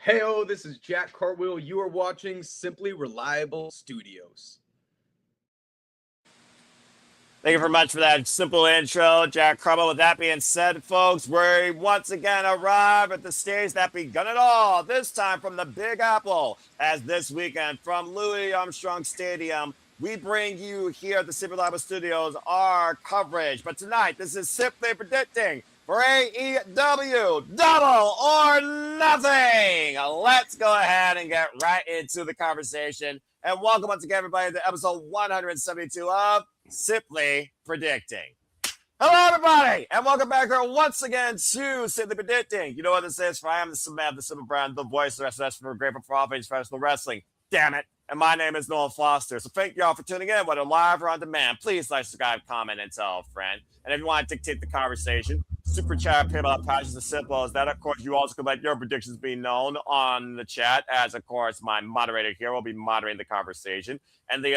Heyo, this is Jack Cartwheel. You are watching Simply Reliable Studios. Thank you very much for that simple intro, Jack Crumble. With that being said, folks, we once again arrive at the stage that begun it all, this time from the Big Apple, as this weekend from Louis Armstrong Stadium, we bring you here at the Simply Reliable Studios our coverage. But tonight, this is Simply Predicting for AEW Double or Nothing. Let's go ahead and get right into the conversation. And welcome once again, everybody, to episode 172 of Simply Predicting. Hello, everybody, and welcome back here once again to Simply Predicting. You know what this is? For I am the Samantha, the Simple Brand, the voice of the for Grateful for All Things Professional Wrestling. Damn it. And my name is Noel Foster. So thank you all for tuning in, whether live or on demand. Please like, subscribe, comment, and tell a friend. And if you want to dictate the conversation, super chat, PayPal, patches as simple as that. Of course, you also can let your predictions be known on the chat, as of course my moderator here will be moderating the conversation. And the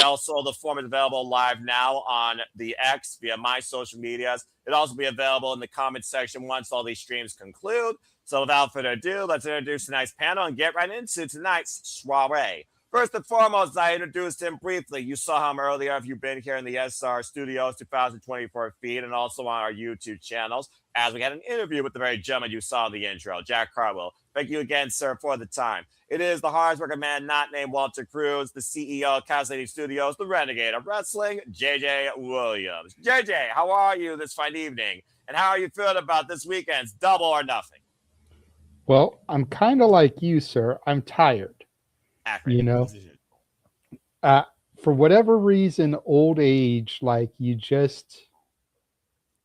form is available live now on the X via my social medias. It'll also be available in the comment section once all these streams conclude. So without further ado, let's introduce tonight's panel and get right into tonight's soiree. First and foremost, I introduced him briefly. You saw him earlier if you've been here in the SR Studios 2024 feed and also on our YouTube channels, as we had an interview with the very gentleman you saw in the intro, Jack Cartwheel. Thank you again, sir, for the time. It is the hardworking man not named Walter Cruz, the CEO of Kazuchika Studios, the renegade of wrestling, JJ Williams. JJ, how are you this fine evening? And how are you feeling about this weekend's Double or Nothing? Well, I'm kind of like you, sir. I'm tired. Accurate. You know, for whatever reason, old age, like you just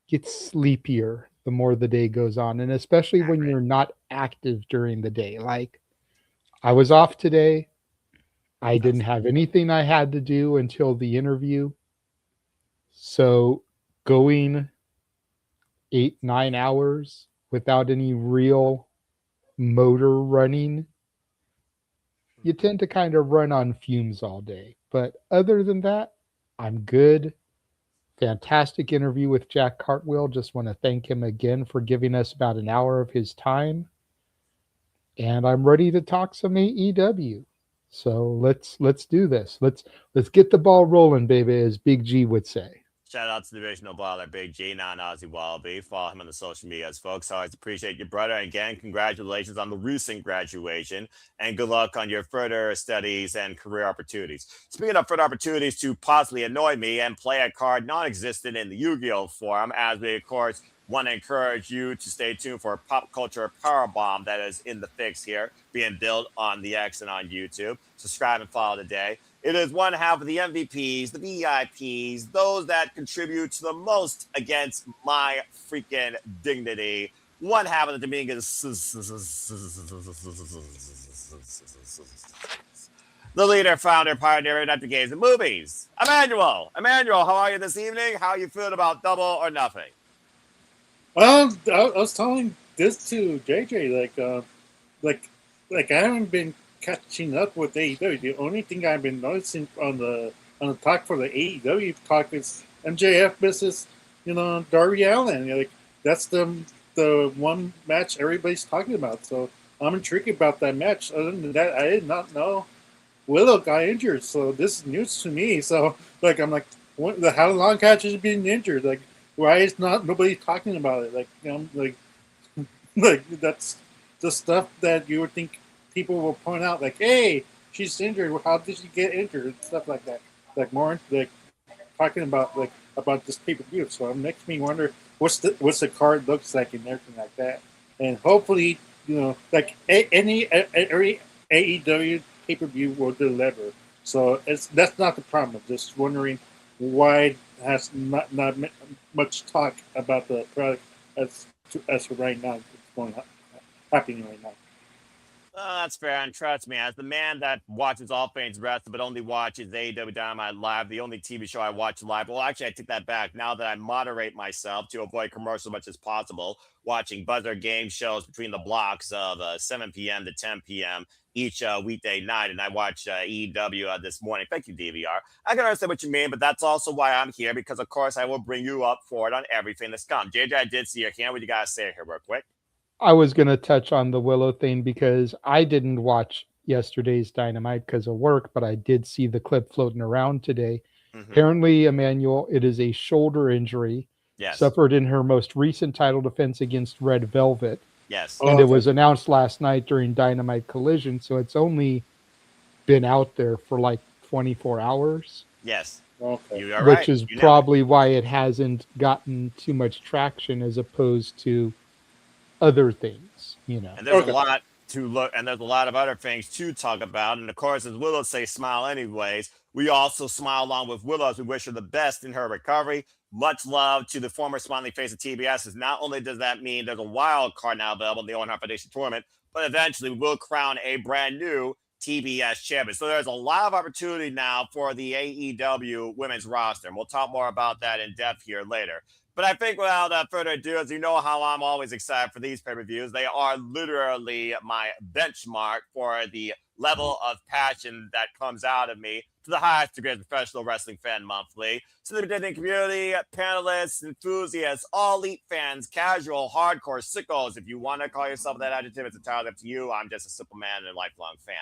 get sleepier the more the day goes on. And especially when you're not active during the day. Like I was off today. I didn't have anything I had to do until the interview. So going 8-9 hours without any real motor running, you tend to kind of run on fumes all day. But other than that, I'm good. Fantastic interview with Jack Cartwheel. Just want to thank him again for giving us about an hour of his time. And I'm ready to talk some AEW. So let's do this. Let's get the ball rolling, baby, as Big G would say. Shout out to the original baller, Big G, non-Aussie Wallaby. Follow him on the social medias, folks. Always appreciate you, brother. And again, congratulations on the recent graduation, and good luck on your further studies and career opportunities. Speaking of further opportunities to possibly annoy me and play a card non-existent in the Yu-Gi-Oh! Forum, as we, of course, want to encourage you to stay tuned for a pop culture powerbomb that is in the fix here, being built on the X and on YouTube. Subscribe and follow today. It is one half of the MVPs, the VIPs, those that contribute to the most against my freaking dignity. One half of the Dominguez, the leader, founder, pioneer, and games and movies. Emmanuel, how are you this evening? How are you feeling about Double or Nothing? I was telling this to JJ, like I haven't been catching up with AEW. The only thing I've been noticing on the talk for the AEW talk is MJF versus Darby Allin. Like that's the one match everybody's talking about. So I'm intrigued about that match. Other than that, I did not know Willow got injured. So this is news to me. So I'm like, how long has she been injured? Like why is nobody talking about it? Like that's the stuff that you would think people will point out, like, hey, she's injured. How did she get injured? Stuff like that. Like more like talking about this pay-per-view. So it makes me wonder what's the card looks like and everything like that. And hopefully, like every AEW pay-per-view will deliver. So that's not the problem. I'm just wondering why it has not much talk about the product as for right now. It's happening right now. That's fair, and trust me, as the man that watches all things wrestling but only watches AEW Dynamite live, the only TV show I watch live. Well, actually, I take that back. Now that I moderate myself to avoid commercials as much as possible, watching buzzer game shows between the blocks of 7 p.m. to 10 p.m. each weekday night, and I watch AEW this morning. Thank you, DVR. I can understand what you mean, but that's also why I'm here, because, of course, I will bring you up for it on everything that's come. JJ, I did see your hand. What you got to say here real quick? I was going to touch on the Willow thing because I didn't watch yesterday's Dynamite because of work, but I did see the clip floating around today. Mhm. Apparently, Emmanuel, it is a shoulder injury Yes. suffered in her most recent title defense against Red Velvet. Yes. And it was announced last night during Dynamite Collision, so it's only been out there for like 24 hours. Yes. Okay. You are which right. is You nailed it. probably why it hasn't gotten too much traction as opposed to other things, you know. And there's Okay. a lot to look, and there's a lot of other things to talk about. And of course, as Willow say, smile anyways. We also smile along with Willow as we wish her the best in her recovery. Much love to the former smiling face of TBS. As not only does that mean there's a wild card now available in the Owen Hart Foundation tournament, but eventually we'll crown a brand new TBS champion. So there's a lot of opportunity now for the AEW women's roster. And we'll talk more about that in depth here later. But I think without further ado, as you know how I'm always excited for these pay-per-views, they are literally my benchmark for the level of passion that comes out of me to the highest degree as a professional wrestling fan monthly. So the Disney community, panelists, enthusiasts, all elite fans, casual, hardcore, sickos. If you want to call yourself that adjective, it's entirely up to you. I'm just a simple man and a lifelong fan.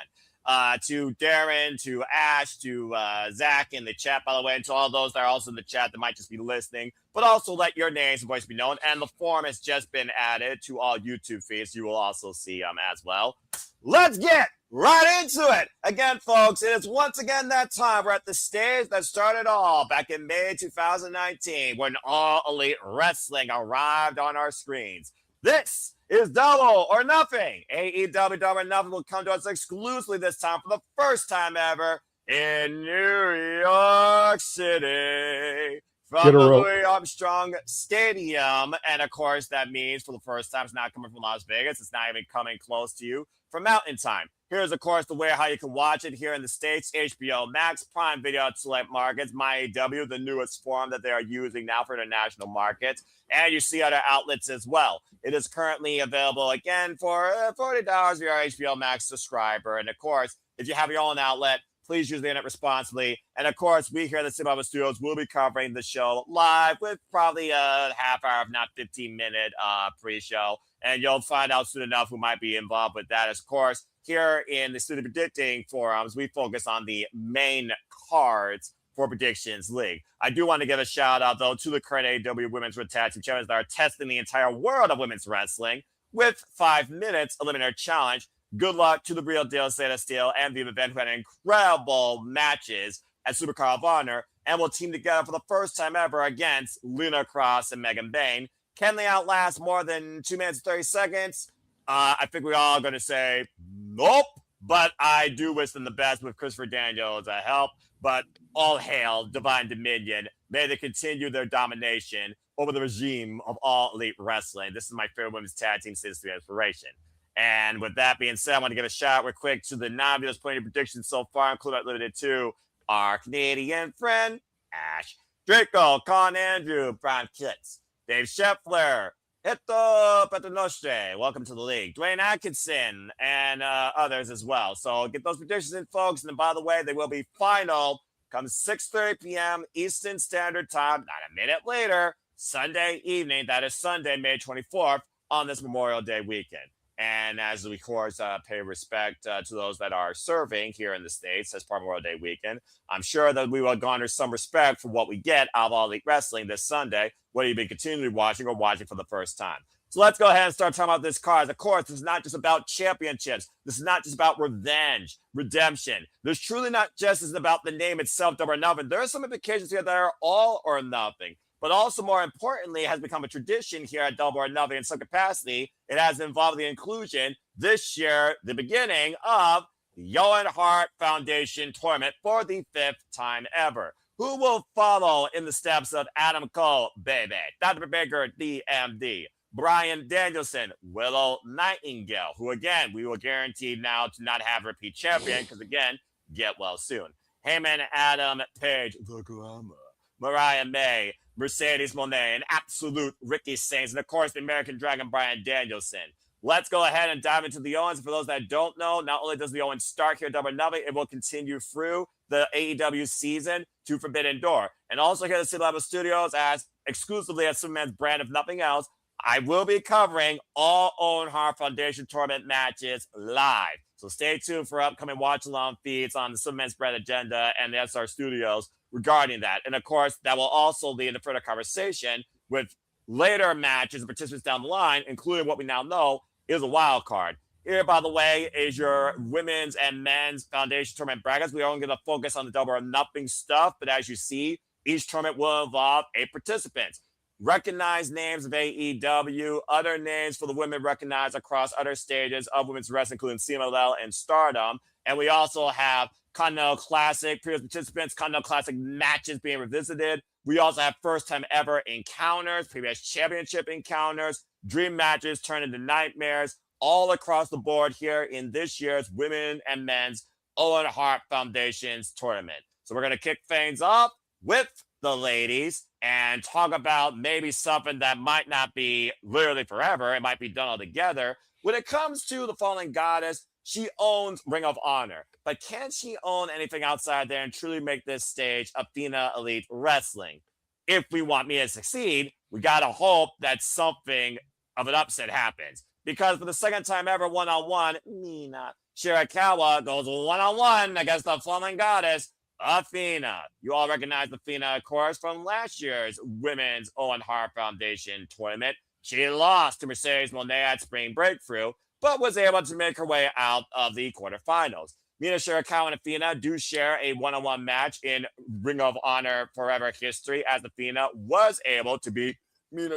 To Darren, to Ash, to Zach in the chat, by the way, and to all those that are also in the chat that might just be listening, but also let your names and voice be known. And the form has just been added to all YouTube feeds. You will also see as well. Let's get right into it. Again, folks, it is once again that time. We're at the stage that started all back in May 2019 when All Elite Wrestling arrived on our screens. This is Double or Nothing. AEW Double or Nothing will come to us exclusively this time for the first time ever in New York City from the Louis Armstrong Stadium. And of course, that means for the first time, it's not coming from Las Vegas. It's not even coming close to you from Mountain Time. Here's, of course, the way how you can watch it here in the States. HBO Max, Prime Video at select markets, MyAEW, the newest form that they are using now for international markets. And you see other outlets as well. It is currently available, again, for $40 if you're an HBO Max subscriber. And, of course, if you have your own outlet, please use the internet responsibly. And, of course, we here at the Cinema Studios will be covering the show live with probably a half hour, if not 15-minute pre-show. And you'll find out soon enough who might be involved with that. Of course, here in the Studio Predicting forums, we focus on the main cards for Predictions League. I do want to give a shout out, though, to the current AEW Women's World Tag Team Champions that are testing the entire world of women's wrestling with 5 minutes eliminator challenge. Good luck to the Real Deal, Zeta Steel, and the event who had incredible matches at Supercard of Honor and will team together for the first time ever against Luna Cross and Megan Bain. Can they outlast more than 2 minutes and 30 seconds? I think we're all going to say nope, but I do wish them the best with Christopher Daniels' help. But all hail Divine Dominion. May they continue their domination over the regime of All Elite Wrestling. This is my favorite women's tag team since the Inspiration. And with that being said, I want to give a shout out real quick to the non-viewers putting predictions so far, including limited to our Canadian friend, Ash Draco, Con Andrew, Brian Kitts, Dave Scheffler, Hito Paternoste, welcome to the league, Dwayne Atkinson, and others as well. So get those predictions in, folks. And then, by the way, they will be final come 6:30 p.m. Eastern Standard Time, not a minute later, Sunday evening. That is Sunday, May 24th, on this Memorial Day weekend. And as we, of course, pay respect to those that are serving here in the States as part of Memorial Day weekend, I'm sure that we will garner some respect for what we get out of All Elite Wrestling this Sunday, whether you've been continually watching or watching for the first time. So let's go ahead and start talking about this card. Of course, this is not just about championships. This is not just about revenge, redemption. There's truly not just about the name itself, Double or Nothing. There are some implications here that are all or nothing. But also, more importantly, it has become a tradition here at Double or Nothing in some capacity. It has involved the inclusion this year, the beginning of the Owen Hart Foundation Tournament for the 5th time ever. Who will follow in the steps of Adam Cole, baby, Dr. Baker, DMD, Brian Danielson, Willow Nightingale, who, again, we will guarantee now to not have a repeat champion because, again, get well soon. Heyman, Adam Page, The Glamour, Mariah May, Mercedes Monet, and absolute Ricky Saints, and of course the American Dragon Brian Danielson. Let's go ahead and dive into the Owens. For those that don't know, not only does the Owens start here at Double or Nothing, it will continue through the AEW season to Forbidden Door. And also here at the Cinema Studios as exclusively as Superman's brand, if nothing else, I will be covering all Owen Hart Foundation tournament matches live. So stay tuned for upcoming watch-along feeds on the Superman Spread Agenda and the SR Studios regarding that. And, of course, that will also lead to further conversation with later matches and participants down the line, including what we now know is a wild card. Here, by the way, is your women's and men's foundation tournament brackets. We're only going to focus on the double or nothing stuff, but as you see, each tournament will involve 8 participants. Recognized names of AEW, other names for the women recognized across other stages of women's wrestling, including CMLL and Stardom. And we also have Continental Classic previous participants, Continental Classic matches being revisited. We also have first-time ever encounters, previous championship encounters, dream matches turned into nightmares, all across the board here in this year's Women and Men's Owen Hart Foundation's tournament. So we're going to kick things off with the ladies and talk about maybe something that might not be literally forever. It might be done all together. When it comes to the Fallen Goddess, she owns Ring of Honor. But can she own anything outside there and truly make this stage Athena Elite Wrestling? If we want Mia to succeed, we got to hope that something of an upset happens. Because for the second time ever, one-on-one, Mina Shirakawa goes one-on-one against the Fallen Goddess, Athena. You all recognize Athena, of course, from last year's Women's Owen Hart Foundation tournament. She lost to Mercedes Monet at Spring Breakthrough, but was able to make her way out of the quarterfinals. Mina Shirakawa and Athena do share a one-on-one match in Ring of Honor Forever history, as Athena was able to beat Mina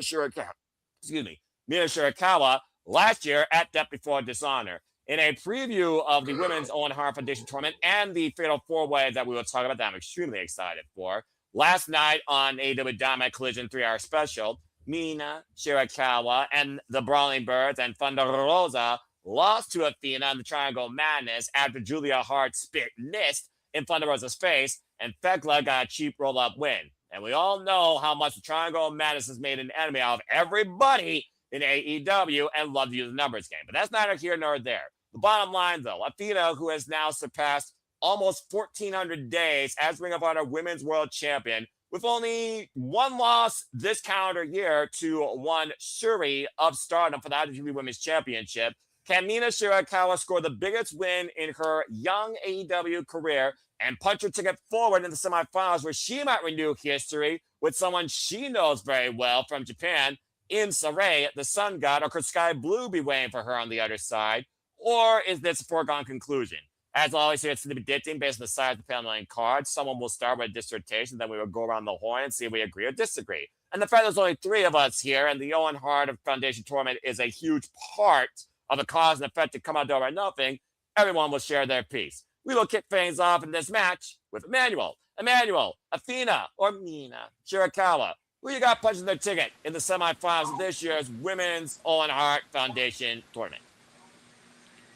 Shirakawa last year at Death Before Dishonor. In a preview of the Women's Owen Hart Foundation tournament and the Fatal 4-Way that we will talk about that I'm extremely excited for, last night on AEW Dynamite Collision 3-hour special, Mina Shirakawa and the Brawling Birds and Thunder Rosa lost to Athena in the Triangle Madness after Julia Hart spit mist in Thunder Rosa's face, and Thekla got a cheap roll-up win. And we all know how much the Triangle Madness has made an enemy out of everybody in AEW and love to use the numbers game. But that's neither here nor there. The bottom line, though, Athena, who has now surpassed almost 1,400 days as Ring of Honor Women's World Champion, with only one loss this calendar year to one Shuri of Stardom for the IWGP Women's Championship, can Mina Shirakawa score the biggest win in her young AEW career and punch her ticket forward in the semifinals, where she might renew history with someone she knows very well from Japan, in Saray, the Sun God, or could Sky Blue be waiting for her on the other side? Or is this a foregone conclusion? As always, here it's the predicting based on the size of the panel and cards. Someone will start with a dissertation, then we will go around the horn and see if we agree or disagree. And the fact there's only 3 of us here, and the Owen Hart Foundation tournament is a huge part of the cause and effect to come out over nothing, everyone will share their piece. We will kick things off in this match with Emmanuel. Emmanuel, Athena, or Mina Shirakawa. Who you got punching their ticket in the semifinals of this year's Women's Owen Hart Foundation tournament?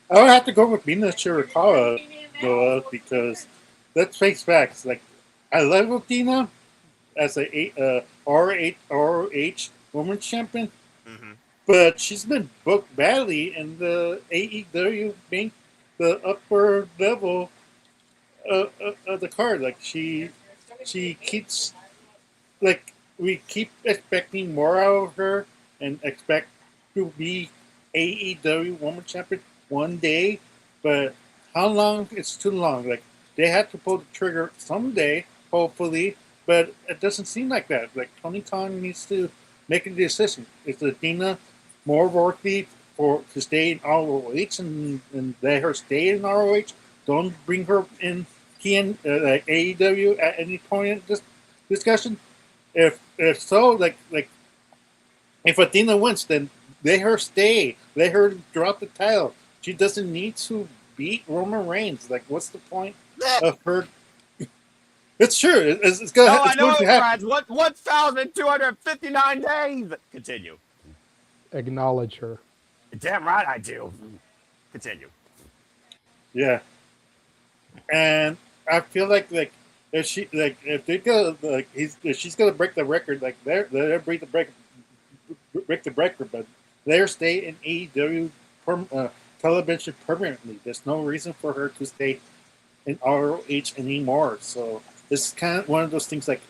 I would have to go with Mina Shirakawa, though, because let's face facts. Like, I love Athena as a ROH Women's Champion, but she's been booked badly in the AEW being the upper level of the card. Like, she keeps, like, we keep expecting more out of her and expect to be AEW Women's Champion one day, but how long? It's too long. Like, they have to pull the trigger someday, hopefully, but it doesn't seem like that. Like, Tony Khan needs to make a decision. Is Athena more worthy to stay in ROH and let her stay in ROH? Don't bring her in AEW at any point in this discussion. If so, like if Athena wins, then let her stay. Let her drop the title. She doesn't need to beat Roman Reigns. Like, what's the point of her? It's true. It's going to happen. 1,259 days. Continue. Acknowledge her. Damn right I do. Continue. Yeah. And I feel like if she's gonna break the record, like let her break the record, but let her stay in AEW television permanently. There's no reason for her to stay in ROH anymore. So this is kind of one of those things. Like,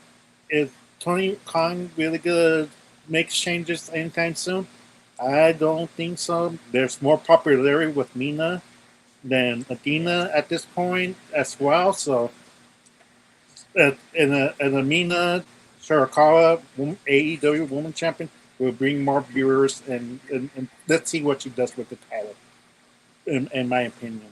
is Tony Khan really gonna make changes anytime soon? I don't think so. There's more popularity with Mina than Athena at this point as well. So, and a Mina Shirakawa AEW Women Champion will bring more viewers, and let's see what she does with the title. In my opinion.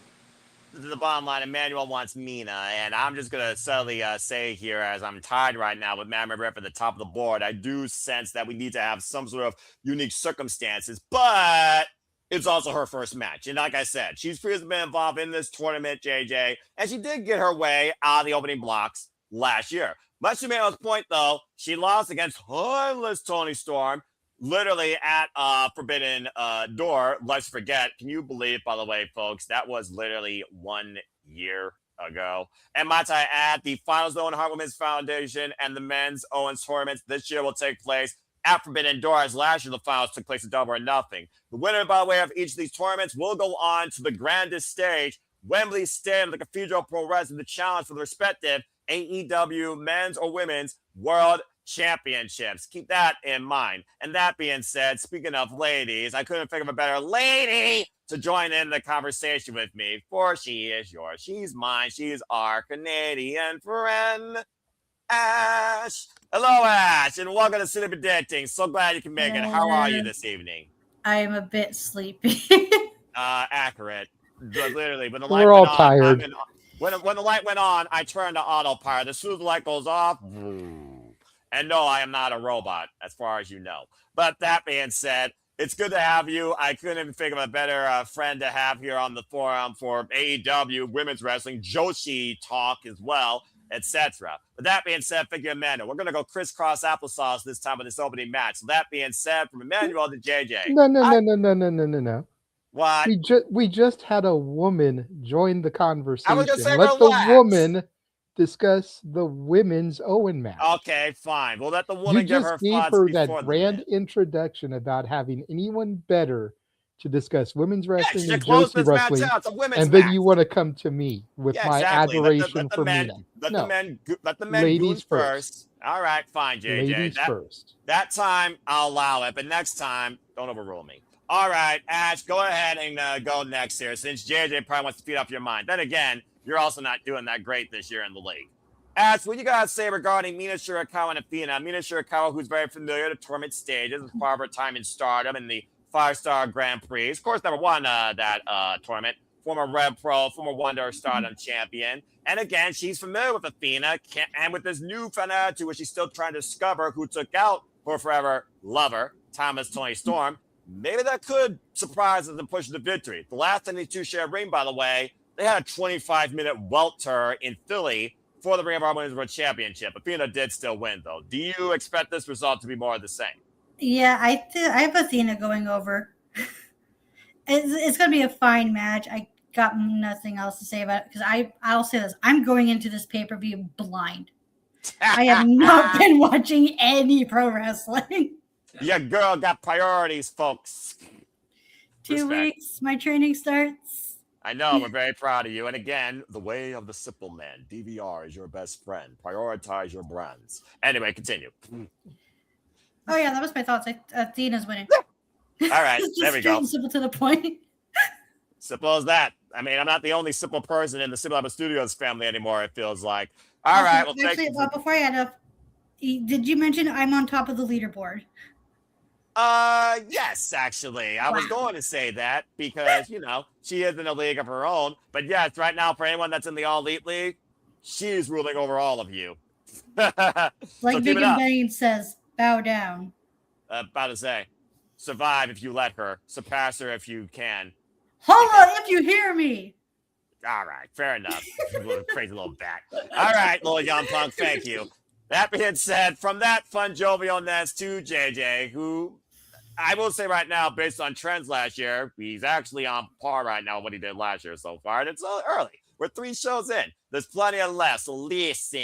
The bottom line, Emmanuel wants Mina, and I'm just going to subtly say here, as I'm tied right now with Mammoth Rep at the top of the board, I do sense that we need to have some sort of unique circumstances, but it's also her first match. And like I said, she's previously been involved in this tournament, JJ, and she did get her way out of the opening blocks last year. Much to Emmanuel's point, though, she lost against homeless Toni Storm, literally at Forbidden Door. Let's forget. Can you believe, by the way, folks, that was literally 1 year ago. And might I add, the finals Owen Hart Women's Foundation and the men's Owens tournaments this year will take place at Forbidden Door, as last year the finals took place at Double or Nothing. The winner, by the way, of each of these tournaments will go on to the grandest stage, Wembley Stadium, the Cathedral Pro Wrestling, the challenge for the respective AEW men's or women's world championships. Keep that in mind. And that being said, speaking of ladies, I couldn't think of a better lady to join in the conversation with me, for she is yours, she's mine, she's our Canadian friend, Ash. Hello, Ash, and welcome to City Predicting. So glad you can make it. How are you this evening? I am a bit sleepy. Accurate. Literally, when the light We're went all on, tired. When the light went on, I turned to autopilot. As soon as the light goes off, and no, I am not a robot, as far as you know. But that being said, it's good to have you. I couldn't even think of a better friend to have here on the forum for AEW, women's wrestling, Joshi talk as well, etc. But that being said, figure Emmanuel, we're going to go crisscross applesauce this time with this opening match. So that being said, from Emmanuel to JJ. No. What? We just had a woman join the conversation. I was gonna say Let relax. the woman discuss the women's Owen match. Okay, fine. We'll let the woman give her You just gave thoughts her before that the grand man. introduction about having anyone better to discuss women's wrestling Yeah, and close Joshi this match wrestling, out. It's a women's and then match. you want to come to me with my exactly. adoration for men, Mina. Let the men Ladies goon first. first. All right, fine, JJ. Ladies first. That time, I'll allow it. But next time, don't overrule me. All right, Ash, go ahead and go next here, since JJ probably wants to feed off your mind. Then again, you're also not doing that great this year in the league. Ash, what you got to say regarding Mina Shirakawa and Athena? Mina Shirakawa, who's very familiar to tournament stages, as part of her time in Stardom in the 5-Star Grand Prix. Of course, never won that tournament. Former Red Pro, former Wonder Stardom champion. And again, she's familiar with Athena, and with this newfound attitude where she's still trying to discover who took out her forever lover, Thomas Toni Storm. Maybe that could surprise us and push the victory. The last time these two shared ring, by the way, they had a 25-minute welter in Philly for the Ring of Honor Women's World Championship. Athena did still win, though. Do you expect this result to be more of the same? Yeah, I have Athena going over. It's going to be a fine match. I got nothing else to say about it, because I'll say this. I'm going into this pay-per-view blind. I have not been watching any pro wrestling. Your girl got priorities, folks. 2 weeks, my training starts. I know, we're very proud of you. And again, the way of the simple man. DVR is your best friend. Prioritize your brands. Anyway, continue. Oh, yeah, that was my thoughts. Athena's winning. All right, there we go. Simple to the point. Simple as that. I mean, I'm not the only simple person in the Simple Apple Studios family anymore, it feels like. All right. Well, actually, before I had did you mention I'm on top of the leaderboard? Yes, actually. I was going to say that because, she is in a league of her own. But yes, right now, for anyone that's in the All Elite League, she's ruling over all of you. Like Big and Bane says, bow down. About to say, survive if you let her. Surpass her if you can. Hold on, if you hear me. All right, fair enough. Crazy little bat. All right, little young punk, thank you. That being said, from that fun jovialness to JJ, who I will say right now, based on trends last year, he's actually on par right now with what he did last year so far. And it's early. We're 3 shows in. There's plenty of left, so listen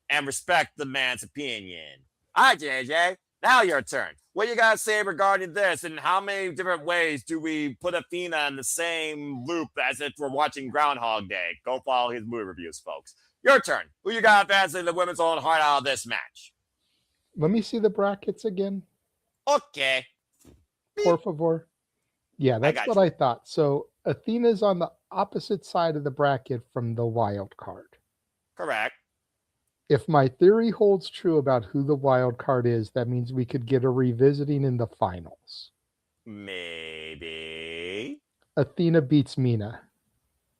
and respect the man's opinion. All right, JJ, now your turn. What you got to say regarding this, and how many different ways do we put Athena in the same loop as if we're watching Groundhog Day? Go follow his movie reviews, folks. Your turn. Who you got advancing the women's own heart out of this match? Let me see the brackets again. Okay. Por favor. Yeah, that's got what you. I thought. So Athena's on the opposite side of the bracket from the wild card. Correct. If my theory holds true about who the wild card is, that means we could get a revisiting in the finals. Maybe. Athena beats Mina.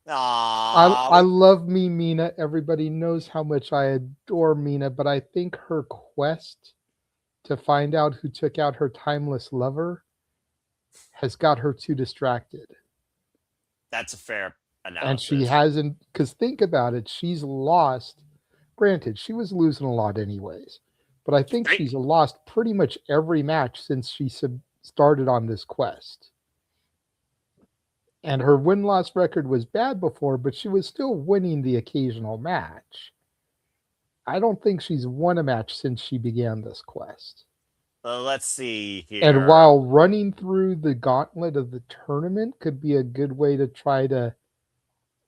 Aww. I love me, Mina. Everybody knows how much I adore Mina, but I think her quest to find out who took out her timeless lover has got her too distracted. That's a fair analysis. And she hasn't, because think about it, she's lost. Granted, she was losing a lot anyways, but I think she's lost pretty much every match since she started on this quest. And her win-loss record was bad before, but she was still winning the occasional match. I don't think she's won a match since she began this quest. Let's see here. And while running through the gauntlet of the tournament could be a good way to try to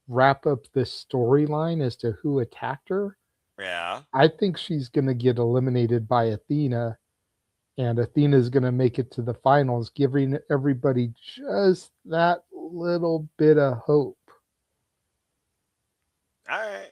wrap up this storyline as to who attacked her, yeah, I think she's going to get eliminated by Athena, and Athena's going to make it to the finals, giving everybody just that little bit of hope. All right.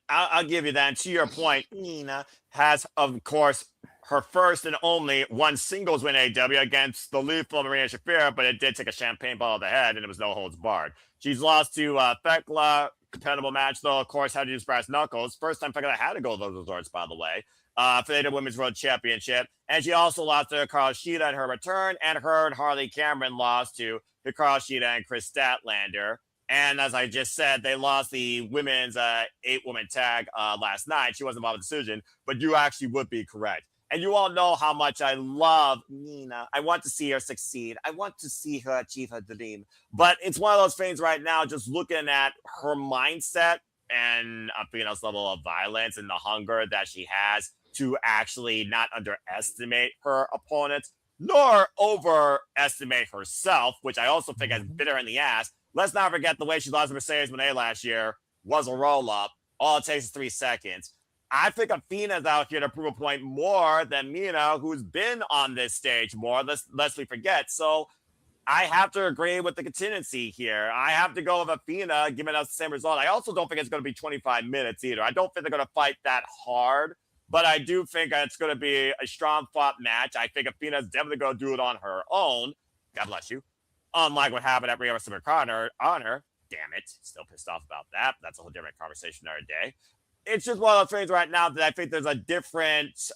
I'll give you that. And to your point, Nina has, of course, her first and only one singles win AEW against the lethal Marina Shafir, but it did take a champagne bottle to the head, and it was no holds barred. She's lost to Thekla, compatible match, though, of course, had to use brass knuckles. First time Thekla had to go to those resorts, by the way, for the AEW Women's World Championship. And she also lost to Hikaru Shida in her return, and her and Harley Cameron lost to Hikaru Shida and Kris Statlander. And as I just said, they lost the women's 8-woman tag last night. She wasn't involved in the decision, but you actually would be correct. And you all know how much I love Nina. I want to see her succeed. I want to see her achieve her dream. But it's one of those things right now, just looking at her mindset and Athena's level of violence and the hunger that she has to actually not underestimate her opponents, nor overestimate herself, which I also think has bit her in the ass. Let's not forget the way she lost to Mercedes Moné last year was a roll-up. All it takes is 3 seconds. I think Athena's out here to prove a point more than Mina, who's been on this stage more, lest we forget. So I have to agree with the contingency here. I have to go with Athena, giving us the same result. I also don't think it's going to be 25 minutes either. I don't think they're going to fight that hard, but I do think it's going to be a strong fought match. I think Athena's definitely going to do it on her own. God bless you. Unlike what happened at Rio Honor. Damn it. Still pissed off about that. That's a whole different conversation another day. It's just one of those things right now that I think there's a different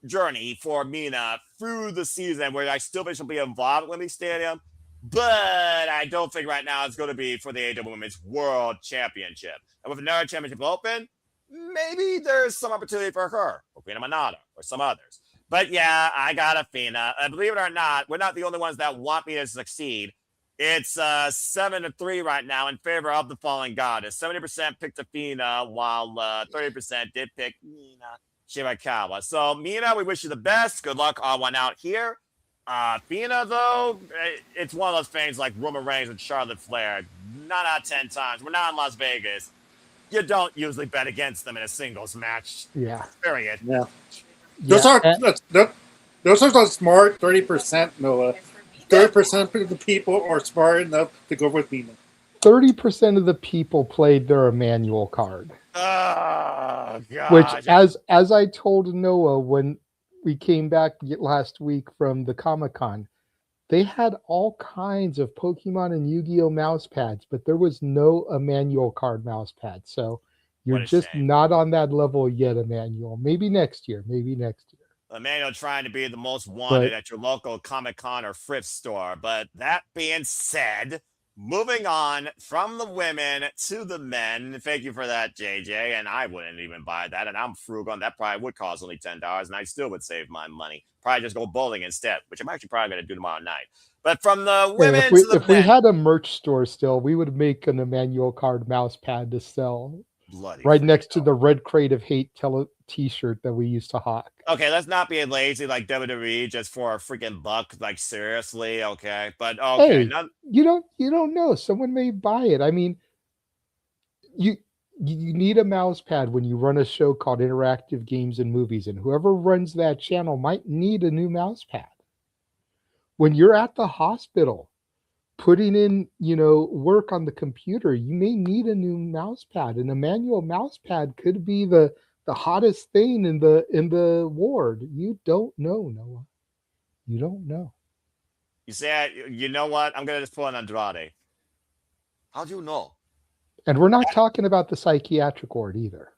journey for Mina through the season where I still think she'll be involved at Wembley Stadium, but I don't think right now it's going to be for the AEW Women's World Championship. And with another championship open, maybe there's some opportunity for her, or Queen Manada, or some others. But yeah, I got Athena. Believe it or not, we're not the only ones that want me to succeed. It's 7-3 right now in favor of the Fallen Goddess. 70% picked Athena, while 30% did pick Mina Shirakawa. So, Mina, we wish you the best. Good luck on one out here. Athena, though, it's one of those things like Roman Reigns and Charlotte Flair. 9 out of 10 times. We're not in Las Vegas. You don't usually bet against them in a singles match. Yeah. Period. Yeah. Those are the smart 30%, Noah. 30% of the people are smart enough to go with Mina. 30% of the people played their Emmanuel card. Oh, God. Which, as I told Noah when we came back last week from the Comic-Con, they had all kinds of Pokemon and Yu-Gi-Oh! Mouse pads, but there was no Emmanuel card mouse pad. So you're just not on that level yet, Emmanuel. Maybe next year. Emmanuel trying to be the most wanted at your local Comic-Con or thrift store. But that being said, moving on from the women to the men. Thank you for that, JJ. And I wouldn't even buy that. And I'm frugal. And that probably would cost only $10. And I still would save my money. Probably just go bowling instead, which I'm actually probably going to do tomorrow night. But from the women to the men. If we had a merch store still, we would make an Emmanuel card mouse pad to sell. Bloody right next to the Red Crate of Hate t-shirt that we used to hawk. Okay, let's not be lazy like WWE just for a freaking buck. Like, seriously, okay? But okay, hey, you don't know. Someone may buy it. I mean, you need a mouse pad when you run a show called Interactive Games and Movies, and whoever runs that channel might need a new mouse pad. When you're at the hospital putting in, work on the computer, you may need a new mouse pad, and a manual mouse pad could be the hottest thing in the ward. You don't know, Noah. You don't know. You say, you know what? I'm going to just pull an Andrade. How do you know? And we're not talking about the psychiatric ward either.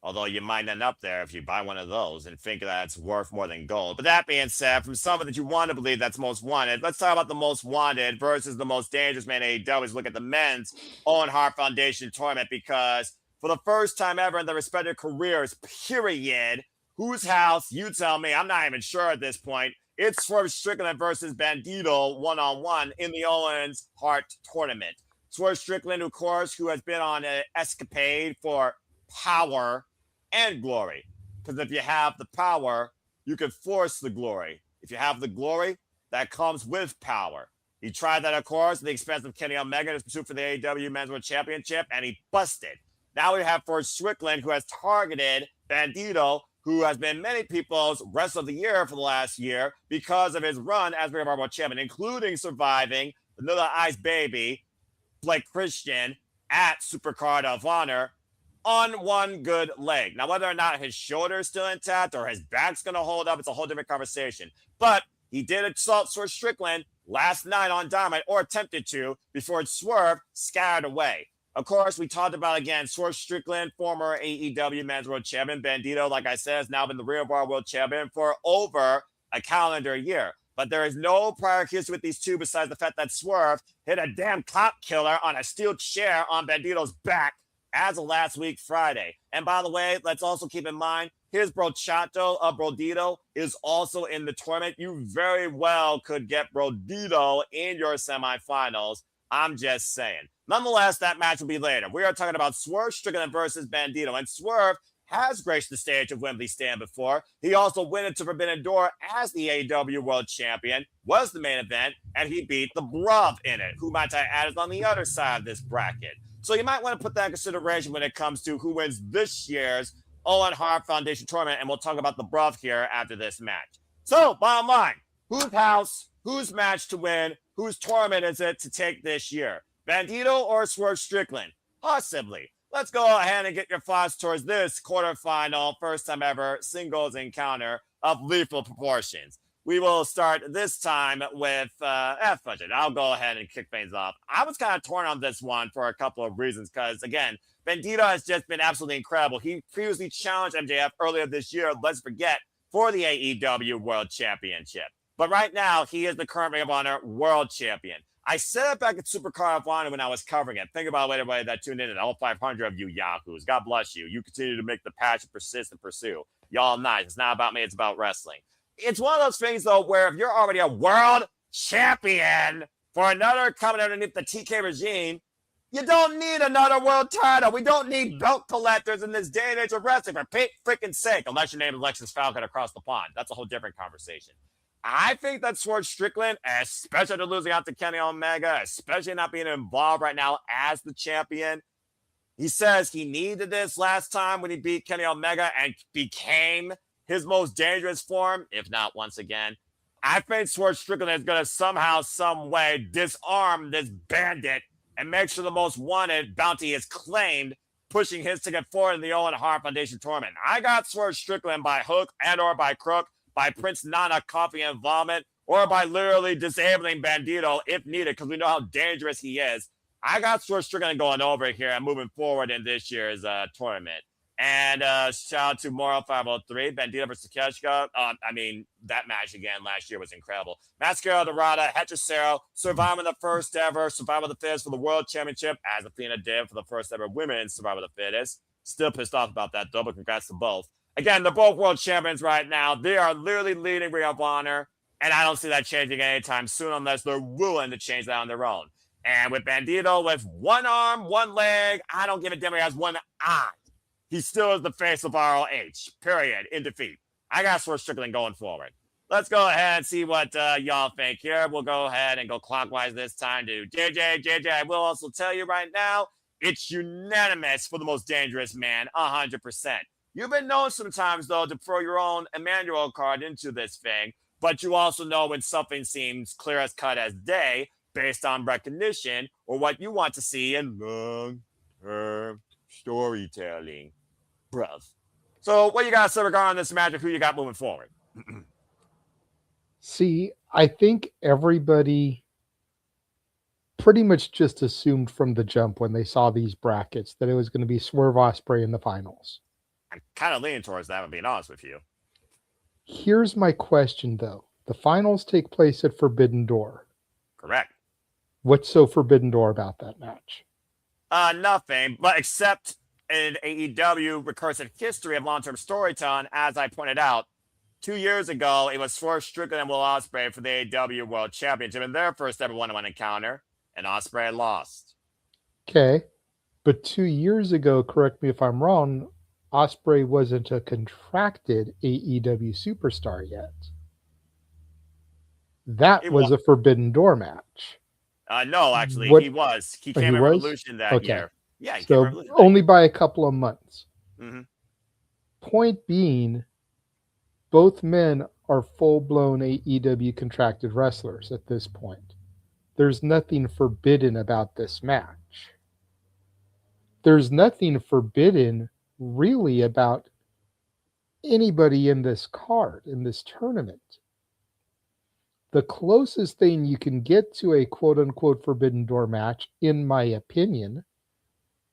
Although you might end up there if you buy one of those and think that it's worth more than gold. But that being said, from someone that you want to believe that's most wanted, let's talk about the most wanted versus the most dangerous man in AEW. Look at the men's Owen Hart Foundation tournament, because for the first time ever in their respective careers, period, whose house, you tell me, I'm not even sure at this point, it's Swerve Strickland versus Bandito one-on-one in the Owens Hart tournament. Swerve Strickland, of course, who has been on an escapade for power and glory. Because if you have the power, you can force the glory. If you have the glory, that comes with power. He tried that, of course, at the expense of Kenny Omega in his pursuit for the AEW Men's World Championship, and he busted. Now we have for Strickland, who has targeted Bandito, who has been many people's Wrestler of the Year for the last year because of his run as Ring of Honor World Champion, including surviving Vanilla Ice Baby, Blake Christian, at Supercard of Honor on one good leg. Now, whether or not his shoulder is still intact or his back's going to hold up, it's a whole different conversation. But he did assault Swerve Strickland last night on Dynamite, or attempted to, before Swerve scattered away. Of course, we talked about, again, Swerve Strickland, former AEW Men's World Champion. Bandito, like I said, has now been the Ring of Honor World Champion for over a calendar year. But there is no prior history with these two besides the fact that Swerve hit a damn cop killer on a steel chair on Bandito's back as of last week, Friday. And by the way, let's also keep in mind, his Brochato of Brodito is also in the tournament. You very well could get Brodito in your semifinals. I'm just saying. Nonetheless, that match will be later. We are talking about Swerve Strickland versus Bandito. And Swerve has graced the stage of Wembley Stand before. He also went into Forbidden Door as the AEW World Champion, was the main event, and he beat the Bruv in it, who might I add is on the other side of this bracket. So you might want to put that in consideration when it comes to who wins this year's Owen Hart Foundation tournament, and we'll talk about the Bruv here after this match. So, bottom line, whose house, whose match to win, whose tournament is it to take this year? Bandito or Swerve Strickland? Possibly. Let's go ahead and get your thoughts towards this quarterfinal, first time ever singles encounter of lethal proportions. We will start this time with budget. I'll go ahead and kick things off. I was kind of torn on this one for a couple of reasons because, again, Bandito has just been absolutely incredible. He previously challenged MJF earlier this year, let's forget, for the AEW World Championship. But right now, he is the current Ring of Honor World Champion. I said it back at Supercard of Honor when I was covering it. Think about everybody that tuned in, and all 500 of you yahoos. God bless you. You continue to make the passion persist and pursue. Y'all nice. It's not about me. It's about wrestling. It's one of those things, though, where if you're already a world champion for another coming underneath the TK regime, you don't need another world title. We don't need belt collectors in this day and age of wrestling, for freaking sake, unless your name is Alexis Falcon across the pond. That's a whole different conversation. I think that Swerve Strickland, especially after losing out to Kenny Omega, especially not being involved right now as the champion, he says he needed this last time when he beat Kenny Omega and became his most dangerous form, if not once again. I think Swerve Strickland is going to somehow, some way disarm this bandit and make sure the most wanted bounty is claimed, pushing his ticket forward in the Owen Hart Foundation tournament. I got Swerve Strickland by hook and or by crook, by Prince Nana coffee and vomit, or by literally disabling Bandito if needed, because we know how dangerous he is. I got Swerve Strickland going over here and moving forward in this year's tournament. And shout out to Moral 503, Bandito versus Takeshita. That match again last year was incredible. Mascara Dorada, Hechicero, surviving the first ever Survival of the Fittest for the World Championship, as Athena did for the first ever Women's Survival of the Fittest. Still pissed off about that, though, but congrats to both. Again, they're both world champions right now. They are literally leading Ring of Honor, and I don't see that changing anytime soon unless they're willing to change that on their own. And with Bandito with one arm, one leg, I don't give a damn if he has one eye. He still is the face of ROH, period, in defeat. I got Swerve Strickland going forward. Let's go ahead and see what y'all think here. We'll go ahead and go clockwise this time to JJ. JJ, I will also tell you right now, It's unanimous for the most dangerous man, 100%. You've been known sometimes, though, to throw your own Emmanuel card into this thing, but you also know when something seems clear as cut as day based on recognition or what you want to see in long-term storytelling. Bruv. So what you got to say regarding this match and who you got moving forward? See, I think everybody pretty much just assumed from the jump when they saw these brackets that it was going to be Swerve Ospreay in the finals. I'm kind of leaning towards that, I'm being honest with you. Here's my question, though. The finals take place at Forbidden Door. Correct. What's so Forbidden Door about that match? Nothing, but except in AEW recursive history of long-term storytelling, as I pointed out, 2 years ago, it was for Strickland and Will Ospreay for the AEW World Championship in their first ever one-on-one encounter, and Ospreay lost. Okay, but 2 years ago, correct me if I'm wrong, Ospreay wasn't a contracted AEW superstar yet. That was a Forbidden Door match. No, actually, he was. He came in Revolution that year. Yeah, he came in Revolution. Only by a couple of months. Mm-hmm. Point being, both men are full-blown AEW contracted wrestlers at this point. There's nothing forbidden about this match. There's nothing forbidden really about anybody in this card, in this tournament. The closest thing you can get to a quote-unquote Forbidden Door match, in my opinion,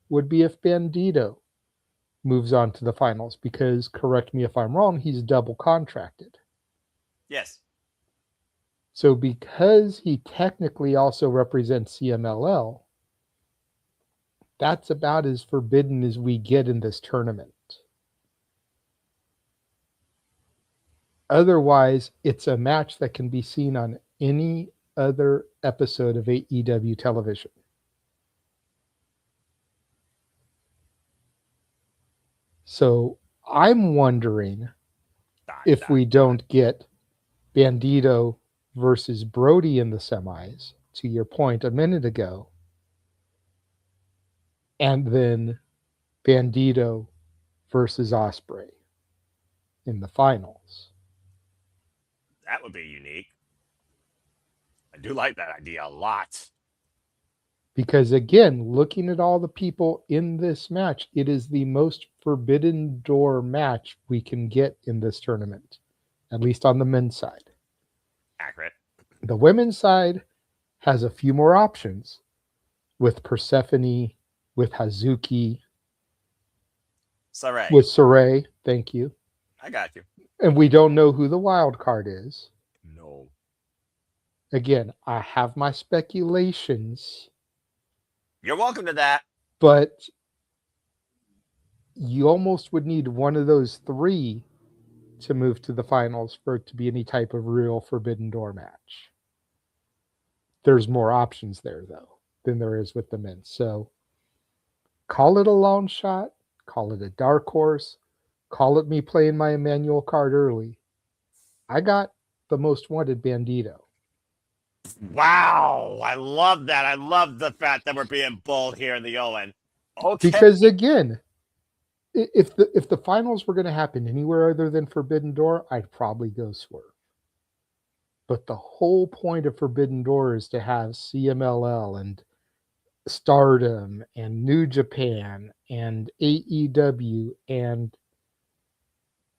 would be if Bandito moves on to the finals, because, correct me if I'm wrong, he's double contracted. Yes. So because he technically also represents CMLL, that's about as forbidden as we get in this tournament. Otherwise, it's a match that can be seen on any other episode of AEW television. So I'm wondering if we don't get Bandito versus Brody in the semis, to your point a minute ago, and then Bandito versus Ospreay in the finals. That would be unique. I do like that idea a lot. Because again, looking at all the people in this match, it is the most Forbidden Door match we can get in this tournament, at least on the men's side. Accurate. The women's side has a few more options with Persephone, with Hazuki, Sarai. with Sarai. Thank you. I got you. And we don't know who the wild card is. No. Again, I have my speculations. You're welcome to that. But you almost would need one of those three to move to the finals for it to be any type of real Forbidden Door match. There's more options there, though, than there is with the men. So call it a long shot, call it a dark horse, call it me playing my Emmanuel card early. I got the most wanted Bandito. Wow, I love that. I love the fact that we're being bold here in the OWEN. Okay. Because again, if the finals were going to happen anywhere other than Forbidden Door, I'd probably go Swerve. But the whole point of Forbidden Door is to have CMLL and Stardom and New Japan and AEW, and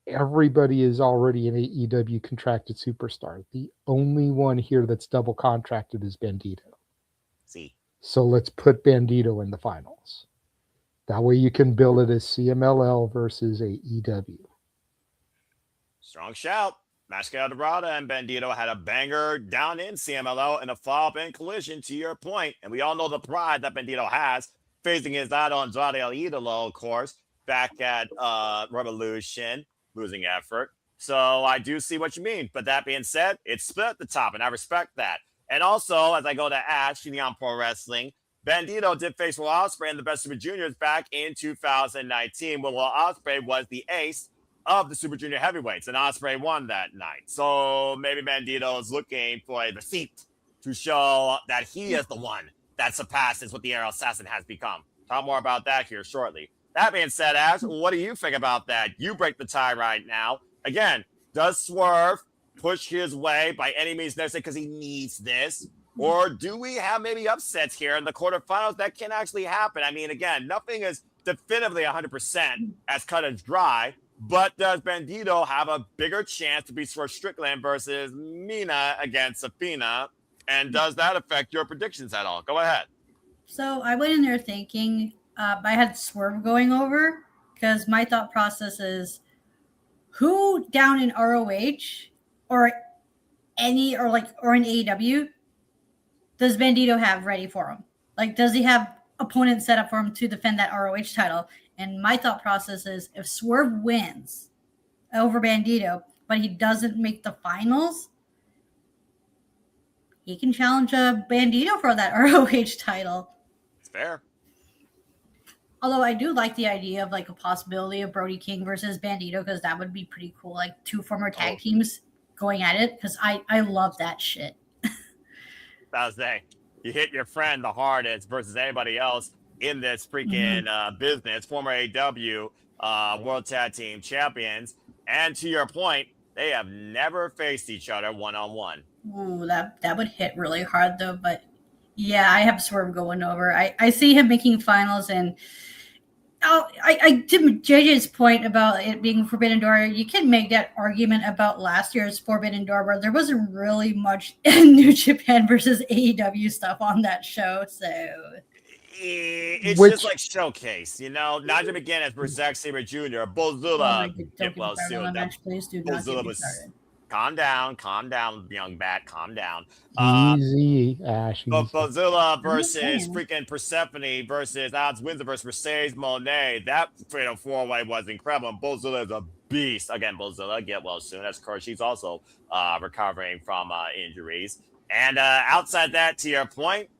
everybody is already an AEW contracted superstar. The only one here that's double contracted is Bandito. See. So let's put Bandito in the finals. That way you can bill it as CMLL versus AEW. Strong shout. Mascara Dorada and Bandito had a banger down in CMLL and a follow-up in Collision, to your point. And we all know the pride that Bandito has, facing his idol Andrade El Idolo, of course, back at Revolution, losing effort. So I do see what you mean. But that being said, it's split at the top, and I respect that. And also, as I go to Ash, Neon Pro Wrestling, Bandito did face Will Ospreay in the Best Super Juniors back in 2019, when Will Ospreay was the ace of the Super Junior Heavyweights, and Ospreay won that night. So maybe Bandito is looking for a receipt to show that he is the one that surpasses what the Air Assassin has become. Talk more about that here shortly. That being said, Ash, what do you think about that? You break the tie right now. Again, does Swerve push his way by any means necessary because he needs this? Or do we have maybe upsets here in the quarterfinals that can actually happen? I mean, again, nothing is definitively 100% as cut as dry, but does Bandito have a bigger chance to beat Swerve Strickland versus Mina against Athena? And does that affect your predictions at all? Go ahead. So I went in there thinking I had Swerve going over because my thought process is who down in ROH or in AEW does Bandito have ready for him? Like, does he have opponents set up for him to defend that ROH title? And my thought process is if Swerve wins over Bandito, but he doesn't make the finals, he can challenge Bandito for that ROH title. It's fair. Although I do like the idea of like a possibility of Brody King versus Bandito because that would be pretty cool. Like two former tag teams going at it because I love that shit. I was saying, you hit your friend the hardest versus anybody else in this freaking business. Former AEW World Tag Team Champions. And to your point, they have never faced each other one-on-one. Ooh, that would hit really hard though. But yeah, I have Swerve going over. I see him making finals and I to JJ's point about it being Forbidden Door, you can make that argument about last year's Forbidden Door where there wasn't really much New Japan versus AEW stuff on that show. So it's just like showcase, you know. Nigel McGuinness versus Zack Sabre Jr. Bozula. Get well soon. Match, please do not get me started. Calm down, young bat, calm down. Easy, Ash. Bozilla versus freaking Persephone versus Odds Windsor versus Mercedes Monet. That fatal four-way was incredible. And Bozilla is a beast. Again, Bozilla, get well soon. That's course she's also recovering from injuries. And outside that, to your point,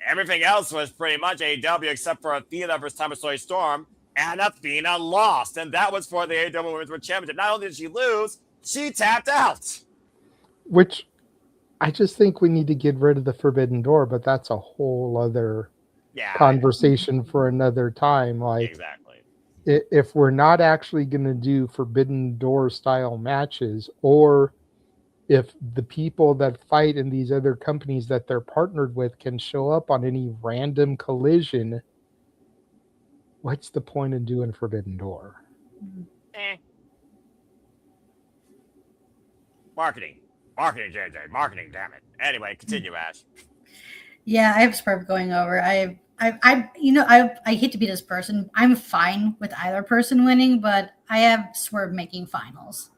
everything else was pretty much AEW except for Athena versus Thomas Storm. And Athena lost. And that was for the AEW Women's World Championship. Not only did she lose, she tapped out. Which I just think we need to get rid of the Forbidden Door, but that's a whole other conversation for another time. Like, exactly. If we're not actually going to do Forbidden Door style matches, or if the people that fight in these other companies that they're partnered with can show up on any random collision, what's the point in doing Forbidden Door? Marketing, JJ, marketing. Damn it. Anyway, continue, Ash. Yeah, I have Swerve going over. I hate to be this person. I'm fine with either person winning, but I have Swerve making finals.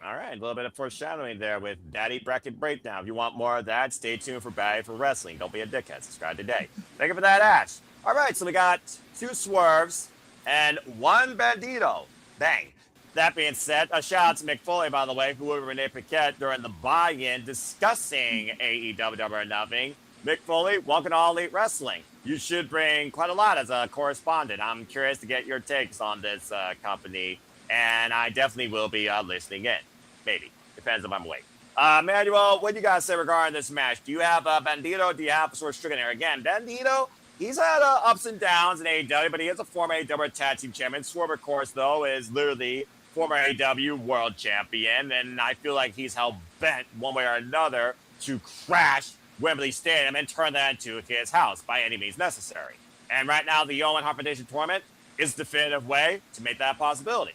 All right, a little bit of foreshadowing there with Daddy Bracket Breakdown. If you want more of that, stay tuned for Batty for Wrestling. Don't be a dickhead. Subscribe today. Thank you for that, Ash. All right, so we got 2 Swerves and 1 Bandito. Bang. That being said, a shout out to Mick Foley, by the way, who was Renee Paquette during the buy-in discussing AEW Double or Nothing. Mick Foley, welcome to All Elite Wrestling. You should bring quite a lot as a correspondent. I'm curious to get your takes on this company, and I definitely will be listening in. Maybe. Depends if I'm awake. Manuel, what do you guys say regarding this match? Do you have Bandito? Do you have Swerve Strickland here? Again, Bandito, he's had ups and downs in AEW, but he is a former AEW Tag Team Champion. Swerve, of course, though, is literally former AEW World Champion, and I feel like he's hell-bent one way or another to crash Wembley Stadium and turn that into his house by any means necessary. And right now, the OWEN Hart Foundation Tournament is the definitive way to make that a possibility.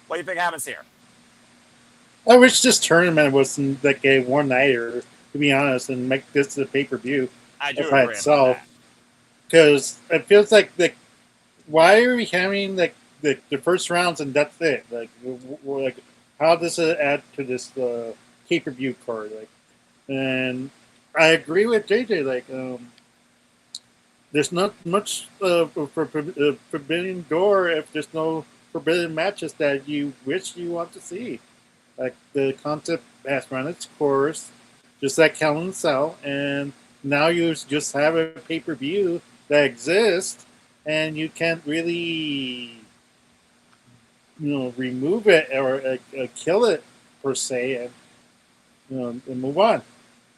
What do you think happens here? I wish this tournament wasn't like a one-nighter, to be honest, and make this a pay-per-view. I do by agree itself. Because it feels like why are we having the first rounds and that's it? Like, we're like, how does it add to this pay-per-view card? Like, and I agree with JJ. Like, there's not much Forbidden Door if there's no forbidden matches that you wish you want to see. Like, the concept has run its course, just like Hell in a Cell, and now you just have a pay-per-view that exists, and you can't really, remove it or kill it per se, and move on.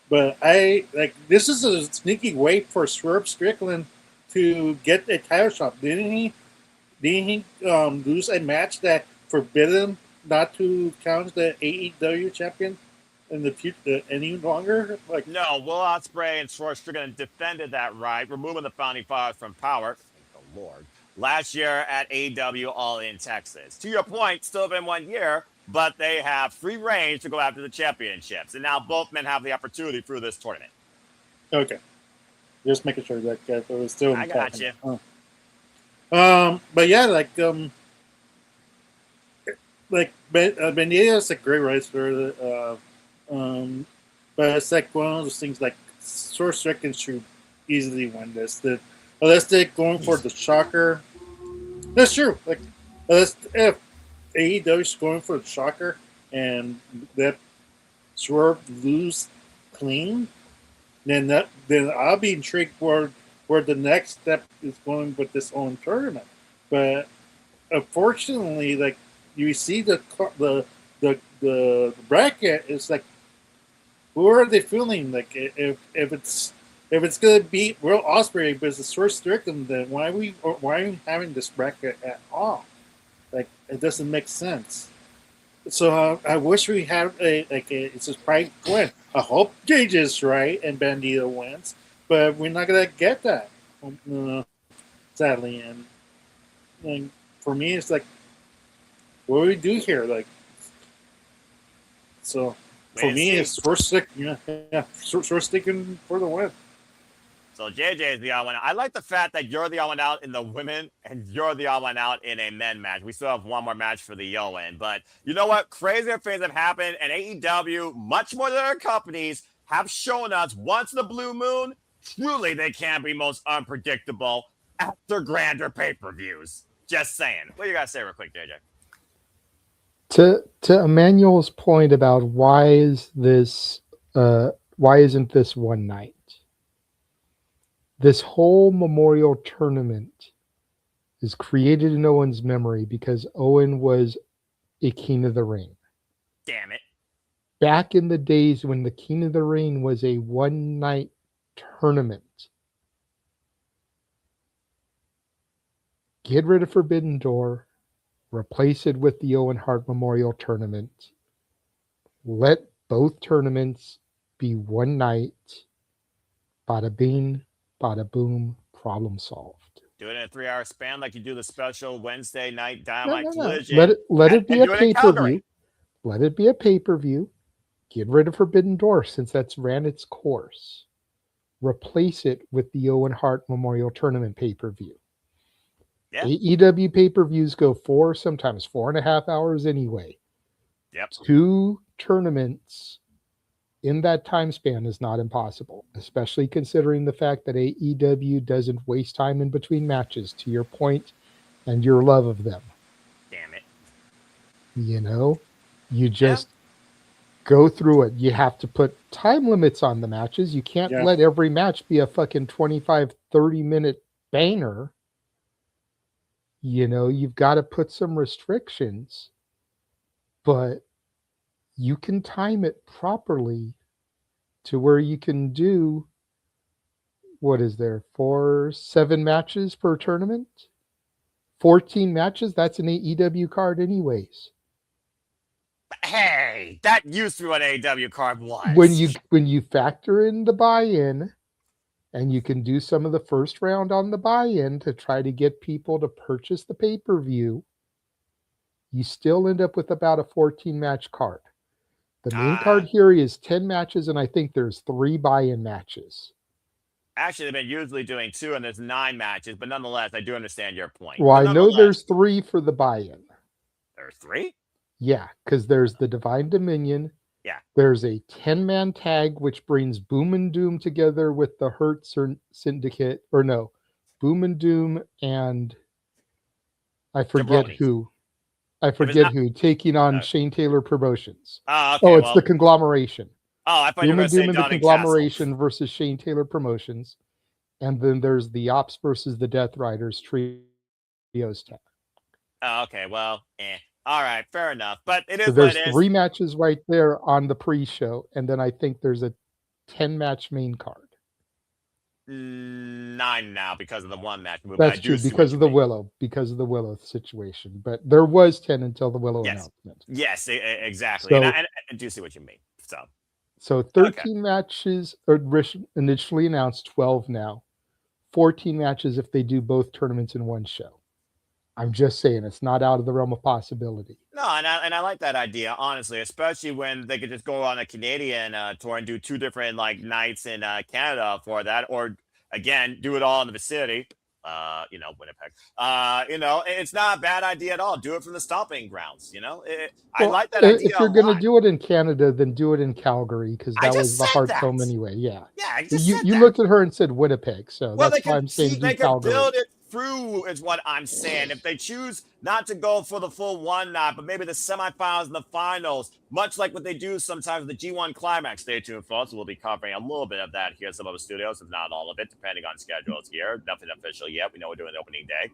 But this is a sneaky way for Swerve Strickland to get a title shot. Didn't he? Didn't he lose a match that forbid him not to challenge the AEW champion in the future any longer? Like, No, Will Ospreay and Swerve Strickland defended that right, removing the founding fathers from power. Thank the Lord. Last year at AEW All in Texas. To your point, still been 1 year, but they have free range to go after the championships. And now both men have the opportunity through this tournament. okay, just making sure that it was still. I got you. But yeah, Benita's a great wrestler. But it's like one of those things like Swerve Strickland should easily win this. Unless they're going for the shocker. That's true. Like, if AEW is going for the shocker and that Swerve lose clean, then I'll be intrigued where the next step is going with this own tournament. But unfortunately, like, you see the bracket, it's like, who are they feeling? Like, if it's gonna be Will Ospreay versus Swerve Strickland, then why are we having this bracket at all? Like, it doesn't make sense. So I wish we had it's a surprise win. I hope JJ's right and Bandito wins, but we're not gonna get that, sadly. And for me, it's like, what do we do here? Like, so for me, it's Swerve Strickland for the win. So JJ is the odd one out. I like the fact that you're the odd one out in the women and you're the odd one out in a men match. We still have one more match for the OWEN. But you know what? Crazier things have happened, and AEW, much more than other companies, have shown us once in a blue moon, truly they can be most unpredictable after grander pay-per-views. Just saying. What do you got to say real quick, JJ? To Emmanuel's point about why isn't this one night? This whole Memorial Tournament is created in Owen's memory because Owen was a King of the Ring. Damn it. Back in the days when the King of the Ring was a one-night tournament, get rid of Forbidden Door, replace it with the Owen Hart Memorial Tournament, let both tournaments be one night, bada bing, bada boom, problem solved. Do it in a 3-hour span like you do the special Wednesday night Dynamite Collision. Let it be a pay-per-view. Let it be a pay-per-view. Get rid of Forbidden Door since that's ran its course. Replace it with the Owen Hart Memorial Tournament pay-per-view. Yeah. AEW pay-per-views go 4, sometimes 4.5 hours anyway. Yep. 2 tournaments in that time span is not impossible, especially considering the fact that AEW doesn't waste time in between matches, to your point and your love of them. Damn it. You know, you just go through it. You have to put time limits on the matches. You can't let every match be a fucking 25, 30-minute banger. You know, you've got to put some restrictions, but you can time it properly to where you can do, what is there, 7 matches per tournament? 14 matches? That's an AEW card anyways. Hey, that used to be what AEW card was. When you factor in the buy-in, and you can do some of the first round on the buy-in to try to get people to purchase the pay-per-view, you still end up with about a 14-match card. The main card here is 10 matches, and I think there's 3 buy-in matches. Actually, they've been usually doing 2, and there's 9 matches, but nonetheless, I do understand your point. Well, I know there's 3 for the buy-in. There's 3? Yeah, because there's the Divine Dominion. Yeah. There's a 10-man tag, which brings Boom and Doom together with the Hurt Syndicate. Or no, Boom and Doom and I forget who. Taking on Shane Taylor Promotions. Oh, okay. It's the Conglomeration. Oh, I thought you were going to say Doom and the Conglomeration versus Shane Taylor Promotions. And then there's the Ops versus the Death Riders Trios tag. Oh, okay. Well, all right, fair enough. But it is so what it is. There's 3 matches right there on the pre-show, and then I think there's a 10-match main card. 9 now because of the one match. That's true, because of the Willow situation. But there was 10 until the Willow announcement. Yes, exactly. So, and I do see what you mean. So 13 matches are initially announced, 12 now. 14 matches if they do both tournaments in one show. I'm just saying, it's not out of the realm of possibility. No, and I like that idea, honestly, especially when they could just go on a Canadian tour and do 2 different nights in Canada for that, or again, do it all in the vicinity. Winnipeg. It's not a bad idea at all. Do it from the stomping grounds. I like that idea. If you're going to do it in Canada, then do it in Calgary, because that was the hard home anyway. Yeah. Yeah. You looked at her and said Winnipeg, so that's why I'm saying they can Calgary. build it through, is what I'm saying. If they choose not to go for the full one night, but maybe the semifinals and the finals, much like what they do sometimes with the G1 Climax. Stay tuned, folks. We'll be covering a little bit of that here at some of the studios, if not all of it, depending on schedules here. Nothing official yet. We know we're doing the opening day.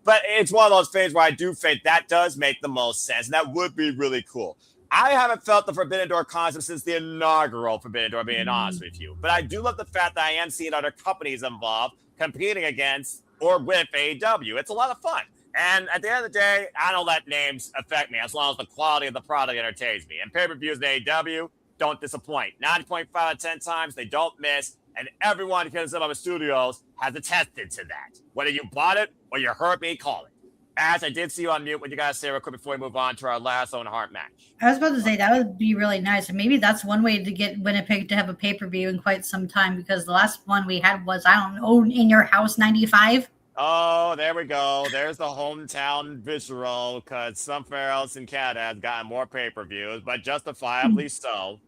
But it's one of those things where I do think that does make the most sense, and that would be really cool. I haven't felt the Forbidden Door concept since the inaugural Forbidden Door, being honest with you. But I do love the fact that I am seeing other companies involved competing against or with AEW. It's a lot of fun. And at the end of the day, I don't let names affect me as long as the quality of the product entertains me. And pay-per-views in AEW don't disappoint. 9.5 out of 10 times, they don't miss. And everyone here at some of the studios has attested to that. Whether you bought it or you heard me call it. As I did see you on mute, what you guys say real quick before we move on to our last Owen Hart match? I was about to say that would be really nice. And maybe that's one way to get Winnipeg to have a pay-per-view in quite some time, because the last one we had was, I don't know, In Your House 95. Oh, there we go. There's the hometown visceral, because somewhere else in Canada has gotten more pay-per-views, but justifiably so.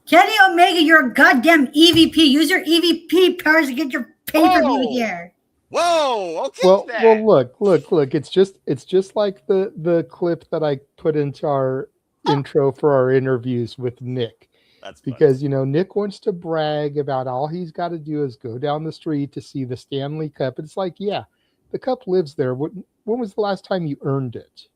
Kenny Omega, you're a goddamn EVP. Use your EVP powers to get your pay-per-view here. Whoa, okay. Well, look. It's just like the clip that I put into our intro for our interviews with Nick. That's because Nick wants to brag about all he's got to do is go down the street to see the Stanley Cup. It's like, yeah, the cup lives there. When was the last time you earned it?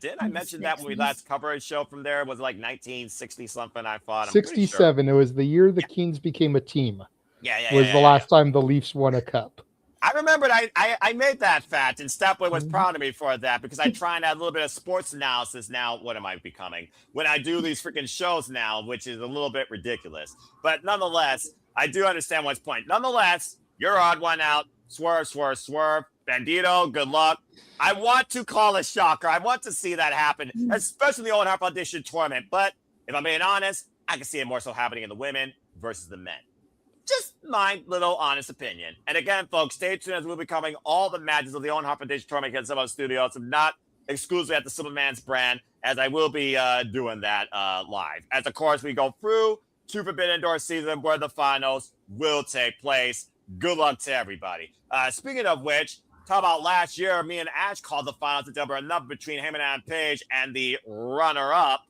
Didn't I mention that when we last covered a show from there? Was it like 1960 something? I thought 67. Sure. It was the year the Kings became a team. Yeah. Was the last time the Leafs won a cup. I remembered I made that fact, and Stepway was proud of me for that, because I try and add a little bit of sports analysis now. What am I becoming? When I do these freaking shows now, which is a little bit ridiculous. But nonetheless, I do understand what's point. Nonetheless, you're odd one out. Swerve. Bandito, good luck. I want to call a shocker. I want to see that happen, especially the Owen Hart Foundation tournament. But if I'm being honest, I can see it more so happening in the women versus the men. Just my little honest opinion. And again, folks, stay tuned as we'll be covering all the matches of the Owen Hart Foundation tournament against some of the studios, and not exclusively at the Superman's brand, as I will be doing that live. As, of course, we go through to Forbidden Door season where the finals will take place. Good luck to everybody. Speaking of which, talk about last year, me and Ash called the finals to double enough between him and Adam Page and the runner-up,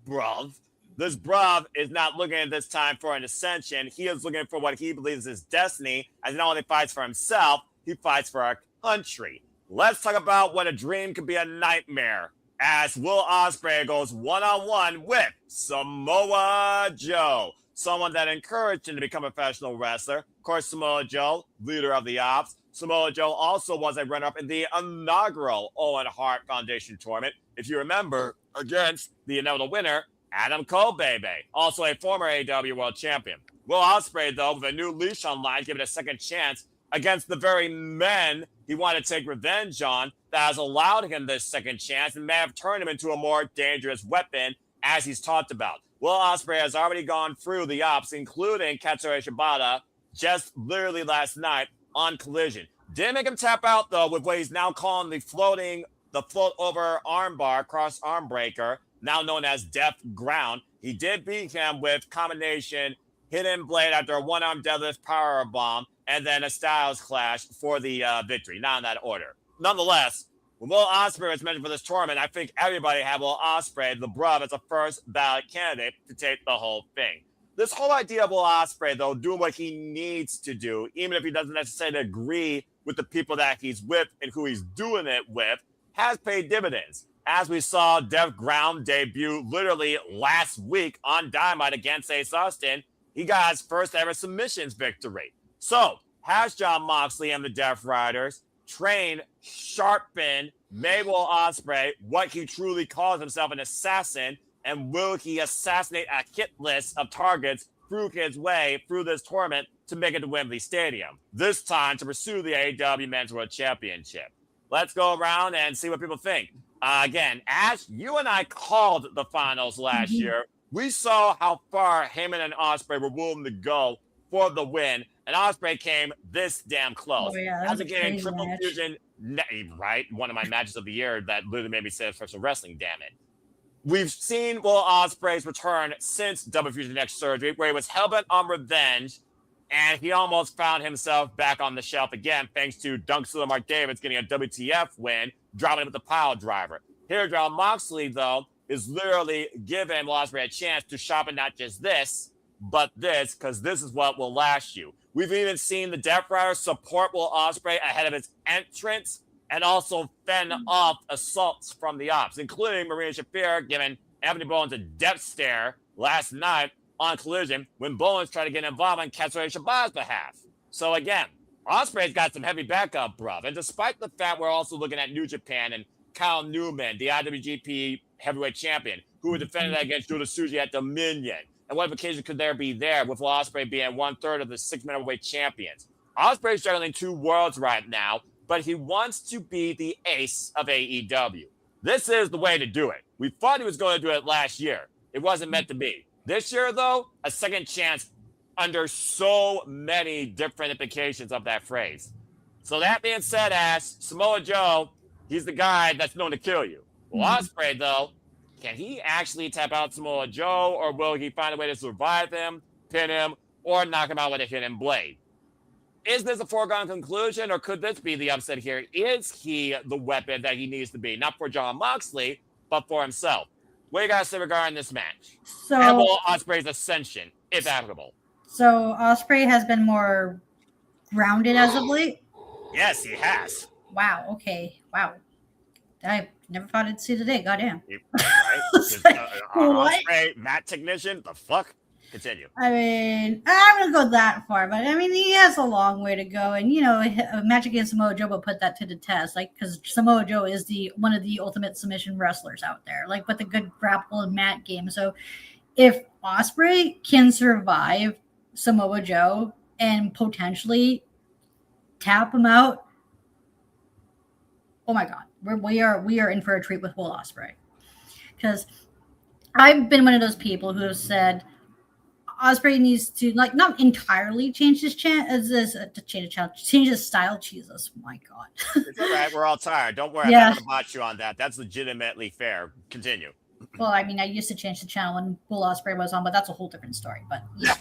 bruv. This bruv is not looking at this time for an ascension. He is looking for what he believes is destiny, as he not only fights for himself, he fights for our country. Let's talk about what a dream could be a nightmare, as Will Ospreay goes one-on-one with Samoa Joe, someone that encouraged him to become a professional wrestler. Of course, Samoa Joe, leader of the Ops. Samoa Joe also was a runner-up in the inaugural Owen Hart Foundation tournament, if you remember, against the inevitable winner, Adam Cole, baby, also a former AEW World Champion. Will Ospreay, though, with a new leash on line, given a second chance against the very men he wanted to take revenge on, that has allowed him this second chance and may have turned him into a more dangerous weapon, as he's talked about. Will Ospreay has already gone through the Ops, including Katsuyori Shibata, just literally last night on Collision. Didn't make him tap out, though, with what he's now calling the float over armbar, cross arm breaker, now known as Death Ground. He did beat him with combination hidden blade after a one-arm deadlift power bomb, and then a Styles Clash for the victory. Not in that order. Nonetheless, when Will Ospreay was mentioned for this tournament, I think everybody had Will Ospreay, the bruv, as a first ballot candidate to take the whole thing. This whole idea of Will Ospreay, though, doing what he needs to do, even if he doesn't necessarily agree with the people that he's with and who he's doing it with, has paid dividends. As we saw Death Ground debut literally last week on Dynamite against Ace Austin, he got his first ever submissions victory. So, has Jon Moxley and the Death Riders train, sharpen, made Will Ospreay what he truly calls himself, an assassin, and will he assassinate a hit list of targets through his way through this tournament to make it to Wembley Stadium, this time to pursue the AEW Men's World Championship? Let's go around and see what people think. Again, as you and I called the finals last year, we saw how far Heyman and Ospreay were willing to go for the win, and Ospreay came this damn close. Oh, yeah, that was a getting crazy Triple match. Fusion, right? One of my matches of the year that literally made me say professional wrestling, damn it. We've seen Will Ospreay's return since Double Fusion X surgery, where he was hellbent on revenge, and he almost found himself back on the shelf again, thanks to Dunk Suler Mark Davis getting a WTF win, dropping him with the pile driver. Here, Jon Moxley, though, is literally giving Will Ospreay a chance to sharpen not just this, but this, because this is what will last you. We've even seen the Death Riders support Will Ospreay ahead of his entrance and also fend off assaults from the ops, including Marina Shafir giving Anthony Bowens a death stare last night on Collision when Bowens tried to get involved on Kazuchika Shiba's behalf. So again, Ospreay's got some heavy backup, bruv. And despite the fact we're also looking at New Japan and Kyle Newman, the IWGP heavyweight champion, who were defending against Judo Suji at Dominion. And what occasion could there be there with Will Ospreay being 1/3 of the 6-man heavyweight champions? Ospreay's juggling 2 worlds right now, but he wants to be the ace of AEW. This is the way to do it. We thought he was going to do it last year. It wasn't meant to be. This year, though, a second chance under so many different implications of that phrase. So that being said, Ash, Samoa Joe, he's the guy that's known to kill you. Well, Ospreay, though, can he actually tap out Samoa Joe, or will he find a way to survive him, pin him, or knock him out with a hidden blade? Is this a foregone conclusion, or could this be the upset here? Is he the weapon that he needs to be? Not for Jon Moxley, but for himself. What do you guys say regarding this match? So, and Will Ospreay's ascension, if applicable? So Ospreay has been more grounded as of late? Yes, he has. Wow, okay. Wow. I never thought I'd see today. Goddamn. Right? What? Ospreay, mat technician? The fuck? Continue. I mean, I'm going to go that far, but I mean, he has a long way to go. And, you know, a match against Samoa Joe will put that to the test. Like, because Samoa Joe is one of the ultimate submission wrestlers out there, like with a good grapple and mat game. So if Ospreay can survive Samoa Joe and potentially tap him out, oh my God, we are in for a treat with Will Ospreay. Because I've been one of those people who have said Ospreay needs to, like, not entirely change his change his style. Jesus, my God. It's all right. We're all tired. Don't worry. Yeah. I'm not going to botch you on that. That's legitimately fair. Continue. Well, I mean, I used to change the channel when Will Ospreay was on, but that's a whole different story. But yeah,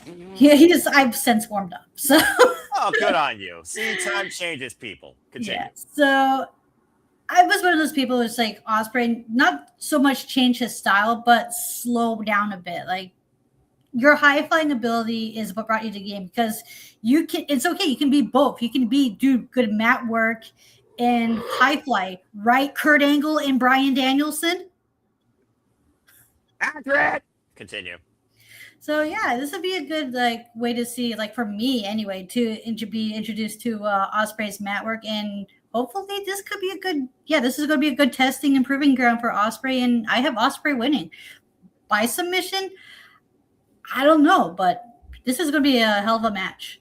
I've since warmed up. So. Oh, good on you. See, time changes people. Continue. Yeah. So I was one of those people who's like Ospreay, not so much change his style, but slow down a bit. Like, your high flying ability is what brought you to the game, because you can. It's okay. You can be both. You can do good mat work and high fly, right? Kurt Angle and Bryan Danielson. Accurate. Continue. So yeah, this would be a good way to see, like, for me anyway, to be introduced to Ospreay's mat work, and hopefully this could be a good. Yeah, this is going to be a good testing and proving ground for Ospreay, and I have Ospreay winning by submission. I don't know, but this is going to be a hell of a match.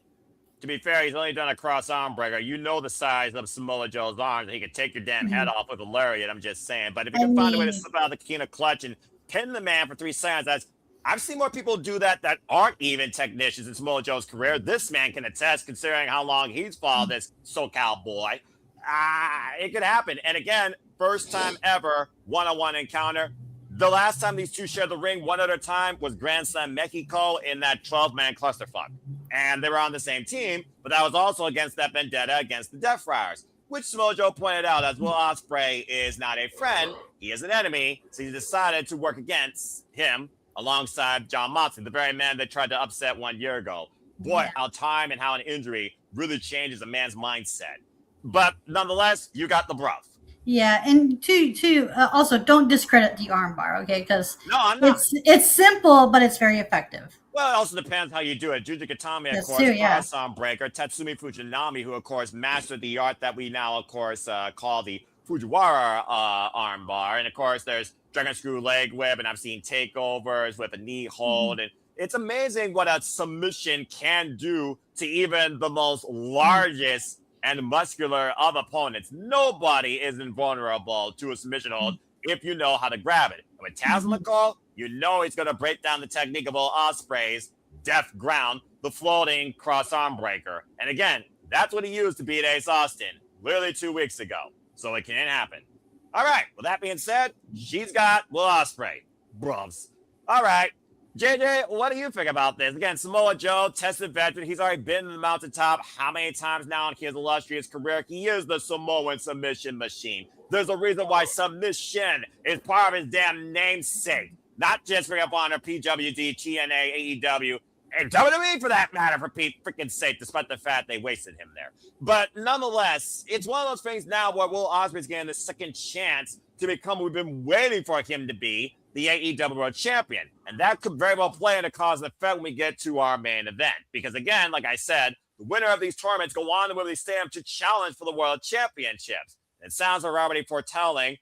To be fair, he's only done a cross arm breaker. You know the size of Samoa Joe's arms. He could take your damn head off with a lariat. I'm just saying. But if you can find a way to slip out the Kina clutch and pin the man for 3 seconds, I've seen more people do that aren't even technicians in Samoa Joe's career. This man can attest, considering how long he's followed this SoCal boy. It could happen. And again, first time ever one-on-one encounter. The last time these two shared the ring one other time was Grand Slam Mexico in that 12-man clusterfuck. And they were on the same team, but that was also against that vendetta against the Death Riders, which Samoa Joe pointed out as Will Ospreay is not a friend, he is an enemy, so he decided to work against him alongside Jon Moxley, the very man that tried to upset 1 year ago. Boy, how time and how an injury really changes a man's mindset. But nonetheless, you got the bruv. Yeah, and also don't discredit the armbar, okay? Because No, I'm not. it's simple, but it's very effective. Well, it also depends how you do it. Juji Katami, of Yes, course, too. Yeah. cross-arm breaker. Tatsumi Fujinami, who, of course, mastered the art that we now, of course, call the Fujiwara armbar. And, of course, there's Dragon Screw leg whip, and I've seen takeovers with a knee hold. And it's amazing what a submission can do to even the most largest and muscular of opponents. Nobody is invulnerable to a submission hold if you know how to grab it. And with Taz on the call, you know he's going to break down the technique of Ospreay's death ground, the floating cross arm breaker. And again, that's what he used to beat Ace Austin literally 2 weeks ago. So it can happen. All right. With that being said, she's got Will Ospreay. Bruvs. All right. JJ, what do you think about this? Again, Samoa Joe, tested veteran. He's already been in the mountaintop how many times now in his illustrious career? He is the Samoan submission machine. There's a reason why submission is part of his damn namesake. Not just Ring of Honor, PWD, TNA, AEW, and WWE for that matter, for freaking sake, despite the fact they wasted him there. But nonetheless, it's one of those things now where Will Ospreay's getting the second chance to become what we've been waiting for him to be, the AEW World Champion. And that could very well play into cause and effect when we get to our main event. Because again, like I said, the winner of these tournaments go on to win the stamp to challenge for the World Championships. It sounds like we're already foretelling,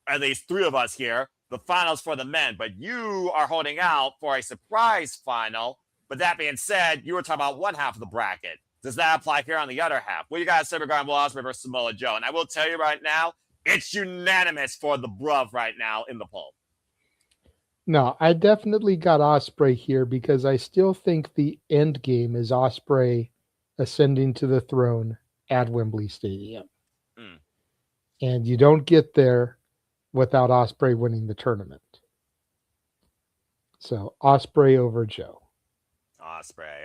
at least three of us here, the finals for the men. But you are holding out for a surprise final. But that being said, you were talking about one half of the bracket. Does that apply here on the other half? What do you guys say regarding Will Ospreay versus Samoa Joe? And I will tell you right now, it's unanimous for the bruv right now in the poll. No, I definitely got Ospreay here because I still think the end game is Ospreay ascending to the throne at Wembley Stadium. And you don't get there without Ospreay winning the tournament. So Ospreay over Joe. Ospreay.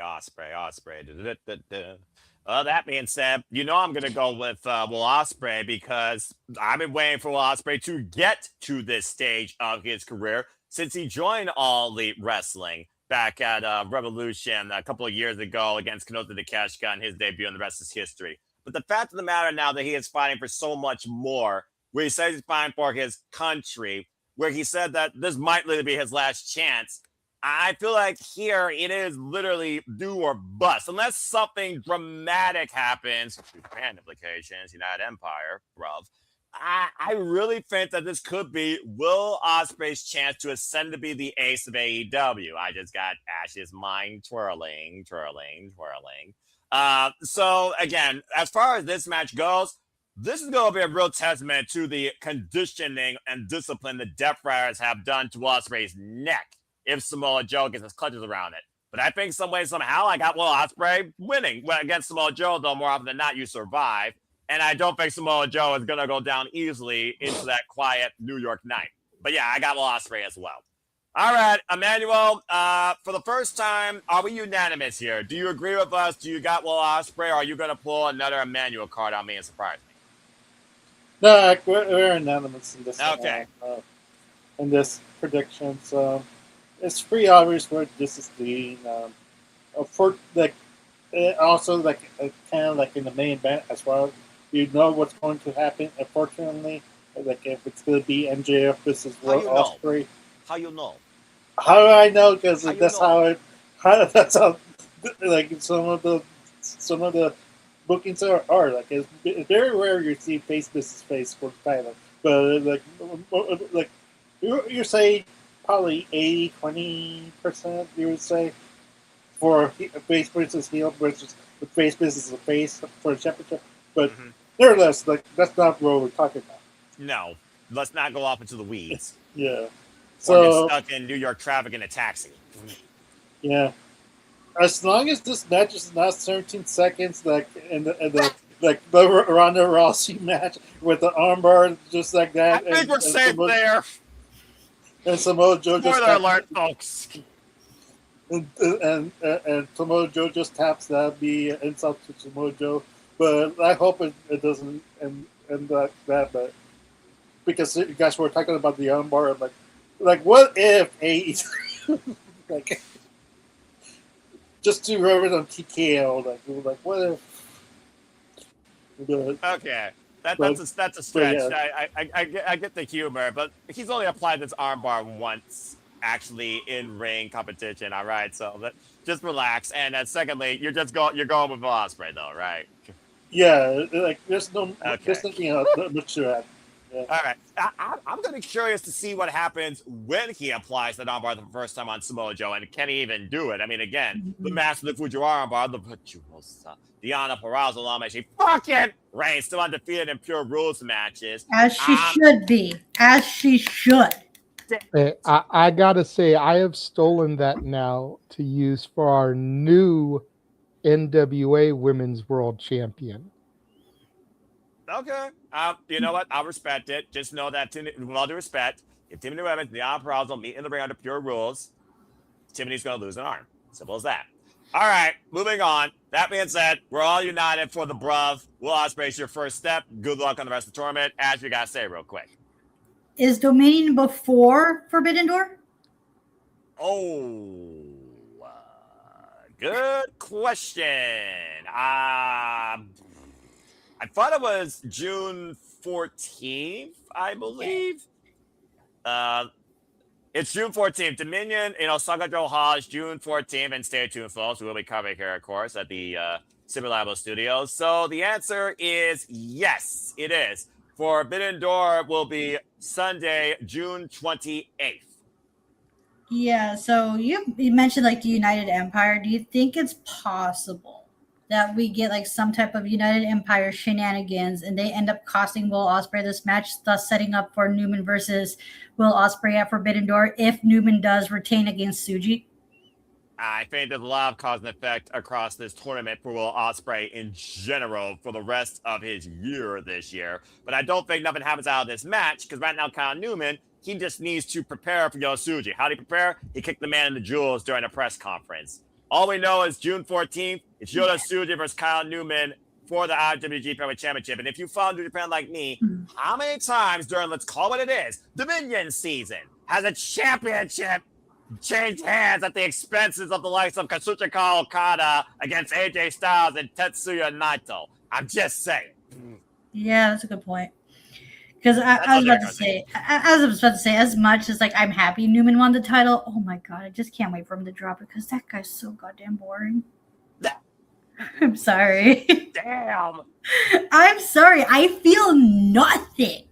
That being said, you know I'm going to go with Will Ospreay because I've been waiting for Will Ospreay to get to this stage of his career since he joined All Elite Wrestling back at Revolution a couple of years ago against Konosuke Takeshita in his debut, and the rest is history. But the fact of the matter now that he is fighting for so much more, where he says he's fighting for his country, where he said that this might literally be his last chance, I feel like here it is literally do or bust. Unless something dramatic happens, Japan implications, United Empire, bruv. I really think that this could be Will Ospreay's chance to ascend to be the ace of AEW. I just got Ash's mind twirling. So again, as far as this match goes, this is going to be a real testament to the conditioning and discipline the Death Riders have done to Ospreay's neck if Samoa Joe gets his clutches around it. But I think some way, somehow, I got Will Ospreay winning. Well, against Samoa Joe, though, more often than not, you survive. And I don't think Samoa Joe is going to go down easily into that quiet New York night. But yeah, I got Will Ospreay as well. All right, Emmanuel, for the first time, are we unanimous here? Do you agree with us? Do you got Will Ospreay, or are you going to pull another Emmanuel card on me and surprise me? No, we're unanimous in this. Okay. In this prediction, so it's pretty obvious where this is leading. For like, also like kind of like in the main event as well. You know what's going to happen. Unfortunately, like if it's going to be MJF versus Ospreay. How you know? How do I know? Because that's how that's how like some of the bookings are like it's very rare you see face versus face for the title, but like you're saying probably 80-20% you would say for face versus heel versus face versus face for the championship, but nevertheless, like that's not what we're talking about. No, let's not go off into the weeds. Yeah. So get stuck in New York traffic in a taxi. Yeah. As long as this match is not 17 seconds, like in the Ronda Rousey match with the armbar just like that. I think we're safe there. And Samoa Joe just spoiler alert, folks. And Samoa Joe just taps. That'd be an insult to Samoa Joe. But I hope it doesn't end like that. But because you guys were talking about the armbar, like what if like just to remember on TKO, like what if? Okay. That's a stretch. yeah. I get the humor, but he's only applied this armbar once, actually, in ring competition. All right, so just relax. And secondly, you're going with Ospreay, though, right? Yeah, like there's nothing much to add. Yeah. All right, I'm going to be curious to see what happens when he applies the armbar the first time on Samoa Joe, and can he even do it? I mean, again, the master of the Fujiwara armbar, the Virtuosa, Diana Perazzo Lama, she fucking reigns still undefeated in pure rules matches. As she should be. As she should. Hey, I gotta say, I have stolen that now to use for our new NWA Women's World Champion. Okay. You know what? I'll respect it. Just know that, with all due respect, if Timothy Evans and Diana Perazzo meet in the ring under pure rules, Timothy's going to lose an arm. Simple as that. All right, moving on. That being said, we're all united for the bruv. Will Ospreay's your first step. Good luck on the rest of the tournament. As you got to say real quick. Is Dominion before Forbidden Door? Oh, good question. I thought it was June 14th, I believe. It's June 14th. Dominion in Osaka Joe Hall is June 14th, and stay tuned, folks. We will be covering here, of course, at the Simulabo Studios. So the answer is yes, it is. Forbidden Door will be Sunday, June 28th. Yeah, so you mentioned like the United Empire. Do you think it's possible that we get like some type of United Empire shenanigans and they end up costing Will Ospreay this match, thus setting up for Newman versus Will Ospreay at Forbidden Door if Newman does retain against Tsuji? I think there's a lot of cause and effect across this tournament for Will Ospreay in general for the rest of his year this year. But I don't think nothing happens out of this match because right now Kyle Newman, he just needs to prepare for Yosuji. How do you prepare? He kicked the man in the jewels during a press conference. All we know is June 14th, it's Yota Tsuji versus Kyle Newman for the IWGP Heavyweight Championship. And if you follow New Japan like me, how many times during, let's call it what it is, Dominion season, has a championship changed hands at the expenses of the likes of Kazuchika Okada against AJ Styles and Tetsuya Naito? I'm just saying. Yeah, that's a good point. Because I was about to say, as much as like I'm happy Newman won the title, oh my god, I just can't wait for him to drop it because that guy's so goddamn boring. I'm sorry. Damn. I'm sorry. I feel nothing.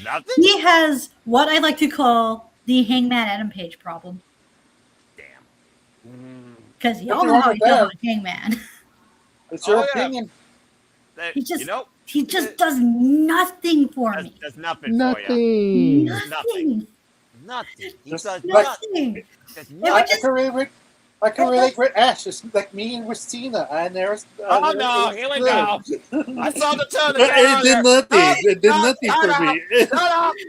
Nothing? He has what I like to call the Hangman Adam Page problem. Damn. Because y'all know how he feels about Hangman. It's your opinion. He just does nothing for me. Does nothing for you. Nothing. Nothing. He does nothing. I can relate with Ash. It's like me and Christina. Here we go. I saw the tone. It did nothing. It did nothing for me.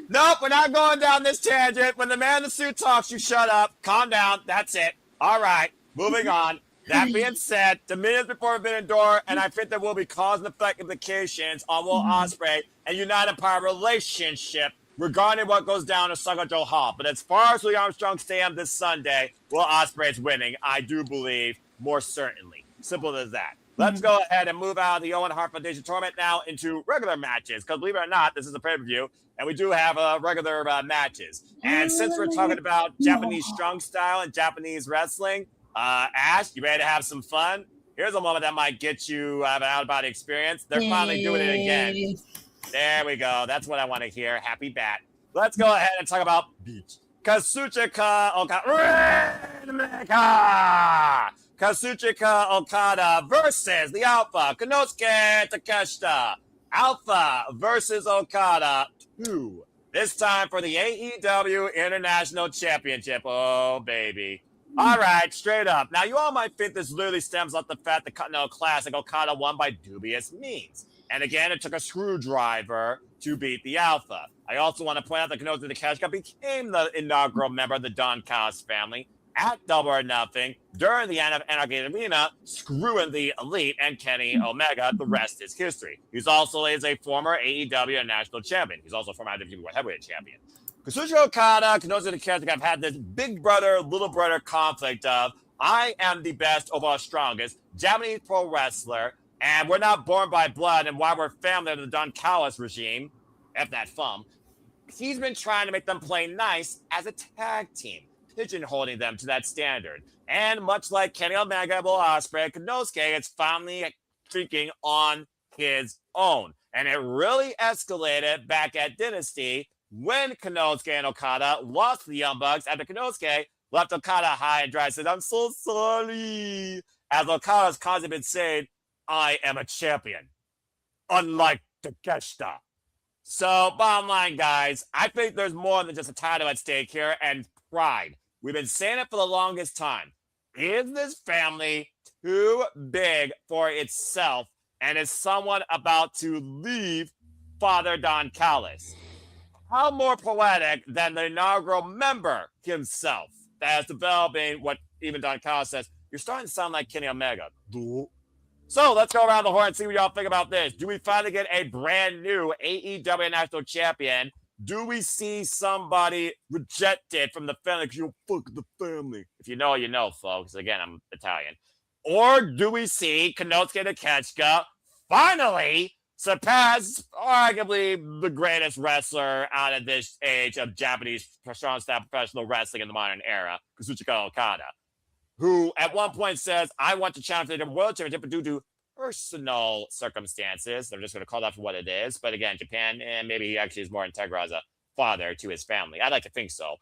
Nope, we're not going down this tangent. When the man in the suit talks, you shut up. Calm down. That's it. All right, moving on. That being said, the minutes before Forbidden Door, and I think there will be cause and effect implications on Will Ospreay and United Empire relationship regarding what goes down in Osaka Joe Hall. But as far as Louis Armstrong Stadium this Sunday, Will Ospreay is winning, I do believe, more certainly. Simple as that. Let's go ahead and move out of the Owen Hart Foundation tournament now into regular matches. Because believe it or not, this is a pay-per-view, and we do have regular matches. And since we're talking about Japanese strong style and Japanese wrestling, Ash, you ready to have some fun? Here's a moment that might get you an out-of-body experience. They're finally doing it again. There we go. That's what I want to hear. Happy bat. Let's go ahead and talk about Beach. Kazuchika Okada versus the Alpha. Konosuke Takeshita. Alpha versus Okada 2. This time for the AEW International Championship. Oh, baby. All right, straight up. Now, you all might think this literally stems off the fact that Continental Classic Okada won by dubious means. And again, it took a screwdriver to beat the Alpha. I also want to point out that Konosuke Takeshita became the inaugural member of the Don Callis family at Double or Nothing during the Anarchy Arena, screwing the Elite and Kenny Omega. The rest is history. He's also a former AEW national champion. He's also a former IWGP World Heavyweight champion. Kazuchika Okada, Konosuke Takeshita have had this big brother, little brother conflict of I am the best, overall strongest Japanese pro wrestler, And we're not born by blood, and while we're family under the Don Callis regime, F that fum, he's been trying to make them play nice as a tag team, pigeonholing them to that standard. And much like Kenny Omega, Will Ospreay, Konosuke, it's finally freaking on his own. And it really escalated back at Dynasty when Konosuke and Okada lost to the Young Bucks after Konosuke left Okada high and dry and said, "I'm so sorry." As Okada's constantly been saying, "I am a champion, unlike Takeshita." So, bottom line, guys, I think there's more than just a title at stake here and pride. We've been saying it for the longest time. Is this family too big for itself? And is someone about to leave Father Don Callis? How more poetic than the inaugural member himself that is developing what even Don Callis says? You're starting to sound like Kenny Omega. So let's go around the horn and see what y'all think about this. Do we finally get a brand new AEW National Champion? Do we see somebody rejected from the family because you fuck the family? If you know, you know, folks. Again, I'm Italian. Or do we see Konosuke Takeshita finally surpass arguably the greatest wrestler out of this age of Japanese strong style professional wrestling in the modern era, Kazuchika Okada, who at one point says, "I want to challenge for the world championship, but due to personal circumstances," they're just going to call that for what it is. But again, Japan, and maybe he actually is more integral as a father to his family. I'd like to think so.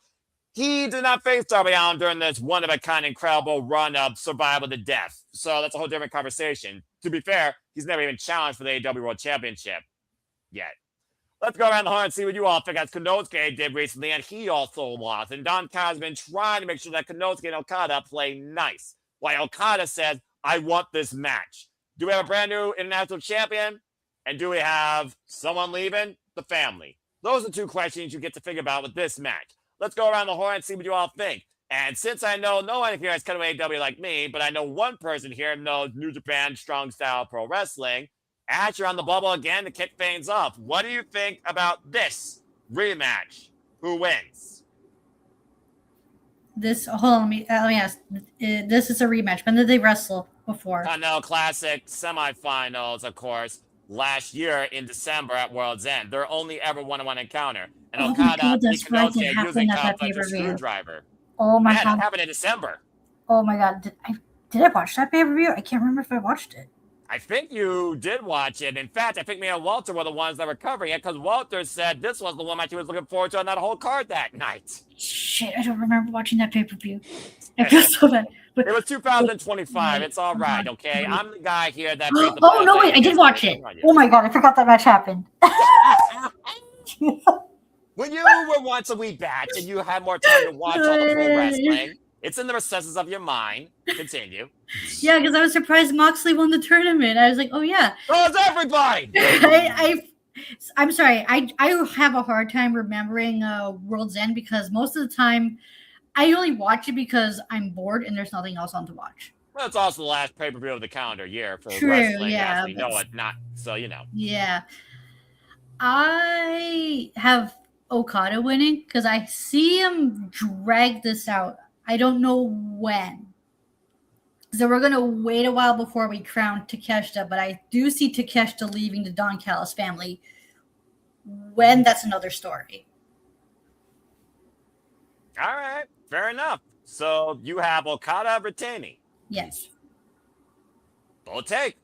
He did not face Darby Allin during this one-of-a-kind incredible run of survival to death. So that's a whole different conversation. To be fair, he's never even challenged for the AEW World Championship yet. Let's go around the horn and see what you all think, as Konosuke did recently, and he also lost. And Don Callis has been trying to make sure that Konosuke and Okada play nice, while Okada says, "I want this match." Do we have a brand new international champion? And do we have someone leaving the family? Those are two questions you get to think about with this match. Let's go around the horn and see what you all think. And since I know no one here has cut away AEW like me, but I know one person here knows New Japan Strong Style Pro Wrestling, Asher on the bubble again to kick things off. What do you think about this rematch? Who wins? Hold on, let me ask. This is a rematch. When did they wrestle before? Continental Classic semifinals, of course, last year in December at World's End. Their only ever one-on-one encounter. And Okada beat Konosuke using Kyle Fletcher's screwdriver. Oh my god. That happened in December. Oh my god. Did I watch that pay-per-view? I can't remember if I watched it. I think you did watch it. In fact, I think me and Walter were the ones that were covering it because Walter said this was the one match he was looking forward to on that whole card that night. Shit, I don't remember watching that pay-per-view. I feel so bad. But, it was 2025. It's all right, okay? I'm the guy here that... Oh, no, wait. I did watch it. Oh, my God. I forgot that match happened. When you were once a wee bat and you had more time to watch all the pro wrestling, it's in the recesses of your mind. Continue. Yeah, because I was surprised Moxley won the tournament. I was like, oh, yeah. So is everybody! I'm sorry. I have a hard time remembering World's End because most of the time I only watch it because I'm bored and there's nothing else on to watch. Well, it's also the last pay-per-view of the calendar year for True, wrestling. yeah. You know it, not so you know. Yeah. I have Okada winning because I see him drag this out. I don't know when. So we're going to wait a while before we crown Takeshita, but I do see Takeshita leaving the Don Callis family. When, that's another story. All right, fair enough. So you have Okada retaining. Yes. Bold take.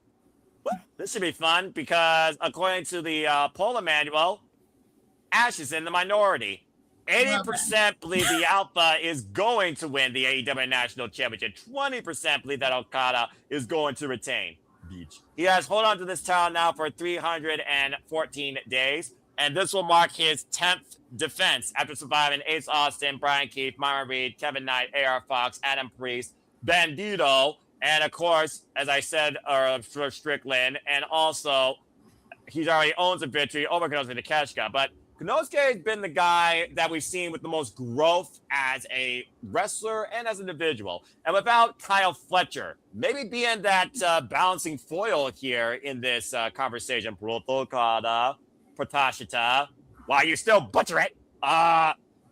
This should be fun because according to the poll manual, Ash is in the minority. 80% believe the Alpha is going to win the AEW National Championship. 20% believe that Okada is going to retain. Beach. He has hold on to this title now for 314 days, and this will mark his 10th defense after surviving Ace Austin, Brian Keith, Myra Reed, Kevin Knight, A.R. Fox, Adam Priest, Bandito, and of course, as I said, for Strickland, and also he already owns a victory over Konosuke Takeshita, but Konosuke has been the guy that we've seen with the most growth as a wrestler and as an individual. And without Kyle Fletcher, maybe being that balancing foil here in this conversation, Okada, Takeshita, while you still butcher it,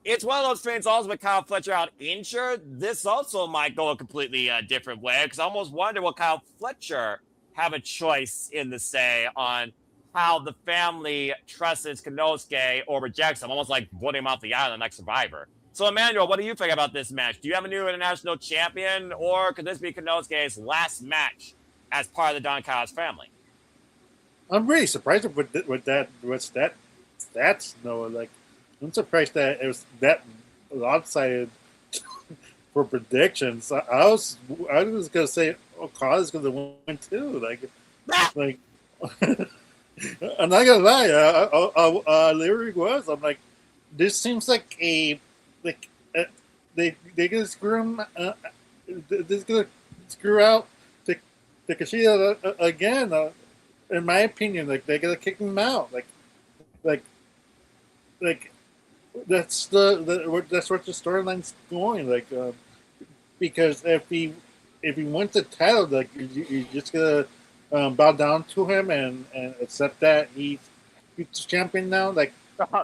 it's one of those things also with Kyle Fletcher out injured. This also might go a completely different way because I almost wonder what Kyle Fletcher have a choice in the say on how the family trusts Konosuke or rejects him, almost like voting him off the island like Survivor. So, Emmanuel, what do you think about this match? Do you have a new international champion, or could this be Konosuke's last match as part of the Don Callis family? I'm really surprised with that. That's Noah. Like, I'm surprised that it was that lopsided for predictions. I was gonna say Okada's gonna win too. Like. I'm not gonna lie. Literally was. I'm like, this seems like they gonna screw him. This gonna screw out Takeshita again. In my opinion, like they're gonna kick him out. Like that's that's what the storyline's going. Like because if he wins the title, like you're just gonna bow down to him and accept that he's champion now. Like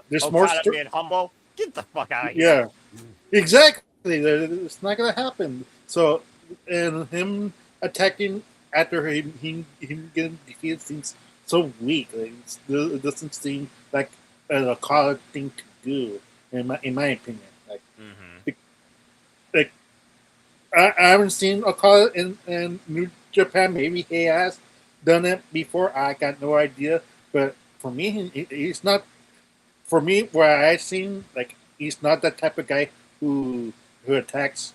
there's more being humble. Get the fuck out of here. Yeah, exactly. It's not gonna happen. So, and him attacking after him getting defeated seems so weak. Like, it doesn't seem like a Okada thing to do, in my opinion. Like I haven't seen Okada in New Japan. Maybe he has done it before. I got no idea. But for me, he's not. For me, where I've seen, like, he's not that type of guy who attacks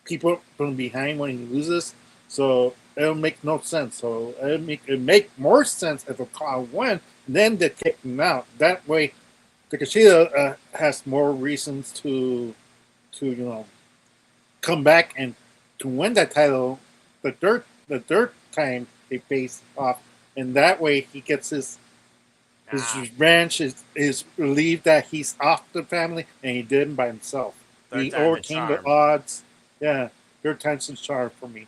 people from behind when he loses. So it'll make no sense. So it'll make more sense if Okada win, then they take him out. That way, Takeshita has more reasons to come back and to win that title the third time they face off, and that way he gets his revenge, his relief that he's off the family, and he did it by himself. He overcame the odds. Yeah, third time's the charm for me.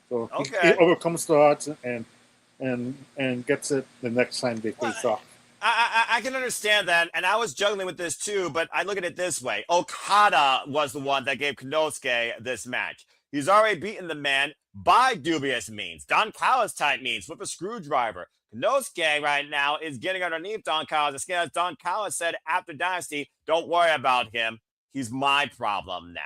So he overcomes the odds and gets it the next time they face off. I can understand that, and I was juggling with this too, but I look at it this way. Okada was the one that gave Konosuke this match. He's already beaten the man by dubious means, Don Callis type means, with a screwdriver. Konosuke right now is getting underneath Don Callis. As Don Callis said after Dynasty, don't worry about him. He's my problem now.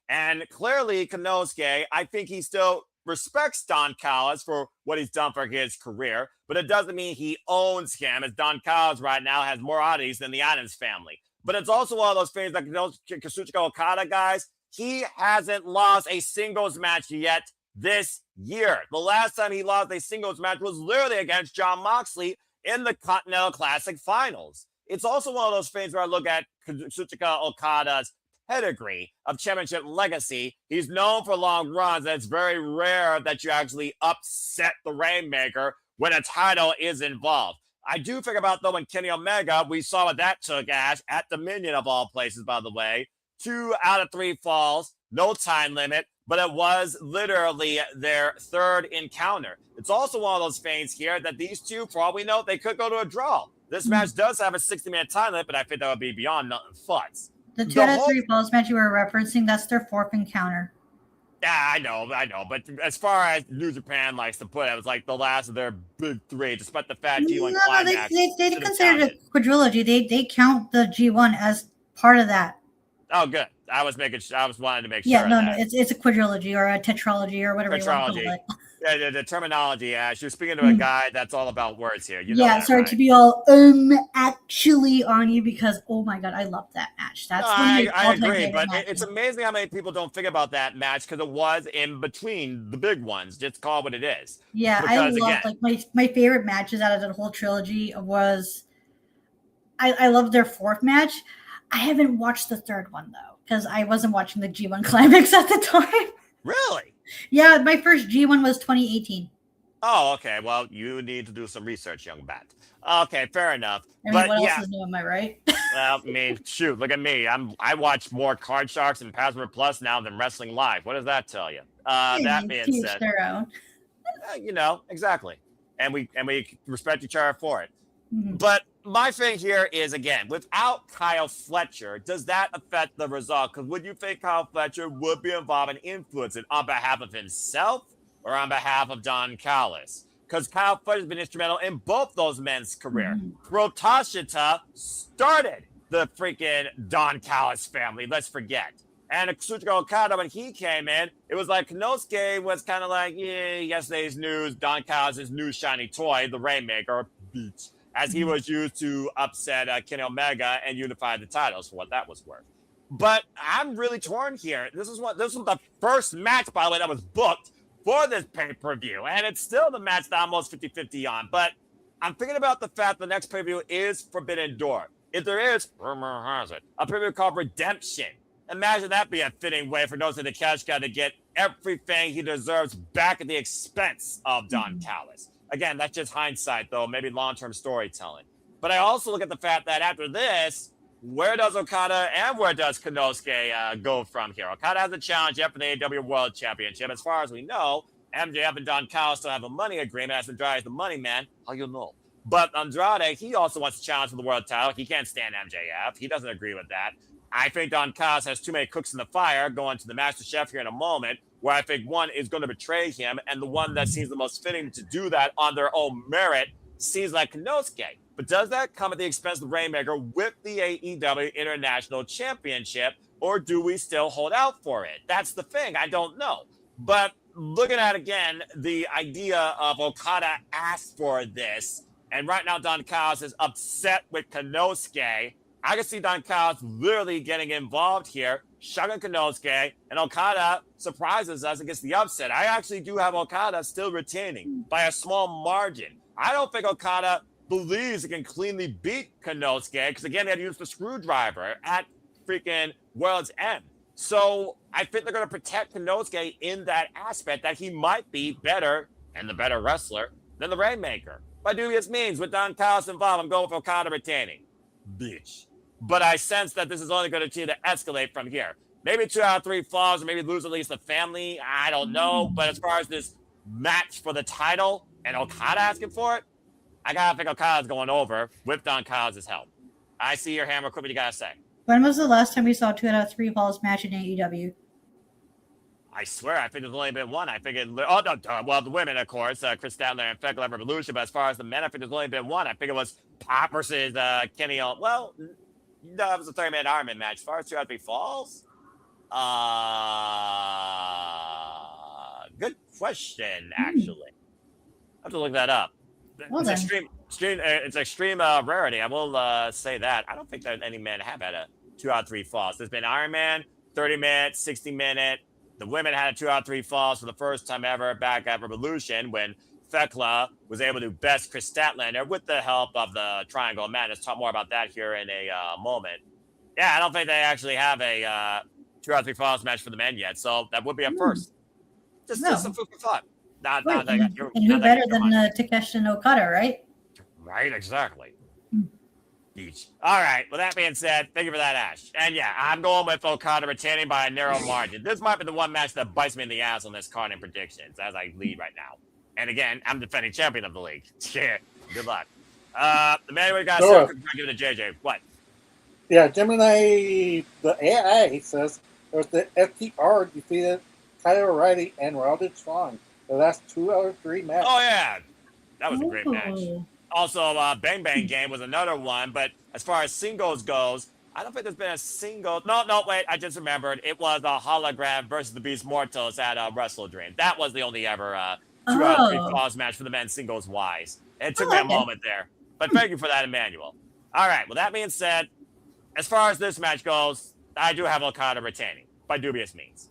And clearly, Konosuke, I think he still respects Don Callis for what he's done for his career, but it doesn't mean he owns him, as Don Callis right now has more oddities than the Adams family. But it's also one of those things like Kazuchika Okada, guys. He hasn't lost a singles match yet this year. The last time he lost a singles match was literally against Jon Moxley in the Continental Classic Finals. It's also one of those things where I look at Kazuchika Okada's pedigree of championship legacy. He's known for long runs, and it's very rare that you actually upset the Rainmaker when a title is involved. I do think about, though, when Kenny Omega, we saw what that took, Ash, at Dominion of all places, by the way. 2 out of 3 falls, no time limit, but it was literally their third encounter. It's also one of those things here that these two, for all we know, they could go to a draw. This match does have a 60-minute time limit, but I think that would be beyond nothing futs. The 2 out of 3 falls match you were referencing, that's their 4th encounter. Yeah, I know. But as far as New Japan likes to put it, it was like the last of their big 3, despite the fact G1 climax. They consider it a quadrilogy. They count the G1 as part of that. Oh, good. I was wanting to make sure. Yeah, no, it's a quadrilogy or a tetralogy or whatever you want to call it. Yeah, the terminology, Ash. You're speaking to a guy that's all about words here. You know yeah, sorry right? to be all actually on you because oh my god, I love that match. That's I agree, but it's amazing how many people don't think about that match because it was in between the big ones. Just call it what it is. Yeah, because, I love like my favorite matches out of the whole trilogy was I love their 4th match. I haven't watched the 3rd one though because I wasn't watching the G1 Climax at the time. Really? Yeah, my first G1 was 2018. Oh, okay. Well, you need to do some research, young bat. Okay, fair enough. I mean, what else is new? Am I right? Well, I mean, shoot, look at me. I watch more Card Sharks and Password Plus now than Wrestling Live. What does that tell you? That being said, their own. Exactly. And we respect each other for it. Mm-hmm. But my thing here is, again, without Kyle Fletcher, does that affect the result? Because would you think Kyle Fletcher would be involved in influencing on behalf of himself or on behalf of Don Callis? Because Kyle Fletcher has been instrumental in both those men's career. Takeshita started the freaking Don Callis family, let's forget. And Kazuchika Okada, when he came in, it was like Konosuke was kind of like, yeah, yesterday's news, Don Callis' new shiny toy, the Rainmaker, beach, as he was used to upset Kenny Omega and unify the titles for what that was worth. But I'm really torn here. This was the first match, by the way, that was booked for this pay-per-view. And it's still the match that I'm almost 50-50 on. But I'm thinking about the fact the next pay-per-view is Forbidden Door. If there is, rumor has it, a pay-per-view called Redemption. Imagine that be a fitting way for Nosa Takeshita to get everything he deserves back at the expense of Don Callis. Again, that's just hindsight, though, maybe long-term storytelling. But I also look at the fact that after this, where does Okada and where does Konosuke go from here? Okada has a challenge yet for the AEW World Championship. As far as we know, MJF and Don Callis still have a money agreement as Andrade is the money man. How you know? But Andrade, he also wants to challenge for the world title. He can't stand MJF. He doesn't agree with that. I think Don Callis has too many cooks in the fire going to the Master Chef here in a moment, where I think one is going to betray him, and the one that seems the most fitting to do that on their own merit seems like Konosuke. But does that come at the expense of the Rainmaker with the AEW International Championship, or do we still hold out for it? That's the thing. I don't know. But looking at, again, the idea of Okada asked for this, and right now Don Callis is upset with Konosuke. I can see Don Callis literally getting involved here, shugging Konosuke, and Okada surprises us and gets the upset. I actually do have Okada still retaining by a small margin. I don't think Okada believes he can cleanly beat Konosuke because, again, they had to use the screwdriver at freaking World's End. So I think they're going to protect Konosuke in that aspect that he might be better and the better wrestler than the Rainmaker. By dubious means, with Don Callis involved, I'm going with Okada retaining. Bitch. But I sense that this is only going to continue to escalate from here. Maybe 2 out of 3 falls, or maybe lose at least the family. I don't know. But as far as this match for the title and Okada asking for it, I got to think Okada's going over with Don Callis' help. I see your hammer. What you got to say? When was the last time we saw 2 out of 3 falls match in AEW? I swear, I think there's only been one. I think well, the women, of course, Kris Statlander and Thekla Revolution. But as far as the men, I think there's only been one. I think it was Pop versus Kenny. Well, no, it was a 30-man Iron Man match. As far as 2 out of 3 falls, good question, actually. I have to look that up. Well, it's extreme rarity. I will say that. I don't think that any men have had a 2 out of 3 falls. There's been Iron Man, 30-minute, 60-minute. The women had a 2 out of 3 falls for the first time ever back at Revolution when Thekla was able to best Kris Statlander with the help of the Triangle of Madness. Talk more about that here in a moment. Yeah, I don't think they actually have a 2 out of 3 falls match for the men yet, so that would be a first. Just some food for thought. And who better than Takeshita and Okada, right? Right, exactly. Each. All right. Well, that being said, thank you for that, Ash. And yeah, I'm going with Okada retaining by a narrow margin. This might be the one match that bites me in the ass on this card in predictions as I lead right now. And again, I'm defending champion of the league. Shit. Good luck. The man we got to give it to JJ. What? Yeah, Gemini, the AI says the FTR defeated Kyle O'Reilly and Roderick Strong. The last 2 out of 3 matches. Oh, yeah. That was a great match. Also, Bang Bang Game was another one, but as far as singles goes, I don't think there's been a single. No, wait, I just remembered. It was a Hologram versus the Beast Mortals at Wrestle Dream. That was the only ever 2 out of 3 falls match for the men singles wise. It took me a moment there, but thank you for that, Emmanuel. All right, well, that being said, as far as this match goes, I do have Okada retaining by dubious means.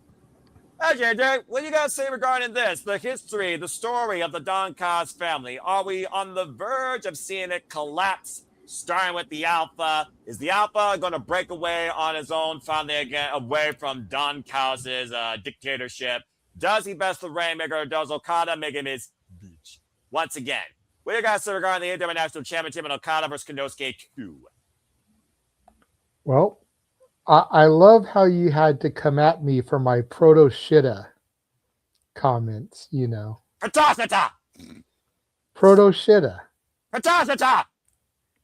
Hey, JJ, what do you got to say regarding this? The history, the story of the Don Callis family. Are we on the verge of seeing it collapse, starting with the Alpha? Is the Alpha going to break away on his own, finally again, away from Don Callis' dictatorship? Does he best the Rainmaker, or does Okada make him his beach? Once again, what do you guys say regarding the AEW National Championship and Okada versus Konosuke 2? Well, I love how you had to come at me for my proto Shida comments, you know. Proto Shida.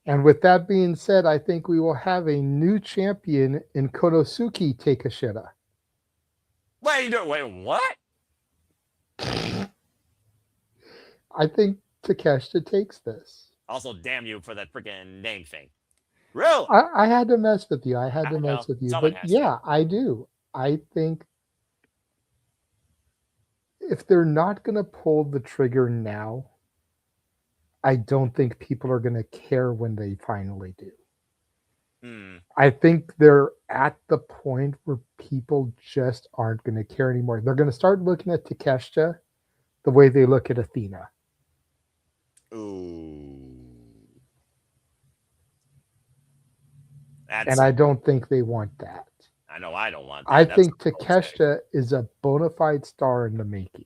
And with that being said, I think we will have a new champion in Konosuke Takeshita. Wait, what? I think Takeshita takes this. Also, damn you for that freaking name thing. Really? I had to mess with you. I know. Someone But has to. yeah, I do. I think if they're not going to pull the trigger now, I don't think people are going to care when they finally do. I think they're at the point where people just aren't going to care anymore. They're going to start looking at Takeshita the way they look at Athena. Ooh. And I don't think they want that. I know I don't want that. I think Takeshita is a bona fide star in the making.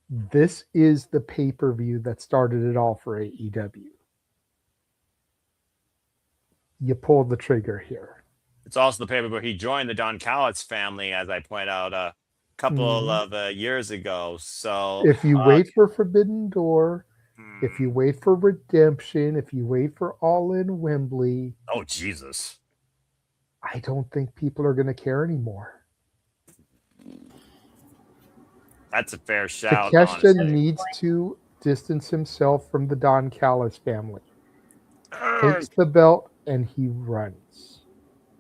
This is the pay-per-view that started it all for AEW. You pulled the trigger here. It's also the pay-per-view where he joined the Don Callis family, as I point out a couple of years ago. So if you wait for Forbidden Door, if you wait for Redemption, if you wait for Allin Wembley, oh Jesus, I don't think people are going to care anymore. That's a fair shout. Takeshita needs to distance himself from the Don Callis family. Takes the belt and he runs.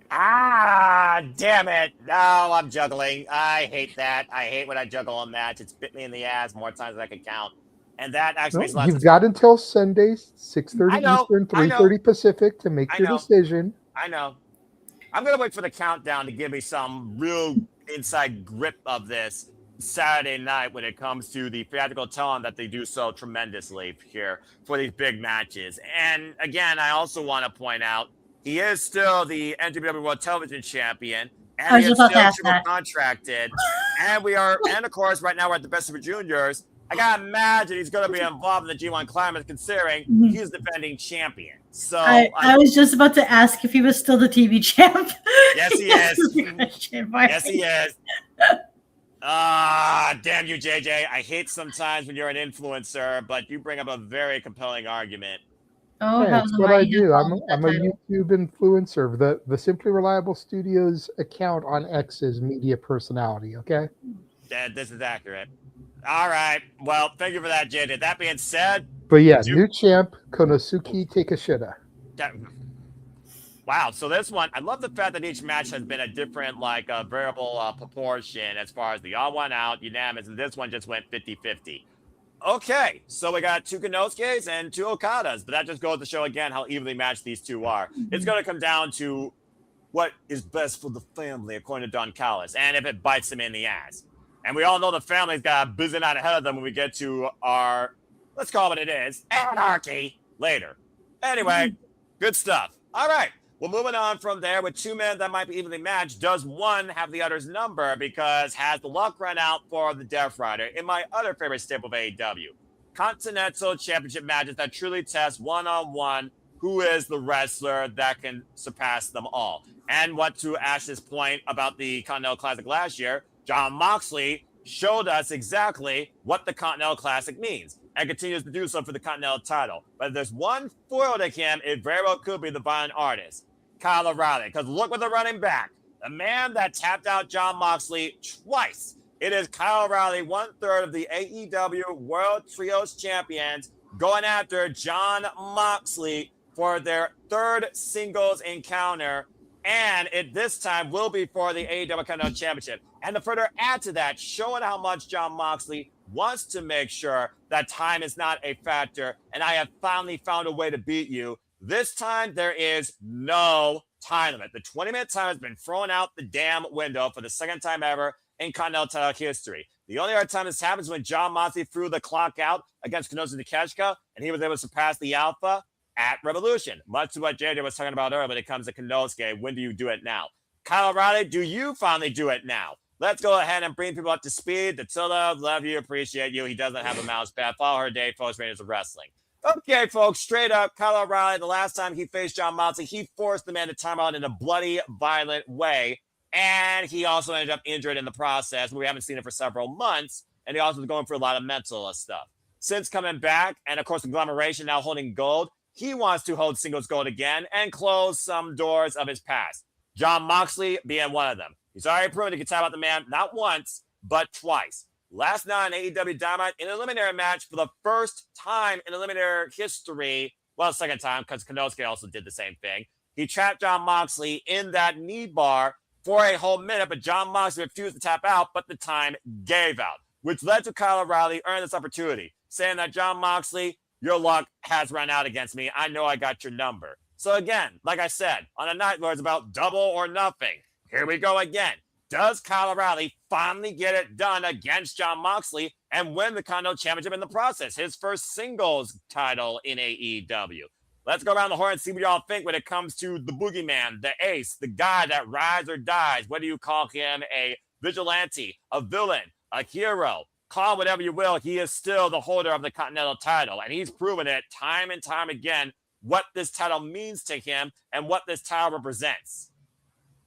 Ah, damn it. No, I'm juggling. I hate that. I hate when I juggle a match. It's bit me in the ass more times than I can count. And that actually makes a lot of sense. You've got until Sundays, 6:30 Eastern, 3:30 Pacific to make your decision. I know. I'm going to wait for the countdown to give me some real inside grip of this Saturday night when it comes to the theatrical tone that they do so tremendously here for these big matches. And again, I also want to point out, he is still the NWW World Television Champion, and he is still contracted. And of course, right now we're at the Best of the Juniors. I gotta imagine he's gonna be involved in the G1 Climax, considering he's defending champion. So I was just about to ask if he was still the TV champ. Yes, he is. Yes, he is. Damn you, JJ. I hate sometimes when you're an influencer, but you bring up a very compelling argument. Oh, that's what I do. I'm a YouTube influencer. The Simply Reliable Studios account on X is media personality, okay? This is accurate. All right. Well, thank you for that, JJ. That being said... But yeah, new champ, Konosuke Takeshita. Wow. So this one, I love the fact that each match has been a different, variable proportion as far as the all one out, unanimous, and this one just went 50-50. Okay, so we got two Konosuke's and two Okadas, but that just goes to show again how evenly matched these two are. It's going to come down to what is best for the family, according to Don Callis, and if it bites them in the ass. And we all know the family's got a busy night ahead of them when we get to our, let's call it what it is, anarchy later. Anyway, good stuff. All right. Well, moving on from there with two men that might be evenly matched, does one have the other's number? Because has the luck run out for the Death Rider in my other favorite staple of AEW? Continental Championship matches that truly test one-on-one who is the wrestler that can surpass them all. And what to Ash's point about the Continental Classic last year, Jon Moxley showed us exactly what the Continental Classic means and continues to do so for the Continental title. But if there's one foil to him, it very well could be the Violent Artist, Kyle O'Reilly. Because look what they're running back. The man that tapped out Jon Moxley twice. It is Kyle O'Reilly, 1/3 of the AEW World Trios Champions, going after Jon Moxley for their third singles encounter. And it this time will be for the AEW Continental Championship. And to further add to that, showing how much Jon Moxley wants to make sure that time is not a factor, and I have finally found a way to beat you. This time, there is no time limit. The 20-minute time has been thrown out the damn window for the second time ever in Continental title history. The only other time this happens is when Jon Moxley threw the clock out against Konosuke Takeshita, and he was able to surpass the Alpha at Revolution. Much to what JJ was talking about earlier when it comes to Konosuke. When do you do it now? Kyle O'Reilly, do you finally do it now? Let's go ahead and bring people up to speed. Dattila, love you, appreciate you. He doesn't have a mouse pad. Follow her day, folks, Rangers of Wrestling. Okay, folks, straight up, Kyle O'Reilly, the last time he faced Jon Moxley, he forced the man to time out in a bloody, violent way. And he also ended up injured in the process. We haven't seen it for several months. And he also was going through a lot of mental stuff. Since coming back, and of course, Conglomeration now holding gold, he wants to hold singles gold again and close some doors of his past. Jon Moxley being one of them. He's already proven he can tap out the man not once, but twice. last night on AEW Dynamite in an eliminator match for the first time in eliminator history. Well, second time, because Konosuke also did the same thing. He trapped Jon Moxley in that knee bar for a whole minute, but Jon Moxley refused to tap out, but the time gave out, which led to Kyle O'Reilly earning this opportunity, saying that Jon Moxley, your luck has run out against me. I know I got your number. So again, like I said, on a night where it's about double or nothing, here we go again. Does Kyle O'Reilly finally get it done against Jon Moxley and win the Continental Championship in the process? His first singles title in AEW. Let's go around the horn and see what y'all think when it comes to the boogeyman, the ace, the guy that rides or dies. Whether you call him a vigilante, a villain, a hero, call whatever you will, he is still the holder of the Continental title. And he's proven it time and time again what this title means to him and what this title represents.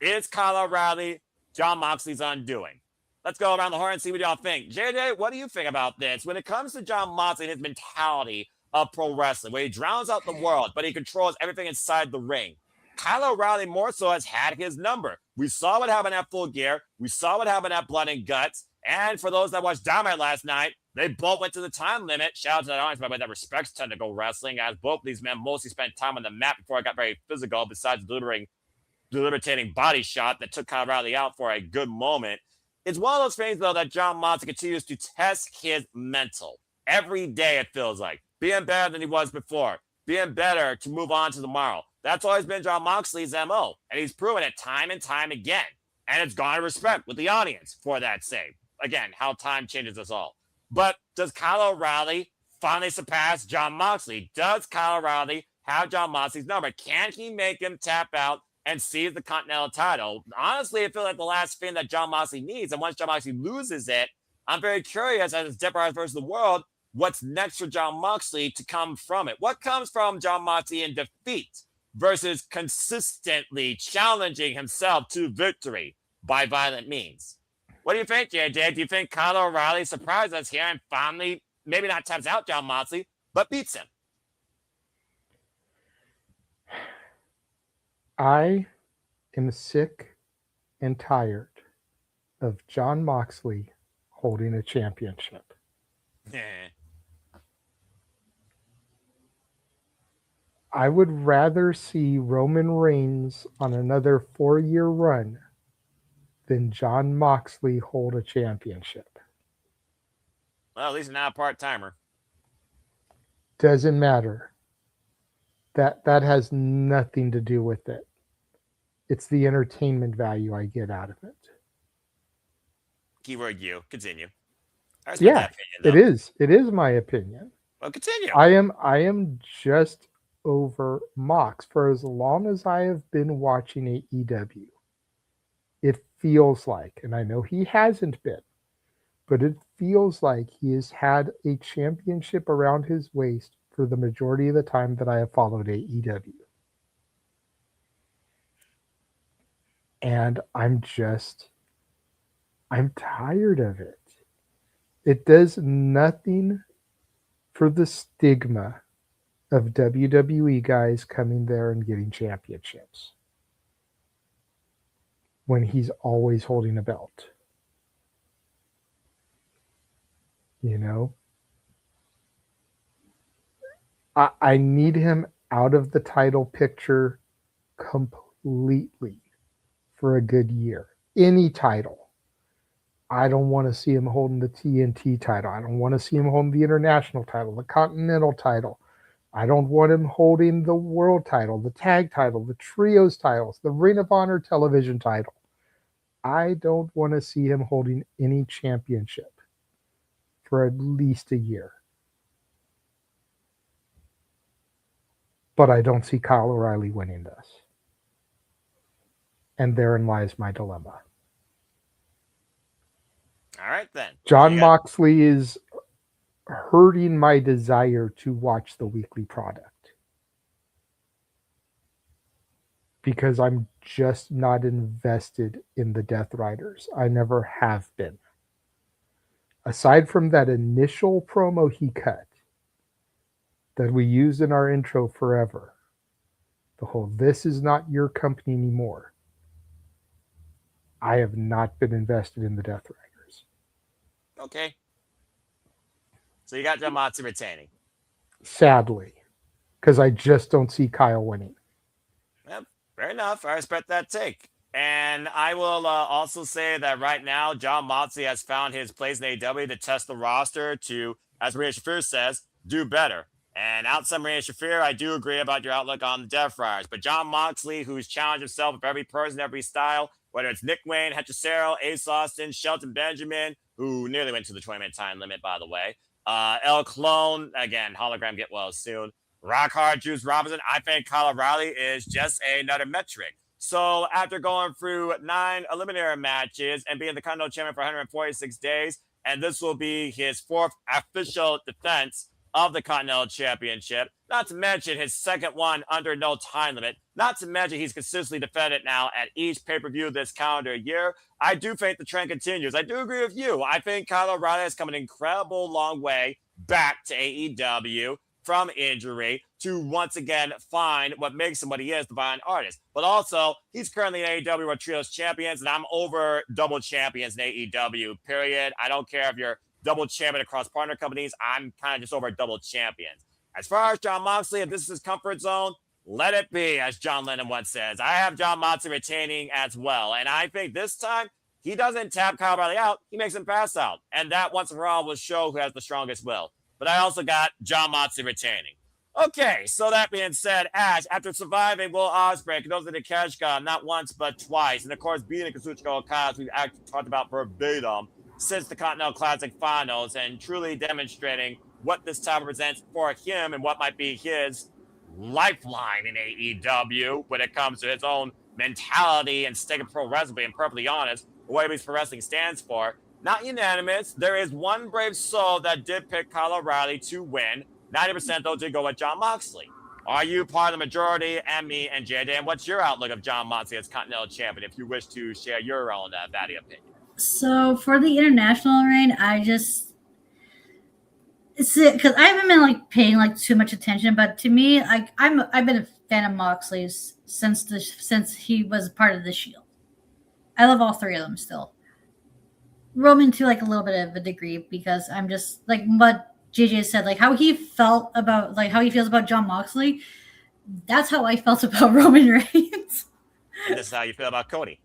Is Kyle O'Reilly Jon Moxley's undoing? Let's go around the horn and see what y'all think. JJ, what do you think about this? When it comes to Jon Moxley and his mentality of pro wrestling, where he drowns out the world, but he controls everything inside the ring, Kyle O'Reilly more so has had his number. We saw what happened at Full Gear. We saw what happened at Blood and Guts. And for those that watched Dynamite last night, they both went to the time limit. Shout out to that audience, by the way, that respects technical wrestling, as both these men mostly spent time on the mat before it got very physical, besides debilitating body shot that took Kyle O'Reilly out for a good moment. It's one of those things, though, that Jon Moxley continues to test his mental. Every day, it feels like. Being better than he was before. Being better to move on to tomorrow. That's always been Jon Moxley's MO. And he's proven it time and time again. And it's garnered respect with the audience for that sake. Again, how time changes us all. But does Kyle O'Reilly finally surpass Jon Moxley? Does Kyle O'Reilly have Jon Moxley's number? Can he make him tap out and seize the Continental title? Honestly, I feel like the last thing that Jon Moxley needs. And once Jon Moxley loses it, I'm very curious, as it's Death Riders versus the World, what's next for Jon Moxley to come from it? What comes from Jon Moxley in defeat versus consistently challenging himself to victory by violent means? What do you think, JJ? Do you think Kyle O'Reilly surprised us here and finally, maybe not taps out Jon Moxley, but beats him? I am sick and tired of Jon Moxley holding a championship. I would rather see Roman Reigns on another 4-year run than Jon Moxley hold a championship. Well, at least not a part-timer. Doesn't matter. That has nothing to do with it. It's the entertainment value I get out of it. Keyword you. Continue. Yeah, it is. It is my opinion. Well, continue. I am just over Mox. For as long as I have been watching AEW, it feels like, and I know he hasn't been, but it feels like he has had a championship around his waist for the majority of the time that I have followed AEW. And I'm tired of it. It does nothing for the stigma of WWE guys coming there and getting championships when he's always holding a belt. You know? I need him out of the title picture completely for a good year. Any title. I don't want to see him holding the TNT title. I don't want to see him holding the international title, the continental title. I don't want him holding the world title, the tag title, the trios titles, the Ring of Honor television title. I don't want to see him holding any championship for at least a year. But I don't see Kyle O'Reilly winning this. And therein lies my dilemma. All right, then. Jon Moxley is hurting my desire to watch the weekly product. Because I'm just not invested in the Death Riders. I never have been. Aside from that initial promo he cut that we used in our intro forever, the whole "this is not your company anymore," I have not been invested in the Death Riders. Okay. So you got Jon Moxley retaining. Sadly, because I just don't see Kyle winning. Yep, fair enough. I respect that take. And I will also say that right now, Jon Moxley has found his place in AEW to test the roster to, as Maria Shafir says, do better. And outside Maria Shafir, I do agree about your outlook on the Death Friars. But Jon Moxley, who's challenged himself with every person, every style, whether it's Nick Wayne, Hechicero, Ace Austin, Shelton Benjamin, who nearly went to the 20-minute time limit, by the way. El Clone, again, hologram get well soon. Rockhard, Juice Robinson, I think Kyle O'Reilly is just another metric. So after going through 9 eliminator matches and being the Continental Champion for 146 days, and this will be his 4th official defense of the Continental Championship, not to mention his 2nd one under no time limit, not to mention he's consistently defended now at each pay-per-view this calendar year, I do think the trend continues. I do agree with you. I think Kyle O'Reilly has come an incredible long way back to AEW from injury to once again find what makes him what he is, the Divine Artist. But also, he's currently in AEW World Trios Champions, and I'm over double champions in AEW, period. I don't care if you're double champion across partner companies. I'm kind of just over double champions. As far as Jon Moxley, if this is his comfort zone, let it be, as John Lennon once says. I have Jon Moxley retaining as well. And I think this time, he doesn't tap Kyle O'Reilly out. He makes him pass out. And that once and for all will show who has the strongest will. But I also got Jon Moxley retaining. Okay, so that being said, Ash, after surviving Will Ospreay, Konosuke Takeshita not once but twice, and of course beating Kazuchika Okada, as we've actually talked about verbatim since the Continental Classic Finals, and truly demonstrating what this title represents for him and what might be his lifeline in AEW when it comes to his own mentality and stake of pro wrestling, being perfectly honest, what he's pro wrestling stands for. Not unanimous. There is one brave soul that did pick Kyle O'Reilly to win. 90% though did go with Jon Moxley. Are you part of the majority, and me and JJ? And what's your outlook of Jon Moxley as Continental Champion, if you wish to share your own valid opinion? So for the international reign, I just because I haven't been paying too much attention, but to me, I've been a fan of Moxley's since he was part of the Shield. I love all 3 of them still. Roman to a little bit of a degree, because I'm just what JJ said, how he felt about how he feels about Jon Moxley. That's how I felt about Roman Reigns. And this is how you feel about Cody.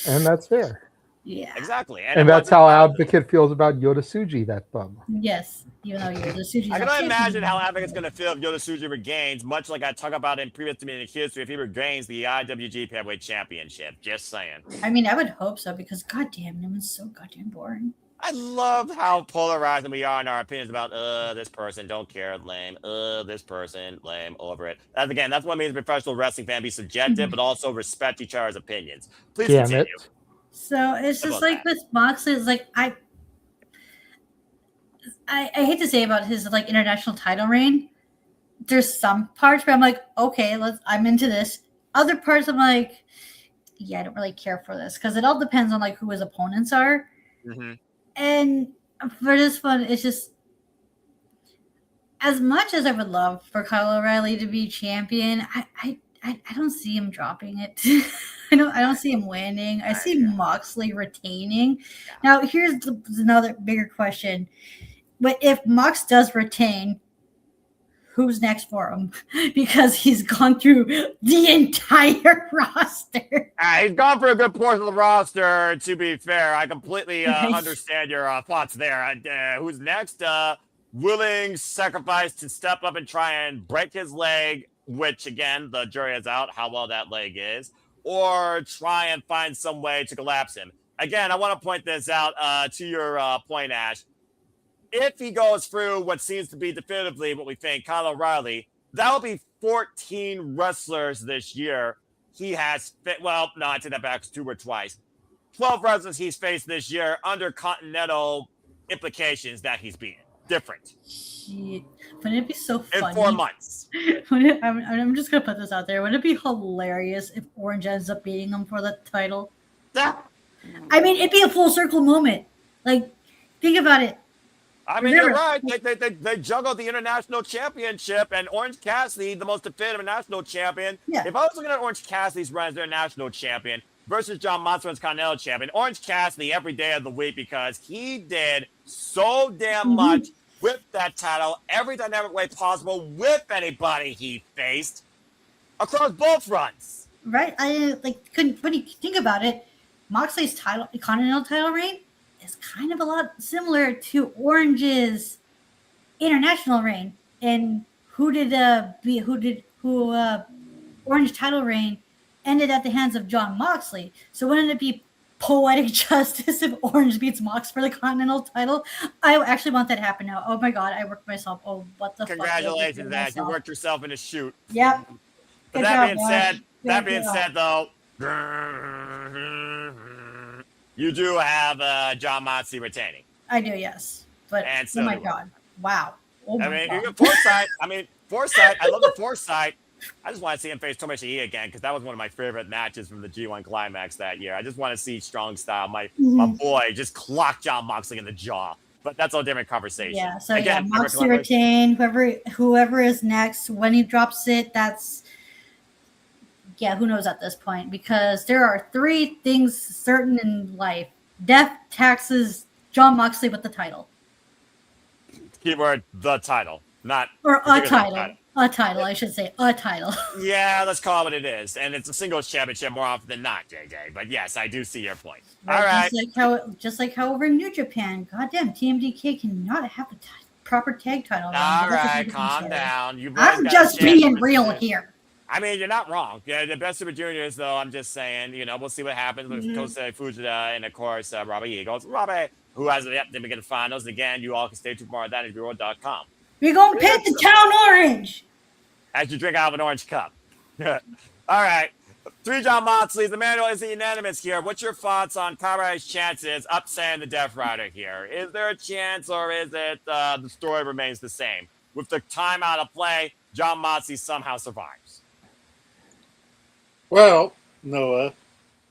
And that's fair. Yeah, exactly. And that's how Advocate feels about Yoda Tsuji, that bum. Yes, even though Yoda Tsuji. I can imagine how Advocate's going to feel if Yoda Tsuji regains, much like I talk about in previous Dominion history, if he regains the IWGP Heavyweight Championship. Just saying. I mean, I would hope so, because goddamn, it was so goddamn boring. I love how polarizing we are in our opinions about this person, don't care, lame, this person, lame, over it. Again, that's what it means to be a professional wrestling fan, be subjective, but also respect each other's opinions. Please continue. So it's just with Moxley, it's I hate to say about his international title reign. There's some parts where I'm okay, I'm into this. Other parts I'm yeah, I don't really care for this, because it all depends on who his opponents are. Mm-hmm. And for this one, it's just, as much as I would love for Kyle O'Reilly to be champion, I don't see him dropping it. I don't see him winning. I see Moxley retaining. Now, here's another bigger question. But if Mox does retain, who's next for him? Because he's gone through the entire roster. He's gone for a good portion of the roster, to be fair. I completely understand your thoughts there. Who's next? Willing sacrifice to step up and try and break his leg, which, again, the jury is out how well that leg is, or try and find some way to collapse him. Again, I want to point this out to your point, Ash. If he goes through what seems to be definitively what we think, Kyle O'Reilly, that'll be 14 wrestlers this year he has well, no, I take that back, 2 or twice. 12 wrestlers he's faced this year under continental implications that he's beaten. Different. Shit. Wouldn't it be so funny? In 4 months. I'm just going to put this out there. Wouldn't it be hilarious if Orange ends up beating him for the title? I mean, it'd be a full circle moment. Think about it. I mean, you're right. They juggled the international championship, and Orange Cassidy, the most definitive national champion. Yeah. If I was looking at Orange Cassidy's run as their national champion, versus John Moxley as Continental Champion. Orange Cassidy every day of the week because he did so damn much with that title, every dynamic way possible with anybody he faced across both fronts. Right? When you think about it, Moxley's Continental title reign is kind of a lot similar to Orange's international reign. And Orange title reign ended at the hands of John Moxley. So wouldn't it be poetic justice if Orange beats Mox for the Continental title? I actually want that to happen now. Oh my God, I worked myself. Oh, what the Congratulations, fuck? Zach. You worked yourself in a shoot. Yep. But that being said, though, you do have John Moxley retaining. I do, yes. But oh my God. Wow. Oh my God. Foresight. I love the Foresight. I just want to see him face Tomoshi again because that was one of my favorite matches from the G1 Climax that year. I just want to see Strong Style, my boy, just clock John Moxley in the jaw. But that's a different conversation. Yeah, so again, Moxley retain. Whoever is next, when he drops it, who knows at this point? Because there are 3 things certain in life: death, taxes, John Moxley with the title. Keyword: the title, not or a title. A title, I should say, a title. Yeah, let's call it what it is. And it's a singles championship more often than not, JJ. But yes, I do see your point. All right. Just like how over in New Japan, goddamn, TMDK cannot have a proper tag title. All right, calm down. I'm just being real here. I mean, you're not wrong. Yeah, the best Super Juniors, though, I'm just saying, we'll see what happens with Kosei Fujita and, of course, Robbie Eagles. Robbie, who hasn't yet been in the finals. Again, you all can stay tuned for more at thatisbureau.com. We're going to paint the town orange. As you drink out of an orange cup. All right. 3 John Moxleys. Emmanuel is unanimous here. What's your thoughts on Kyrai's chances upsetting the Death Rider here? Is there a chance or is it the story remains the same? With the time out of play, John Moxley somehow survives. Well, Noah,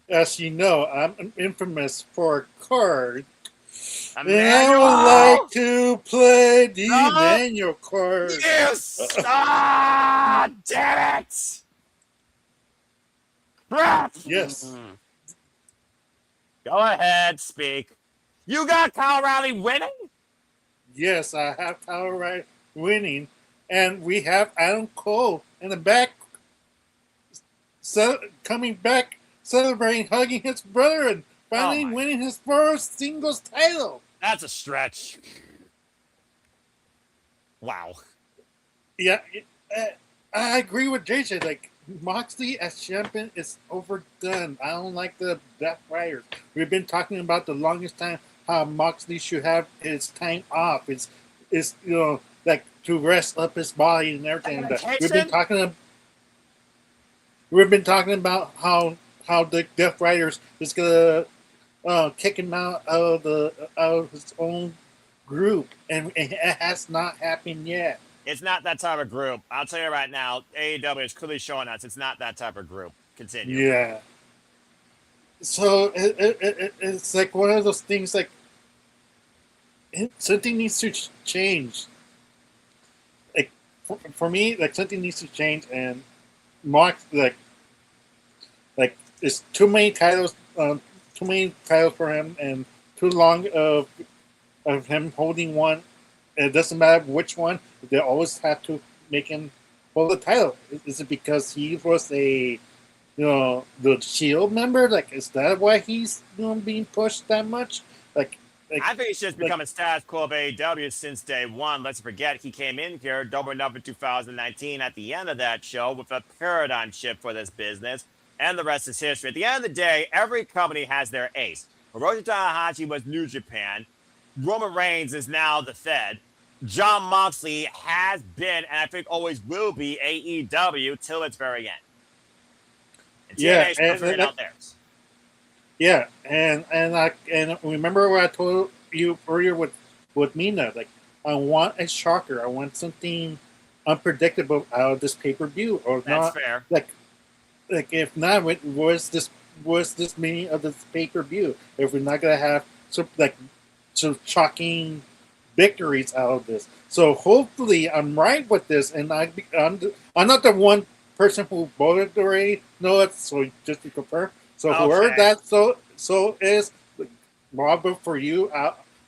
as you know, I'm infamous for a card. And I would like to play the Emmanuel card. Yes! Damn it! Yes. Go ahead, speak. You got Kyle O'Reilly winning? Yes, I have Kyle O'Reilly winning. And we have Adam Cole in the back, coming back, celebrating, hugging his brother, and finally winning his first singles title. That's a stretch. Wow. Yeah, I agree with JJ. Like, Moxley as champion is overdone. I don't like the Death Riders. We've been talking about the longest time how Moxley should have his time off. It's like to rest up his body and everything. We've been talking about how the Death Riders is gonna kick him out of his own group, and it has not happened yet. It's not that type of group. I'll tell you right now, AEW is clearly showing us it's not that type of group. Continue. Yeah. So it's like one of those things. Like something needs to change. Like for me, like something needs to change, and Mox like it's too many titles for him, and too long of him holding one. It doesn't matter which one. They always have to make him hold the title. Is it because he was the Shield member? Like, is that why he's being pushed that much? Like I think it's just become a status quo of AEW since day one. Let's forget he came in here, Double Number 2019, at the end of that show with a paradigm shift for this business, and the rest is history. At the end of the day, every company has their ace. Hiroshi Tanahashi was New Japan. Roman Reigns is now the Fed. John Moxley has been, and I think always will be, AEW till its very end. And TNA's out theirs. Yeah, and remember what I told you earlier with Mina. Like, I want a shocker. I want something unpredictable out of this pay-per-view, or That's not. Fair. Like if not, was this meaning of this pay-per-view? If we're not gonna have some shocking victories out of this. So hopefully I'm right with this, and I'm not the one person who voted already. No, so just to confirm, So whoever that so is, Robert, for you,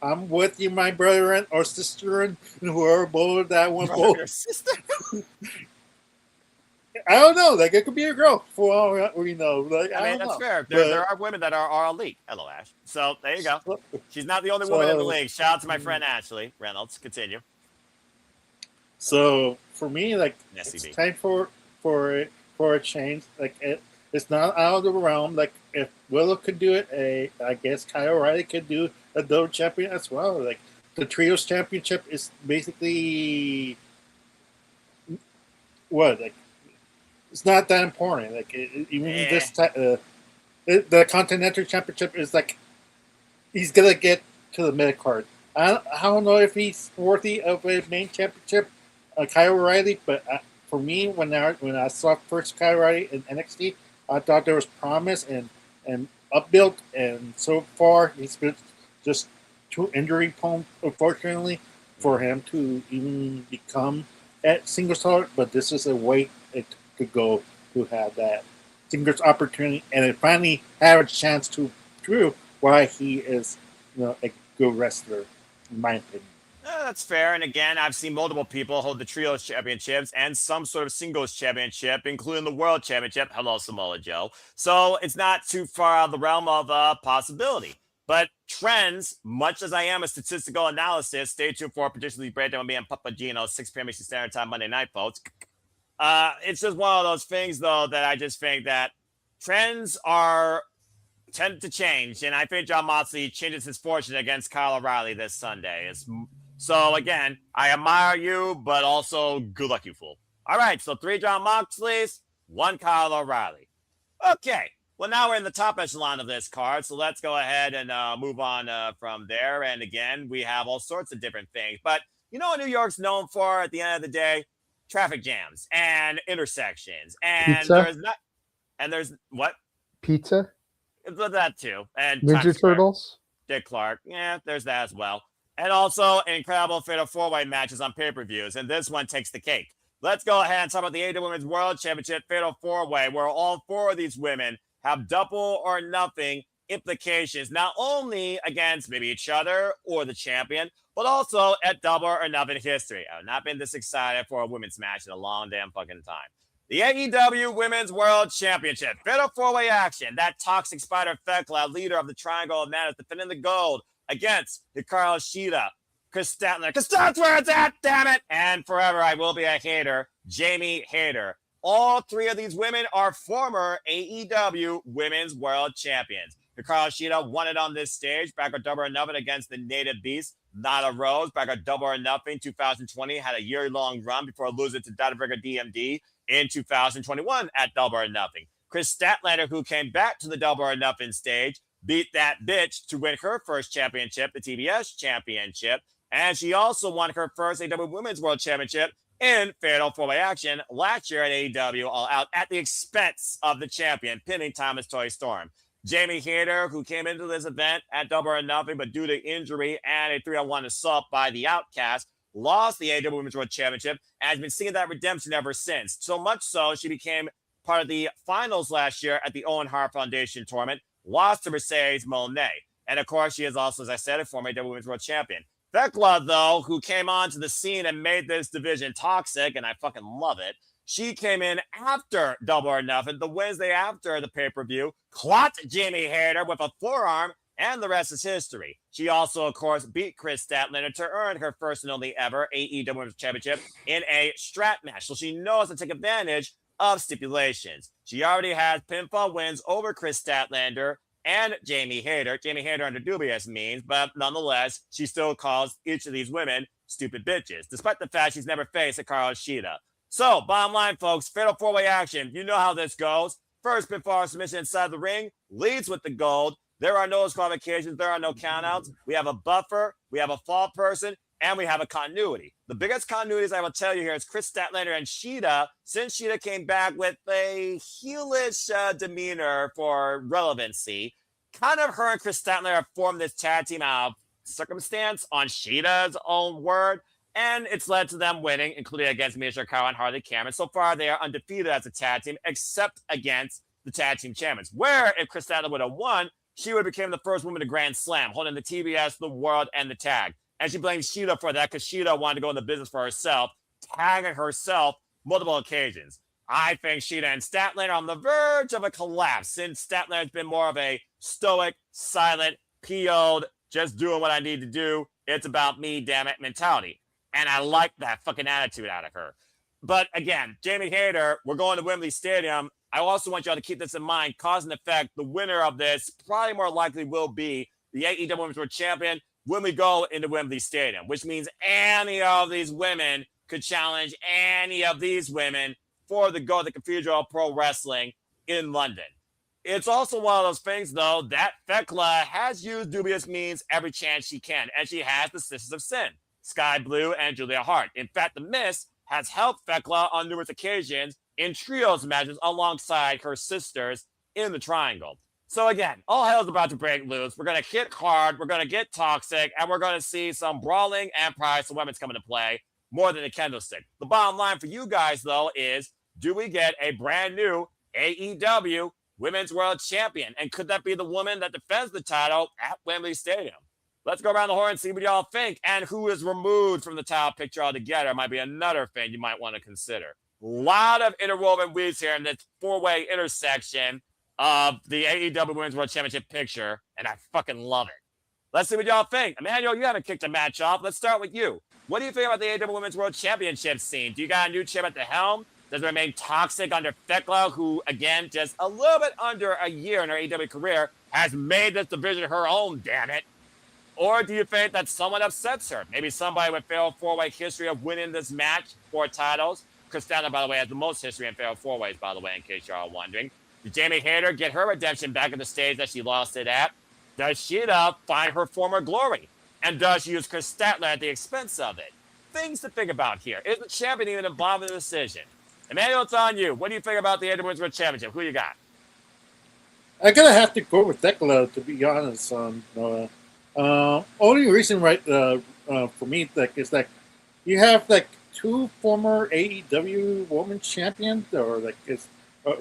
I'm with you, my brother or sister, and whoever both that one. Brother or sister? I don't know. Like, it could be a girl for all we know. Like, I mean, that's know. fair. There are women that are elite. Hello, Ash. So there you go. She's not the only woman in the league. Shout out to my friend Ashley Reynolds. Continue. So for me, like, it's time for a change. Like, it's not out of the realm. Like, if Willow could do it, I guess Kyle O'Reilly could do a double champion as well. Like, the trios championship is basically what, like, it's not that important. Like, this the Continental Championship is like, he's gonna get to the mid card. I don't know if he's worthy of a main championship, Kyle O'Reilly, but for me, when I saw first Kyle O'Reilly in NXT, I thought there was promise and upbuilt, and so far he's been just too injury prone, unfortunately, for him to even become at singles star. But this is a way it could go to have that singles opportunity, and it finally have a chance to prove why he is, a good wrestler, in my opinion. That's fair. And again, I've seen multiple people hold the trios championships and some sort of singles championship, including the world championship. Hello, Samoa Joe. So it's not too far out of the realm of possibility. But trends, much as I am a statistical analysis, stay tuned for particularly breakdown with me and Papagino, 6 p.m. Eastern Standard Time, Monday night, folks. It's just one of those things, though, that I just think that trends tend to change. And I think Jon Moxley changes his fortune against Kyle O'Reilly this Sunday. So, again, I admire you, but also good luck, you fool. All right, so 3 Jon Moxleys, 1 Kyle O'Reilly. Okay, well, now we're in the top echelon of this card, so let's go ahead and move on from there. And, again, we have all sorts of different things. But you know what New York's known for at the end of the day? Traffic jams and intersections. And pizza? there's what? Pizza? That, too. And Ninja Turtles? Dick Clark. Yeah, there's that as well. And also incredible fatal 4-way matches on pay-per-views. And this one takes the cake. Let's go ahead and talk about the AEW Women's World Championship fatal 4-way, where all 4 of these women have double or nothing implications, not only against maybe each other or the champion, but also at double or nothing history. I've not been this excited for a women's match in a long damn fucking time. The AEW Women's World Championship fatal 4-way action. That toxic spider Thekla, leader of the Triangle of Madness, defending the gold against Hikaru Shida, Kris Statlander, because that's where it's at, damn it! And forever I will be a hater, Jamie Hayter. All 3 of these women are former AEW Women's World Champions. Hikaru Shida won it on this stage, back at double or nothing against the Native Beast, Nada Rose, back at double or nothing, 2020, had a year-long run before losing to Databrigger DMD in 2021 at double or nothing. Kris Statlander, who came back to the double or nothing stage, beat that bitch to win her first championship, the TBS championship. And she also won her first AEW Women's World Championship in fatal 4-way action last year at AEW All Out at the expense of the champion, pinning Thomas Toy Storm. Jamie Hayter, who came into this event at double or nothing, but due to injury and a 3-on-1 assault by the Outcast, lost the AEW Women's World Championship and has been seeing that redemption ever since. So much so, she became part of the finals last year at the Owen Hart Foundation tournament, lost to Mercedes Monet. And, of course, she is also, as I said, a former AEW Women's World Champion. Thekla, though, who came onto the scene and made this division toxic, and I fucking love it, she came in after Double or Nothing, the Wednesday after the pay-per-view, clocked Jamie Hayter with a forearm, and the rest is history. She also, of course, beat Kris Statlander to earn her first and only ever AEW Women's Championship in a strap match. So she knows to take advantage of stipulations. She already has pinfall wins over Kris Statlander and Jamie Hayter. Jamie Hayter under dubious means, but nonetheless, she still calls each of these women stupid bitches, despite the fact she's never faced Hikaru Shida. So, bottom line, folks, fatal 4-way action. You know how this goes. First pinfall submission inside the ring leads with the gold. There are no disqualifications. There are no countouts. We have a buffer. We have a fall person. And we have a continuity. The biggest continuities I will tell you here is Kris Statlander and Shida, since Shida came back with a heelish demeanor for relevancy. Kind of her and Kris Statlander have formed this tag team out of circumstance on Shida's own word. And it's led to them winning, including against Misha Shirakawa and Harley Cameron. So far, they are undefeated as a tag team, except against the tag team champions. Where if Kris Statlander would have won, she would have become the first woman to Grand Slam, holding the TBS, the world, and the tag. And she blames Shida for that because Shida wanted to go in the business for herself, tagging herself multiple occasions. I think Shida and Statlander are on the verge of a collapse since Statlander has been more of a stoic, silent, PO'd, just doing what I need to do. It's about me, damn it, mentality. And I like that fucking attitude out of her. But again, Jamie Hayter, we're going to Wembley Stadium. I also want y'all to keep this in mind. Cause and effect, the winner of this probably more likely will be the AEW Women's World Champion when we go into Wembley Stadium, which means any of these women could challenge any of these women for the go to the Cathedral of Pro Wrestling in London. It's also one of those things, though, that Thekla has used dubious means every chance she can, and she has the Sisters of Sin, Sky Blue and Julia Hart. In fact, The Miz has helped Thekla on numerous occasions in trios matches alongside her sisters in the Triangle. So again, all hell's about to break loose. We're going to hit hard, we're going to get toxic, and we're going to see some brawling and prize of women's come into play more than a candlestick. The bottom line for you guys, though, is do we get a brand new AEW Women's World Champion? And could that be the woman that defends the title at Wembley Stadium? Let's go around the horn and see what y'all think. And who is removed from the title picture altogether might be another thing you might want to consider. A lot of interwoven weaves here in this four-way intersection of the AEW Women's World Championship picture, and I fucking love it. Let's see what y'all think. Emmanuel, you haven't kicked a match off. Let's start with you. What do you think about the AEW Women's World Championship scene? Do you got a new champ at the helm? Does it remain toxic under Thekla, who, again, just a little bit under a year in her AEW career, has made this division her own, damn it? Or do you think that someone upsets her? Maybe somebody with failed four-way history of winning this match for titles. Kris Statlander, by the way, has the most history in failed four-ways, by the way, in case y'all are wondering. Did Jamie Hayter get her redemption back at the stage that she lost it at? Does Shida find her former glory? And does she use Kris Statlander at the expense of it? Things to think about here. Is the champion even involved in the decision? Emmanuel, it's on you. What do you think about the AEW Women's World Championship? Who you got? I gotta have to go with Thekla, to be honest. Only reason, for me, is that you have two former AEW Women's Champions, or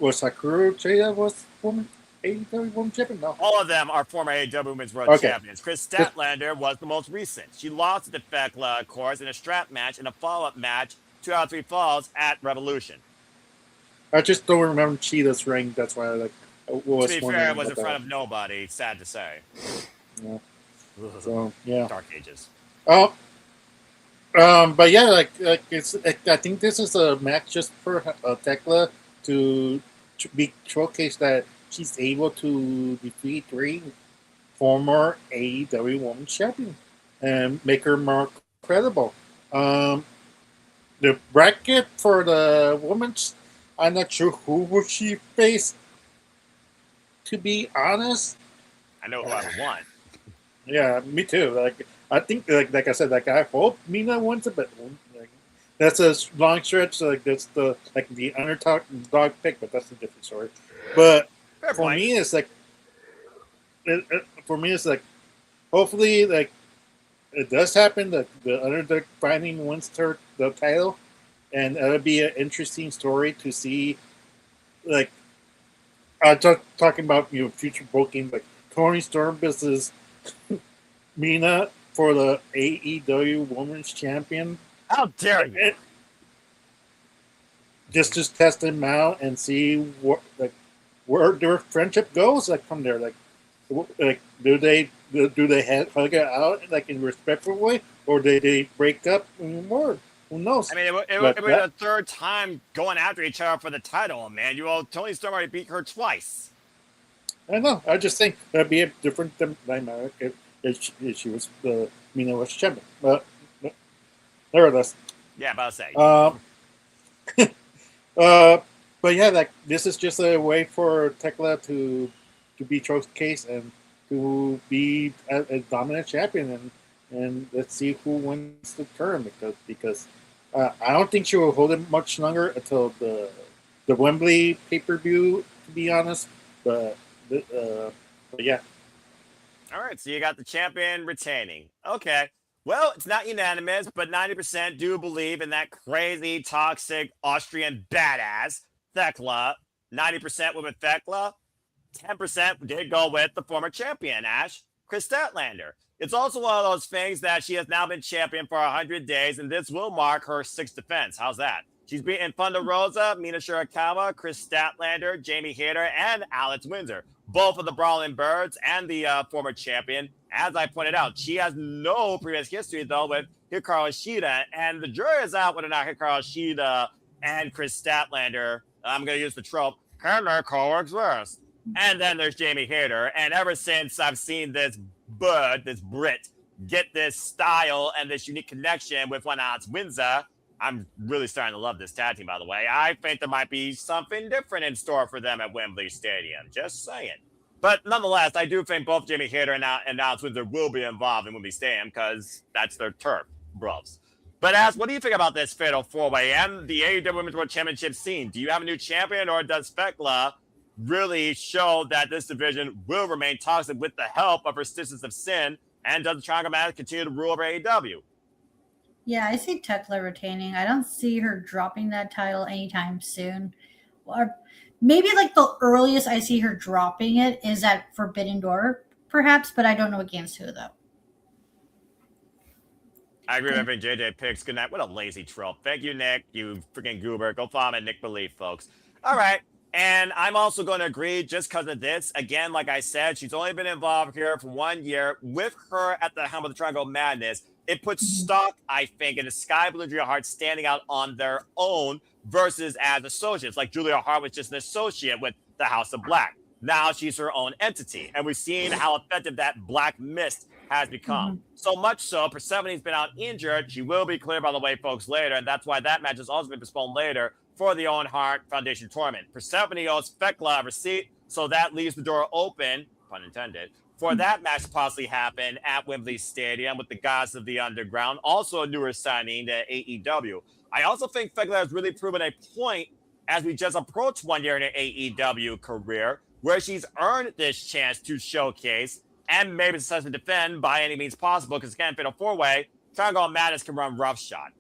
was Hikaru Shida was woman AEW Women's Champion? No, all of them are former AEW Women's World Champions. Kris Statlander was the most recent. She lost to Thekla, of course, in a strap match and a follow-up match 2 out of 3 falls at Revolution. I just don't remember Shida's ring. That's why I was. To be fair, it was in front of nobody. Sad to say. Yeah. So yeah. Dark Ages. Oh. But yeah, it's. I think this is a match just for Thekla to be showcased that she's able to defeat 3 former AEW Women's Champions and make her more credible. The bracket for the women's, I'm not sure who will she face. To be honest, I know who I would want. Yeah, me too. I think, like I said, I hope Mina wins it, but that's a long stretch. That's the underdog pick, but that's a different story. But for me, it's hopefully, it does happen that the underdog finally wins the title, and it'll be an interesting story to see. Talking about future booking, Toni Storm versus Mina for the AEW Women's Champion. How dare you? Just test them out and see where their friendship goes. From there, do they hug it out in a respectful way, or do they break up more? Who knows? I mean, it would be the third time going after each other for the title, man. Toni Storm already beat her twice. I know. I just think that'd be a different dynamic if she was Mina was champion. But nevertheless. Yeah, about to say. But yeah, this is just a way for Thekla to be showcased and to be a dominant champion, and let's see who wins the term, because I don't think she will hold it much longer until the Wembley pay-per-view, to be honest. But yeah. All right, so you got the champion retaining. Okay. Well, it's not unanimous, but 90% do believe in that crazy, toxic Austrian badass, Thekla. 90% went with Thekla. 10% did go with the former champion, Kris Statlander. It's also one of those things that she has now been champion for 100 days, and this will mark her 6th defense. How's that? She's beaten Thunder Rosa, Mina Shirakawa, Kris Statlander, Jamie Hayter, and Alex Windsor, both of the Brawling Birds and the former champion. As I pointed out, she has no previous history, though, with Hikaru Shida, and the jury is out whether or not Hikaru Shida and Kris Statlander, I'm going to use the trope, can they coexist? And then there's Jamie Hayter, and ever since I've seen this Brit, get this style and this unique connection with one Alex Windsor, I'm really starting to love this tag team, by the way. I think there might be something different in store for them at Wembley Stadium. Just saying. But nonetheless, I do think both Jamie Hayter and Alex Windsor will be involved in Wembley Stadium because that's their turf, bros. But what do you think about this Fatal 4-Way and the AEW Women's World Championship scene? Do you have a new champion, or does Thekla really show that this division will remain toxic with the help of her Sisters of Sin, and does the Triangle Match continue to rule over AEW? Yeah, I see Thekla retaining. I don't see her dropping that title anytime soon. Or maybe like the earliest I see her dropping it is at Forbidden Door, perhaps, but I don't know against who, though. I agree with everything JJ picks. Good night. What a lazy trope. Thank you, Nick. You freaking goober. Go follow me at Nick Belief, folks. All right. And I'm also going to agree just because of this. Again, like I said, she's only been involved here for 1 year. With her at the helm of the Triangle Madness, it puts stock, I think, in the Sky Blue and Julia Hart standing out on their own versus as associates. Like Julia Hart was just an associate with the House of Black. Now she's her own entity. And we've seen how effective that Black Mist has become. So much so, Persephone's been out injured. She will be cleared, by the way, folks, later. And that's why that match has also been postponed later for the Owen Hart Foundation tournament. Persephone owes Thekla a receipt, so that leaves the door open, pun intended, for that match to possibly happen at Wembley Stadium with the Gods of the Underground. Also a newer signing to AEW. I also think Thekla has really proven a point as we just approach 1 year in her AEW career, where she's earned this chance to showcase and maybe successfully defend by any means possible, because again, Fatal 4-Way, Triangle Madness can run roughshod.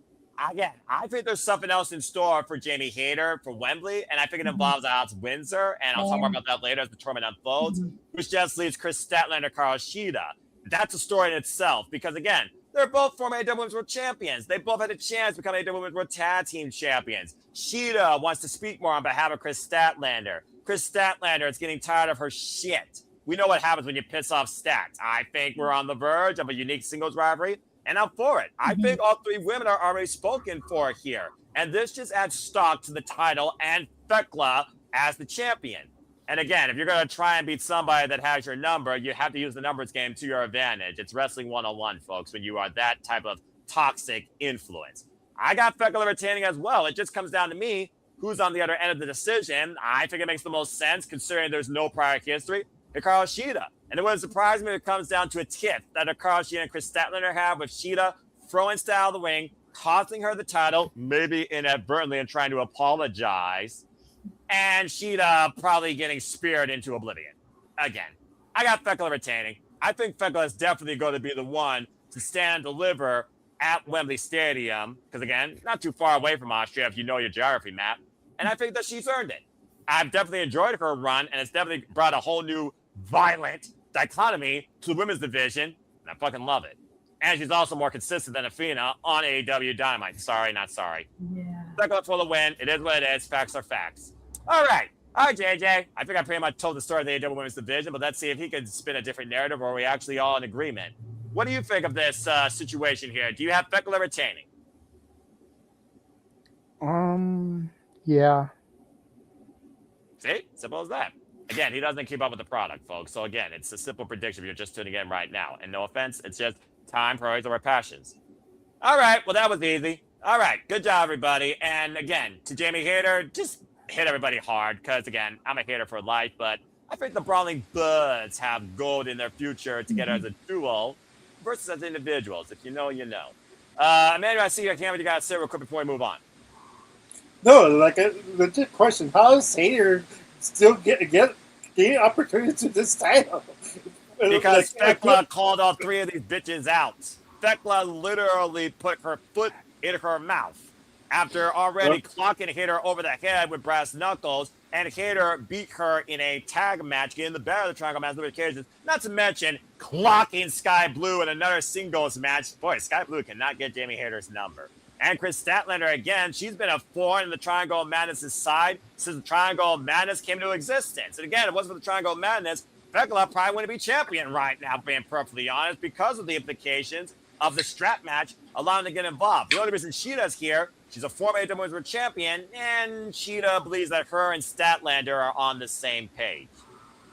Again, I think there's something else in store for Jamie Hayter for Wembley, and I think it involves Alex Windsor, and I'll talk more about that later as the tournament unfolds, which just leaves Kris Statlander, Hikaru Shida. That's a story in itself, because again, they're both former AEW Women's World Champions. They both had a chance to become AEW Women's World Tag Team Champions. Shida wants to speak more on behalf of Kris Statlander. Kris Statlander is getting tired of her shit. We know what happens when you piss off Stats. I think we're on the verge of a unique singles rivalry, and I'm for it. I think all three women are already spoken for here, and this just adds stock to the title and Thekla as the champion. And again, if you're going to try and beat somebody that has your number, you have to use the numbers game to your advantage. It's Wrestling 101, folks, when you are that type of toxic influence. I got Thekla retaining as well. It just comes down to me, who's on the other end of the decision. I think it makes the most sense, considering there's no prior history, Hikaru Shida. And it wouldn't surprise me if it comes down to a tiff that Hikaru Shida and Kris Statlander have, with Shida throwing style of the ring, costing her the title, maybe inadvertently, and trying to apologize, and Shida probably getting speared into oblivion. Again, I got Thekla retaining. I think Thekla is definitely going to be the one to stand and deliver at Wembley Stadium, because again, not too far away from Austria if you know your geography map, and I think that she's earned it. I've definitely enjoyed her run, and it's definitely brought a whole new violent dichotomy to the women's division, and I fucking love it. And she's also more consistent than Athena on AEW Dynamite. Sorry, not sorry. Yeah. Thekla for the win. It is what it is. Facts are facts. All right, JJ. I think I pretty much told the story of the AEW women's division, but let's see if he can spin a different narrative, or are we actually all in agreement? What do you think of this situation here? Do you have Thekla retaining? Yeah. See? Simple as that. Again, he doesn't keep up with the product, folks. So again, it's a simple prediction if you're just tuning in right now. And no offense, it's just time, priorities, over passions. All right, well, that was easy. All right, good job, everybody. And again, to Jamie Hayter, just hit everybody hard, because again, I'm a hater for life, but I think the Brawling Buds have gold in their future together as a duo versus as individuals. If you know, you know. Emmanuel, I see your camera. You got to sit real quick before we move on. No, like a legit question. How is Hayter still get opportunities to this title? Because Thekla called all three of these bitches out. Thekla literally put her foot in her mouth after already clocking Hayter over the head with brass knuckles, and Hayter beat her in a tag match, getting the better of the Triangle Match occasions. Not to mention clocking Sky Blue in another singles match. Boy, Sky Blue cannot get Jamie Hayter's number. And Kris Statlander, again, she's been a thorn in the Triangle of Madness' side since the Triangle of Madness came into existence. And again, if it wasn't for the Triangle of Madness, Thekla probably wouldn't be champion right now, being perfectly honest, because of the implications of the strap match allowing them to get involved. The only reason Shida's here, she's a former AEW Women's World Champion, and Shida believes that her and Statlander are on the same page,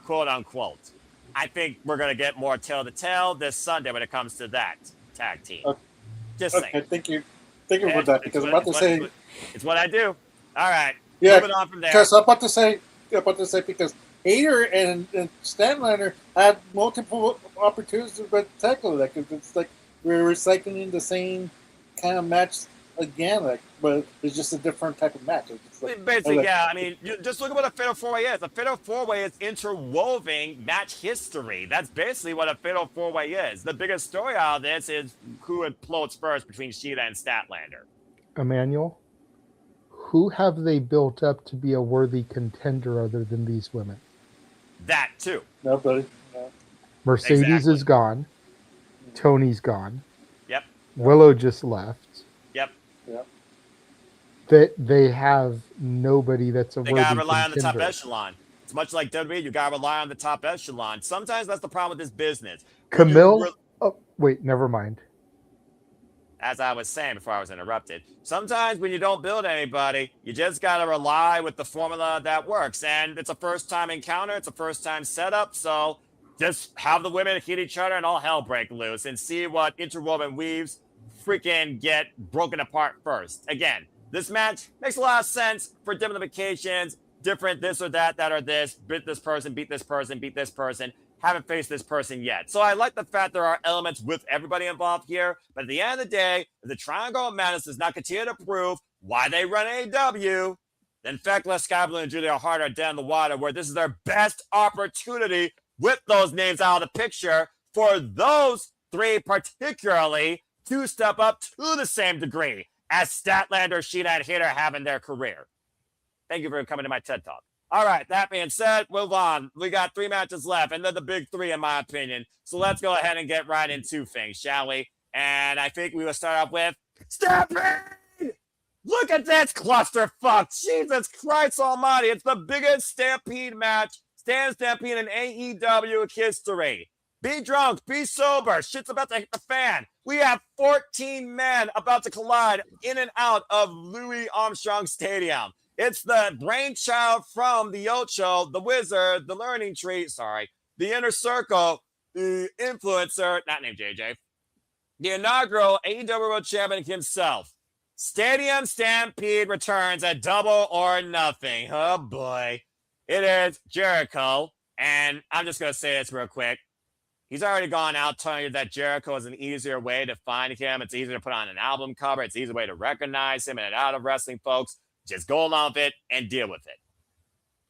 quote unquote. I think we're going to get more tail to tail this Sunday when it comes to that tag team. Just saying. Thank you. Thank you for that, because I'm about to say... It's what I do. All right. Yeah, moving on from there. Because I'm about to say because Hayter and Statlander had multiple opportunities with Thekla. Like, it's like we're recycling the same kind of match again, but it's just a different type of match. Basically, yeah. I mean, just look at what a Fatal 4-Way is. A Fatal 4-Way is interwoven match history. That's basically what a Fatal 4-Way is. The biggest story out of this is who implodes first between Shida and Statlander. Emmanuel, who have they built up to be a worthy contender other than these women? That, too. Nobody. No. Mercedes is gone. Tony's gone. Yep. Willow just left. Yep. They have nobody that's a worthy contender. They gotta rely on the top echelon. It's much like WWE. You gotta rely on the top echelon. Sometimes that's the problem with this business. Camille? Oh, wait, never mind. As I was saying before I was interrupted, sometimes when you don't build anybody, you just gotta rely with the formula that works. And it's a first-time encounter. It's a first-time setup. So just have the women hit each other and all hell break loose and see what interwoven weaves freaking get broken apart first. Again, this match makes a lot of sense for different implications, different this or that or this, beat this person, beat this person, beat this person. Haven't faced this person yet. So I like the fact there are elements with everybody involved here. But at the end of the day, if the Triangle of Madness does not continue to prove why they run AEW, then Thekla, Sky Blue, and Julia Hart are dead in the water, where this is their best opportunity with those names out of the picture for those three particularly to step up to the same degree as Statlander, Shida, and Hayter have in their career. Thank you for coming to my TED Talk. All right, that being said, move on. We got 3 matches left, and they're the big 3 in my opinion. So let's go ahead and get right into things, shall we? And I think we will start off with Stampede! Look at this clusterfuck! Jesus Christ almighty, it's the biggest Stampede match, Stampede in AEW history. Be drunk, be sober, shit's about to hit the fan. We have 14 men about to collide in and out of Louis Armstrong Stadium. It's the brainchild from the Ocho, the Wizard, the Learning Tree, the Inner Circle, the influencer, not named JJ, the inaugural AEW World Champion himself. Stadium Stampede returns at Double or Nothing. Oh boy. It is Jericho, and I'm just going to say this real quick. He's already gone out telling you that Jericho is an easier way to find him. It's easier to put on an album cover. It's an easier way to recognize him in and out of wrestling, folks. Just go along with it and deal with it.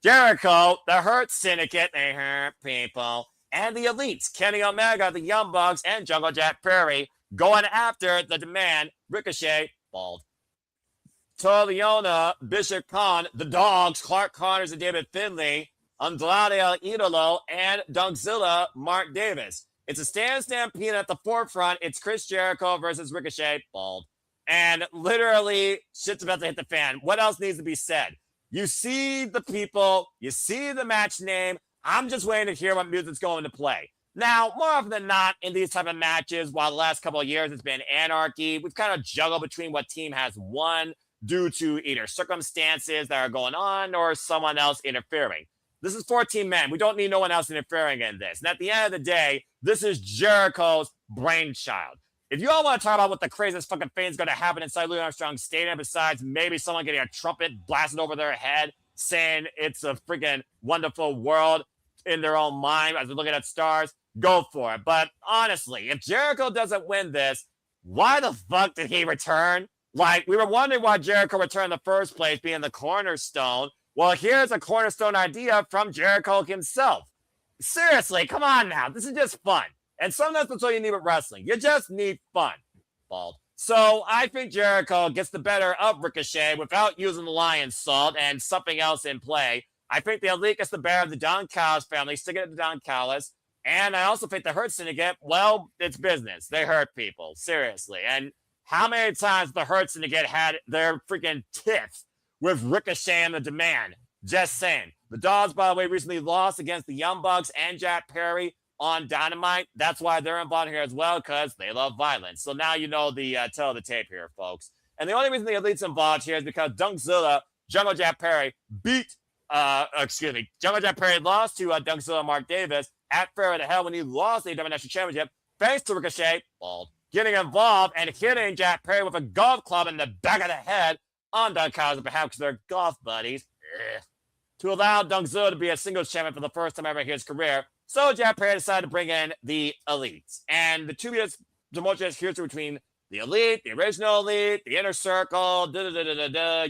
Jericho, the Hurt Syndicate, they hurt people, and the Elites, Kenny Omega, the Young Bucks, and Jungle Jack Perry, going after the Demand, Ricochet, bald, Torleona, Bishop Khan, the Dogs, Clark Connors and David Finlay, Andrade El Idolo, and Dogzilla, Mark Davis. It's a stampede at the forefront. It's Chris Jericho versus Ricochet, bald. And literally, shit's about to hit the fan. What else needs to be said? You see the people. You see the match name. I'm just waiting to hear what music's going to play. Now, more often than not, in these type of matches, while the last couple of years it's been anarchy, we've kind of juggled between what team has won due to either circumstances that are going on or someone else interfering. This is 14 men. We don't need no one else interfering in this. And at the end of the day, this is Jericho's brainchild. If you all want to talk about what the craziest fucking thing is going to happen inside Louis Armstrong Stadium, besides maybe someone getting a trumpet blasted over their head saying it's a freaking wonderful world in their own mind as they're looking at stars, go for it. But honestly, if Jericho doesn't win this, why the fuck did he return? Like, we were wondering why Jericho returned in the first place, being the cornerstone. Well, here's a cornerstone idea from Jericho himself. Seriously, come on now. This is just fun. And sometimes that's all you need with wrestling. You just need fun. Bald. So I think Jericho gets the better of Ricochet without using the Lion's Salt and something else in play. I think the Elite gets the better of the Don Callis family, sticking it to Don Callis. And I also think the Hurt Syndicate, well, it's business. They hurt people, seriously. And how many times the Hurt Syndicate had their freaking tiffs with Ricochet and the Demand? Just saying. The Dogs, by the way, recently lost against the Young Bucks and Jack Perry on Dynamite. That's why they're involved here as well, because they love violence. So now you know the tell of the tape here, folks. And the only reason the Elite's involved here is because Dunkzilla, Jungle Jack Perry, Jungle Jack Perry lost to Dunkzilla Mark Davis at Fair to Hell when he lost the AEW National Championship, thanks to Ricochet, getting involved and hitting Jack Perry with a golf club in the back of the head on Don Callis' behalf because they're golf buddies. To allow Dunkzilla to be a singles champion for the first time ever in his career. So Jack Perry decided to bring in the Elites. And the 2 years, the most here's between the Elite, the original Elite, the Inner Circle,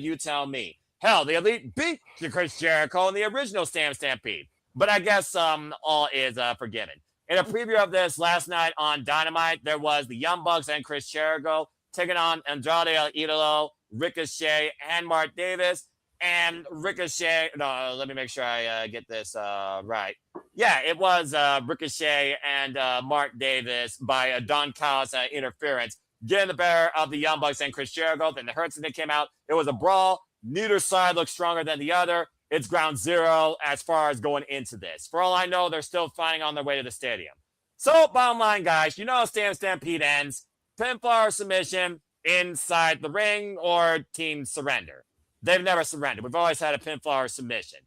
you tell me. Hell, the Elite beat Chris Jericho in the original Stampede. But I guess all is forgiven. In a preview of this last night on Dynamite, there was the Young Bucks and Chris Jericho taking on Andrade El Idolo, Ricochet, and Mark Davis. And Ricochet, no, let me make sure I get this right. Yeah, it was Ricochet and Mark Davis by Don Callis interference, getting the better of the Young Bucks and Chris Jericho. Then the Hurt Syndicate came out. It was a brawl. Neither side looked stronger than the other. It's ground zero as far as going into this. For all I know, they're still fighting on their way to the stadium. So, bottom line, guys, you know how Stampede ends. Pinfall or submission inside the ring or team surrender. They've never surrendered. We've always had a pinfall or submission.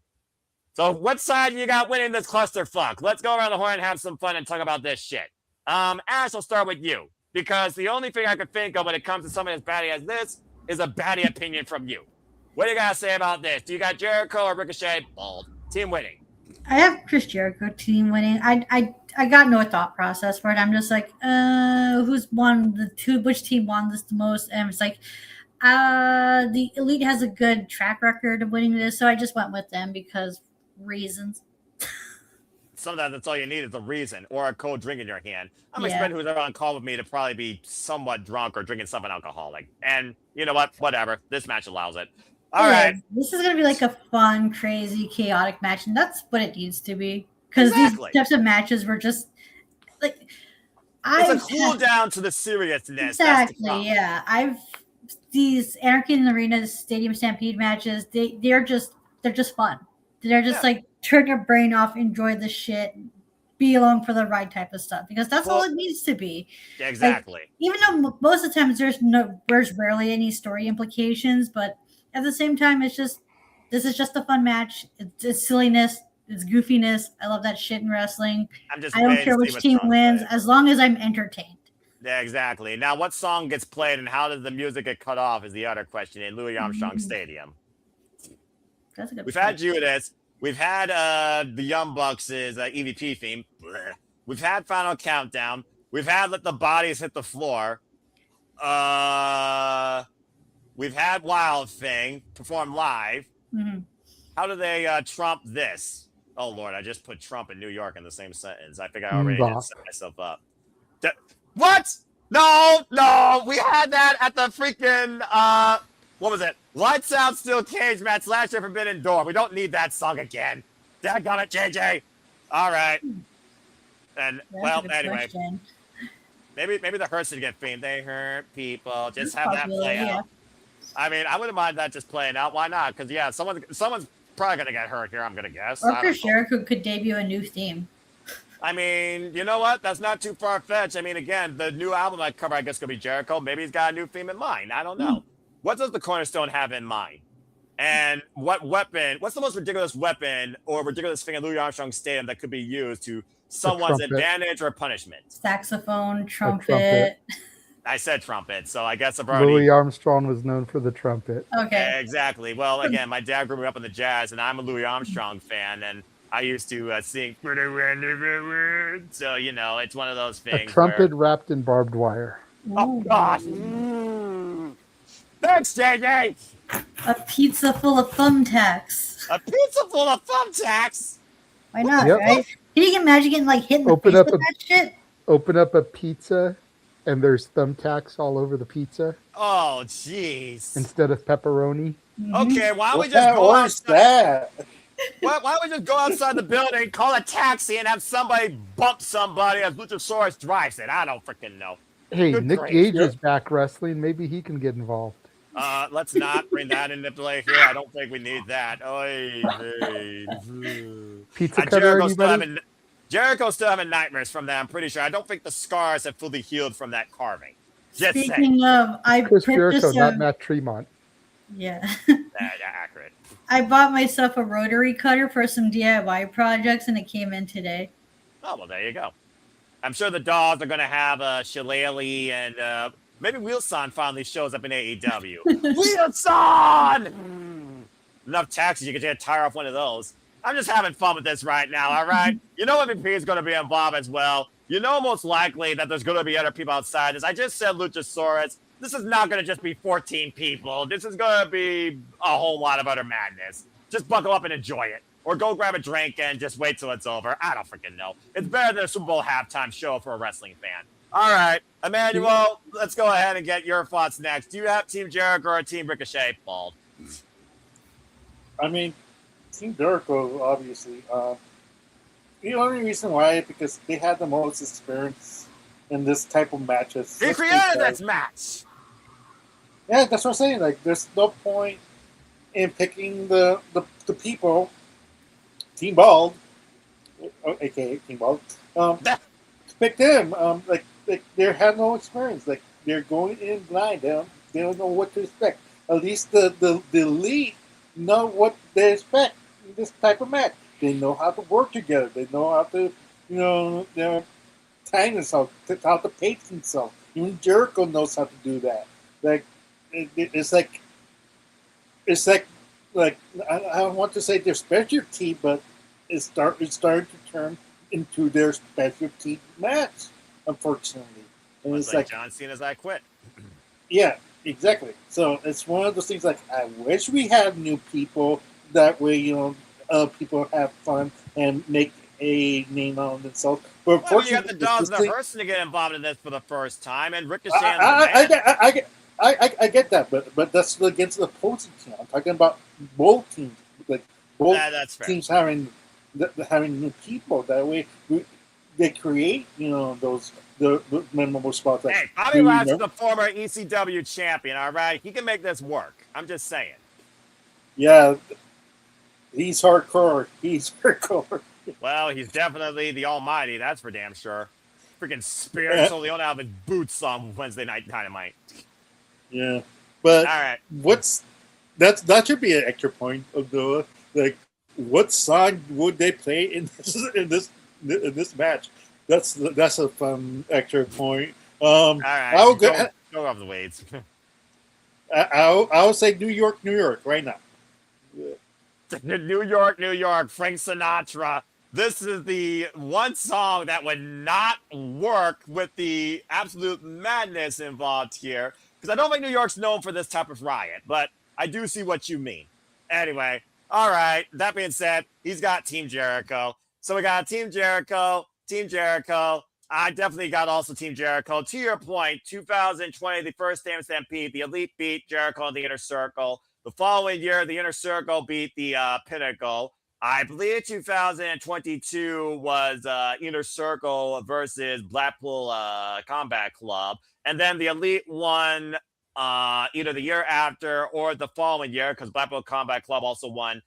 So, what side you got winning this clusterfuck? Let's go around the horn and have some fun and talk about this shit. Ash, I'll start with you. Because the only thing I could think of when it comes to something as baddie as this is a baddie opinion from you. What do you got to say about this? Do you got Jericho or Ricochet? Team winning. I have Chris Jericho team winning. I got no thought process for it. I'm just like, who's won which team won this the most? And it's like, the Elite has a good track record of winning this, so I just went with them because reasons. Sometimes that's all you need is a reason or a cold drink in your hand. I'm expecting who's on call with me to probably be somewhat drunk or drinking something alcoholic. And you know what? Whatever. This match allows it. All right. This is going to be like a fun, crazy, chaotic match, and that's what it needs to be. Because these types of matches were just like... It's a cool down to the seriousness. Exactly, yeah. These Anarchy in the Arena Stadium Stampede matches, they're just fun. They're just like, turn your brain off, enjoy the shit, be along for the right type of stuff. Because that's all it needs to be. Exactly. Like, even though most of the times there's rarely any story implications, but at the same time, this is just a fun match. It's silliness. It's goofiness. I love that shit in wrestling. I don't care which team wins as long as I'm entertained. Yeah, exactly. Now, what song gets played and how does the music get cut off is the other question in Louis Armstrong Stadium. That's a good We've had Judas. We've had the Young Bucks' EVP theme. We've had Final Countdown. We've had Let the Bodies Hit the Floor. We've had Wild Thing perform live. Mm-hmm. How do they trump this? Oh, Lord, I just put Trump and New York in the same sentence. I think I already set myself up. What? No. We had that at the freaking, what was it? Lights Out, Steel Cage match last year, Forbidden Door. We don't need that song again. Daggone it, JJ. All right. And, anyway. Question. Maybe the Hurt should get fiend. They hurt people. Just have that play out. I mean, I wouldn't mind that just playing out. Why not? Because, someone's probably going to get hurt here, I'm going to guess. Or Chris Jericho could debut a new theme. I mean, you know what? That's not too far-fetched. I mean, again, the new album I cover, I guess, going to be Jericho. Maybe he's got a new theme in mind. I don't know. What does the Cornerstone have in mind? And what's the most ridiculous weapon or ridiculous thing in Louis Armstrong Stadium that could be used to someone's advantage or punishment? Saxophone, trumpet. I said trumpet, so I guess I've already... Louis Armstrong was known for the trumpet. Okay. Yeah, exactly. Well, again, my dad grew me up in the jazz, and I'm a Louis Armstrong fan, and I used to sing... So, it's one of those things. A trumpet wrapped in barbed wire. Oh, gosh. Thanks, JJ. A pizza full of thumbtacks. A pizza full of thumbtacks? Why not, right? Can you imagine getting, hit in the face with that shit? Open up a pizza and there's thumbtacks all over the pizza Oh, jeez. instead of pepperoni. Okay, why don't we What just kind of go order is outside? that? Why don't we just go outside the building, call a taxi, and have somebody bump somebody as Luchasaurus drives it? I don't freaking know. Hey, Good Nick grief. Gage is back wrestling. Maybe he can get involved. Let's not bring that into play here. I don't think we need that. Oy, hey. Pizza cutter, Jericho's still having nightmares from that, I'm pretty sure. I don't think the scars have fully healed from that carving. Just saying. Speaking of, I Chris Jericho, purchased not Matt Tremont. yeah. Yeah, accurate. I bought myself a rotary cutter for some DIY projects, and it came in today. Oh, well, there you go. I'm sure the dogs are going to have Shillelagh and maybe Wilson finally shows up in AEW. Wilson! Enough taxes, you can get a tire off one of those. I'm just having fun with this right now, all right? You know MVP is going to be involved as well. You know most likely that there's going to be other people outside this. I just said Luchasaurus. This is not going to just be 14 people. This is going to be a whole lot of other madness. Just buckle up and enjoy it. Or go grab a drink and just wait till it's over. I don't freaking know. It's better than a Super Bowl halftime show for a wrestling fan. All right, Emmanuel, let's go ahead and get your thoughts next. Do you have Team Jericho or Team Ricochet, Bald? I mean, Team Jericho, obviously. The only reason why is because they had the most experience in this type of matches. He created this match. Yeah, that's what I'm saying. Like, there's no point in picking the people, Team Bald, aka Team Bald, to pick them. Like they have no experience. Like, they're going in blind. They don't know what to expect. At least the elite know what they expect in this type of match. They know how to work together. They know how to, time themselves, how to pace themselves. Even Jericho knows how to do that. Like, it's like I don't want to say their specialty, but it's starting to turn into their specialty match, unfortunately. And it's like John Cena's I Quit. Yeah, exactly. So it's one of those things like, I wish we had new people. That way, people have fun and make a name out of themselves. But well, you got the Dogs and the Person to get involved in this for the first time, and Ricochet. I get that, but that's against the opposing team. I'm talking about both teams, like both teams having new people. That way, they create those the memorable spots. Like, hey, Bobby Lashley is the former ECW champion. All right, he can make this work. I'm just saying. Yeah, he's hardcore. Well, he's definitely the Almighty. That's for damn sure. Freaking spiritual. They only have his boots on Wednesday Night Dynamite. Yeah, but all right. That should be an extra point of the like. What song would they play in this match? That's a fun extra point. All right, I'll go off the weights. I'll say New York right now. New York, Frank Sinatra. This is the one song that would not work with the absolute madness involved here. Because I don't think New York's known for this type of riot, but I do see what you mean. Anyway, all right. That being said, he's got Team Jericho. So we got Team Jericho. I definitely got also Team Jericho. To your point, 2020, the first Damn Stampede, the Elite beat Jericho in the Inner Circle. The following year, the Inner Circle beat the Pinnacle. I believe 2022 was Inner Circle versus Blackpool Combat Club. And then the Elite won either the year after or the following year, because Blackpool Combat Club also won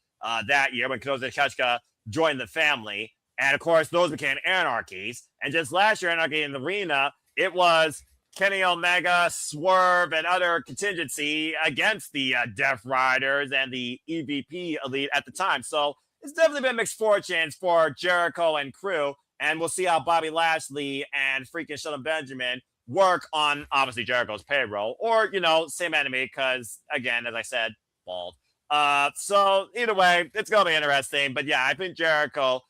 that year when Kazuchika joined the family. And, of course, those became Anarchies. And just last year, Anarchy in the Arena, it was Kenny Omega, Swerve, and other contingency against the Death Riders and the EVP Elite at the time. So it's definitely been mixed fortunes for Jericho and crew. And we'll see how Bobby Lashley and freaking Shelton Benjamin work on, obviously, Jericho's payroll. Or, same enemy, because, again, as I said, bald. So either way, it's going to be interesting. But, yeah, I think Jericho...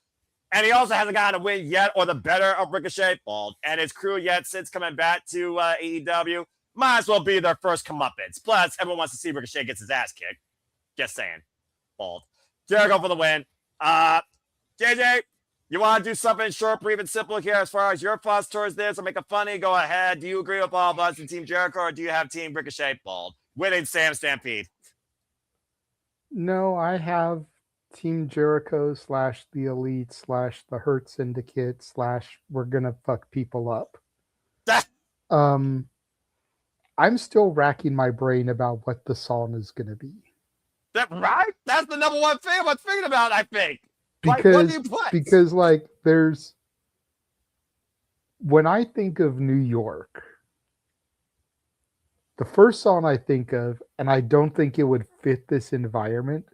And he also hasn't gotten a win yet or the better of Ricochet, bald. And his crew yet since coming back to AEW might as well be their first comeuppance. Plus, everyone wants to see Ricochet gets his ass kicked. Just saying. Bald. Jericho for the win. JJ, You want to do something short, brief, and simple here as far as your thoughts towards this, or make it funny? Go ahead. Do you agree with all of us in Team Jericho, or do you have Team Ricochet bald winning Sam Stampede? No, I have Team Jericho / the Elite / the Hurt Syndicate / we're gonna fuck people up. I'm still racking my brain about what the song is gonna be. That right? That's the number one thing I'm thinking about, I think. Because like there's when I think of New York, the first song I think of, and I don't think it would fit this environment,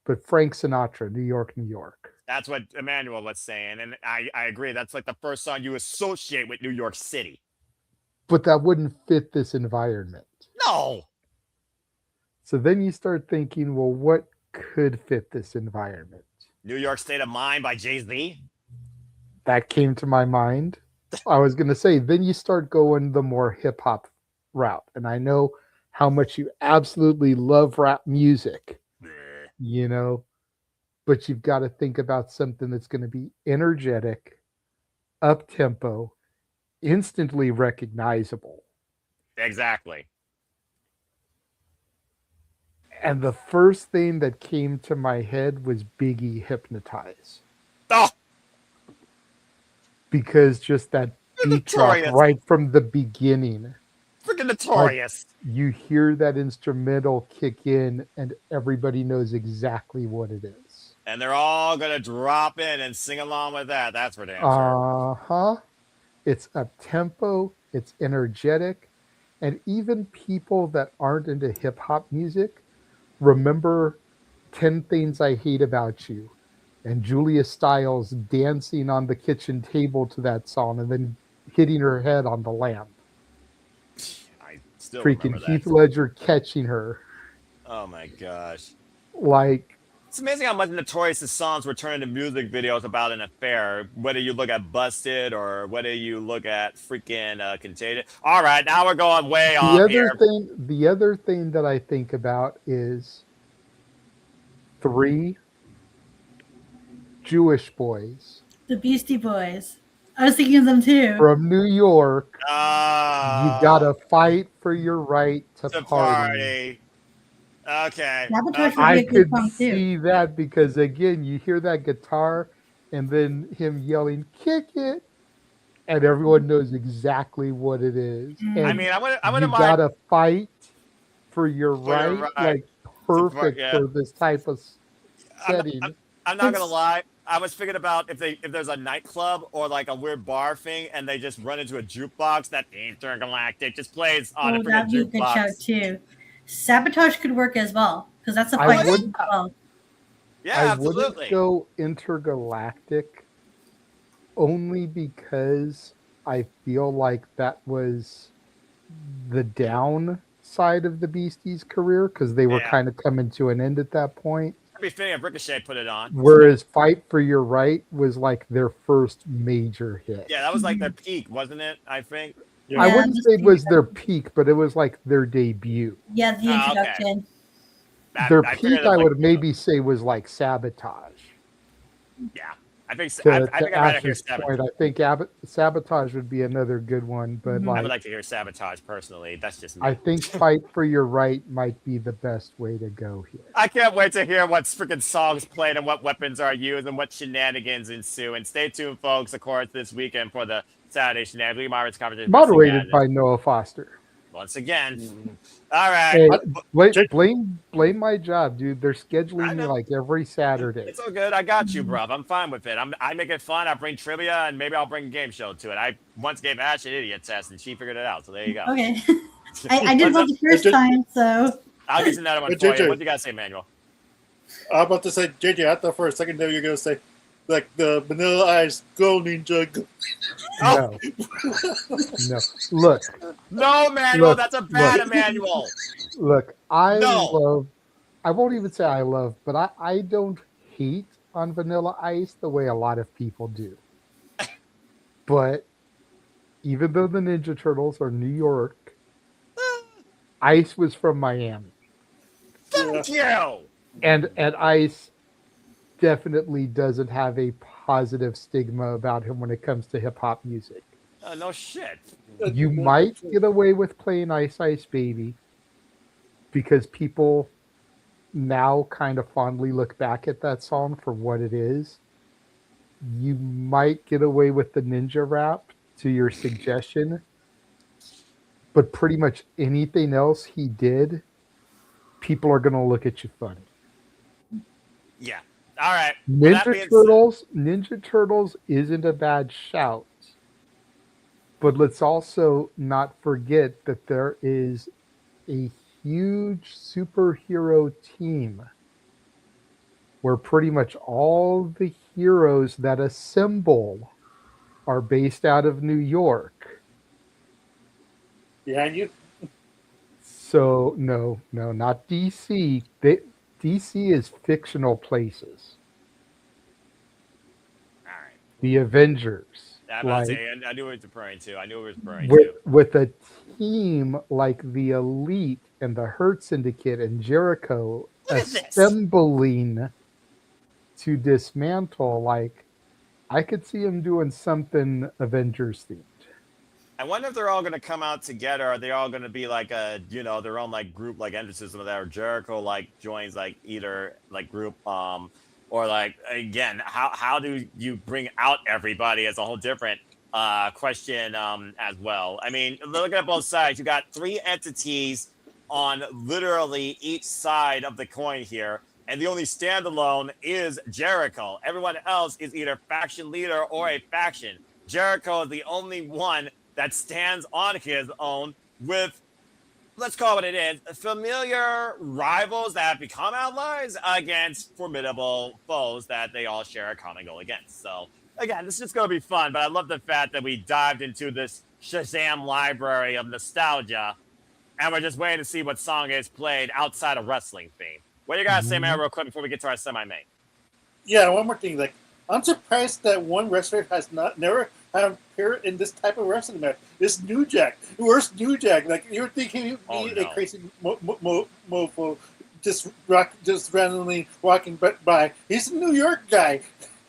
but Frank Sinatra, New York, New York. That's what Emmanuel was saying, and I agree. That's like the first song you associate with New York City. But that wouldn't fit this environment. No. So then you start thinking, well, what could fit this environment? New York State of Mind by Jay-Z? That came to my mind. I was going to say, then you start going the more hip-hop route. And I know how much you absolutely love rap music, you know, but you've got to think about something that's going to be energetic, up-tempo, instantly recognizable. Exactly. And the first thing that came to my head was Biggie Hypnotize. Oh! Because just that beat drop right from the beginning. Freaking notorious. Like, you hear that instrumental kick in and everybody knows exactly what it is. And they're all going to drop in and sing along with that. That's for damn sure. Uh-huh. It's up-tempo. It's energetic. And even people that aren't into hip-hop music remember 10 Things I Hate About You and Julia Stiles dancing on the kitchen table to that song and then hitting her head on the lamp. I still freaking Heath Ledger catching her. Oh my gosh. Like, it's amazing how much notorious the songs were turned into music videos about an affair, whether you look at Busted or whether you look at freaking Contagion. All right, now we're going way off here. The other thing that I think about is 3 Jewish boys. The Beastie Boys. I was thinking of them too. From New York. You gotta fight for your right to party. Okay. I could see that because, again, you hear that guitar and then him yelling, kick it, and everyone knows exactly what it is. And I mean, I wouldn't mind. You gotta fight for your right. Like, perfect for this type of setting. I'm not gonna lie. I was thinking about if there's a nightclub or like a weird bar thing, and they just run into a jukebox that Intergalactic just plays on a freaking jukebox. That'd be a good show too. Sabotage could work as well because that's a fight as well. Yeah, I wouldn't go Intergalactic only because I feel like that was the downside of the Beasties' career because they were kind of coming to an end at that point. I'd be fitting if Ricochet put it on. Whereas Fight for Your Right was like their first major hit. Yeah, that was like their peak, wasn't it? I think. Yeah, I wouldn't say it was their peak, but it was like their debut. Yeah, the introduction. Okay. Their peak, I would maybe say, was like Sabotage. Yeah, I think. I think I'd rather hear Sabotage. I think Sabotage would be another good one, but I would like to hear Sabotage personally. That's just me. I think Fight for Your Right might be the best way to go here. I can't wait to hear what freaking songs played and what weapons are used and what shenanigans ensue. And stay tuned, folks, of course, this weekend for the Saturday Shenanigans conversation. Moderated by Noah Foster. Once again. All right. Hey, blame my job, dude. They're scheduling me like every Saturday. It's all good. I got you, bro. I'm fine with it. I make it fun. I bring trivia, and maybe I'll bring a game show to it. I once gave Ash an idiot test, and she figured it out. So there you go. Okay. I did well the first time, so. I'll get another one for you. What do you got to say, Manuel? I'm about to say, JJ, I thought for a second there you're going to say, like the Vanilla Ice Go Ninja. No. No. Look. No, Manuel, that's a bad Emmanuel. Look, I won't even say I love, but I don't hate on Vanilla Ice the way a lot of people do. But even though the Ninja Turtles are New York, Ice was from Miami. Thank you. And Ice definitely doesn't have a positive stigma about him when it comes to hip hop music. No shit. You might get away with playing Ice Ice Baby because people now kind of fondly look back at that song for what it is. You might get away with the ninja rap to your suggestion, but pretty much anything else he did, people are going to look at you funny. Yeah. All right. Ninja Turtles isn't a bad shout. But let's also not forget that there is a huge superhero team where pretty much all the heroes that assemble are based out of New York. Yeah, you. So no, not DC. DC is fictional places. All right. The Avengers. I knew what it was referring to. With a team like the Elite and the Hurt Syndicate and Jericho assembling to dismantle, like, I could see him doing something Avengers themed. I wonder if they're all going to come out together. Are they all going to be like their own like group, like entrances of that, or Jericho like joins like either like group, or like again, how do you bring out everybody as a whole different question as well. I mean, look at both sides. You got 3 entities on literally each side of the coin here. And the only standalone is Jericho. Everyone else is either faction leader or a faction. Jericho is the only one that stands on his own with, let's call it what it is, familiar rivals that have become allies against formidable foes that they all share a common goal against. So, again, this is just going to be fun, but I love the fact that we dived into this Shazam library of nostalgia, and we're just waiting to see what song is played outside of wrestling theme. What do you guys say, man, real quick before we get to our semi-main? Yeah, one more thing. Like, I'm surprised that one wrestler has never had appeared in this type of wrestling match. This New Jack. Where's New Jack? Like, you were thinking he'd be a crazy mofo, just randomly walking by. He's a New York guy.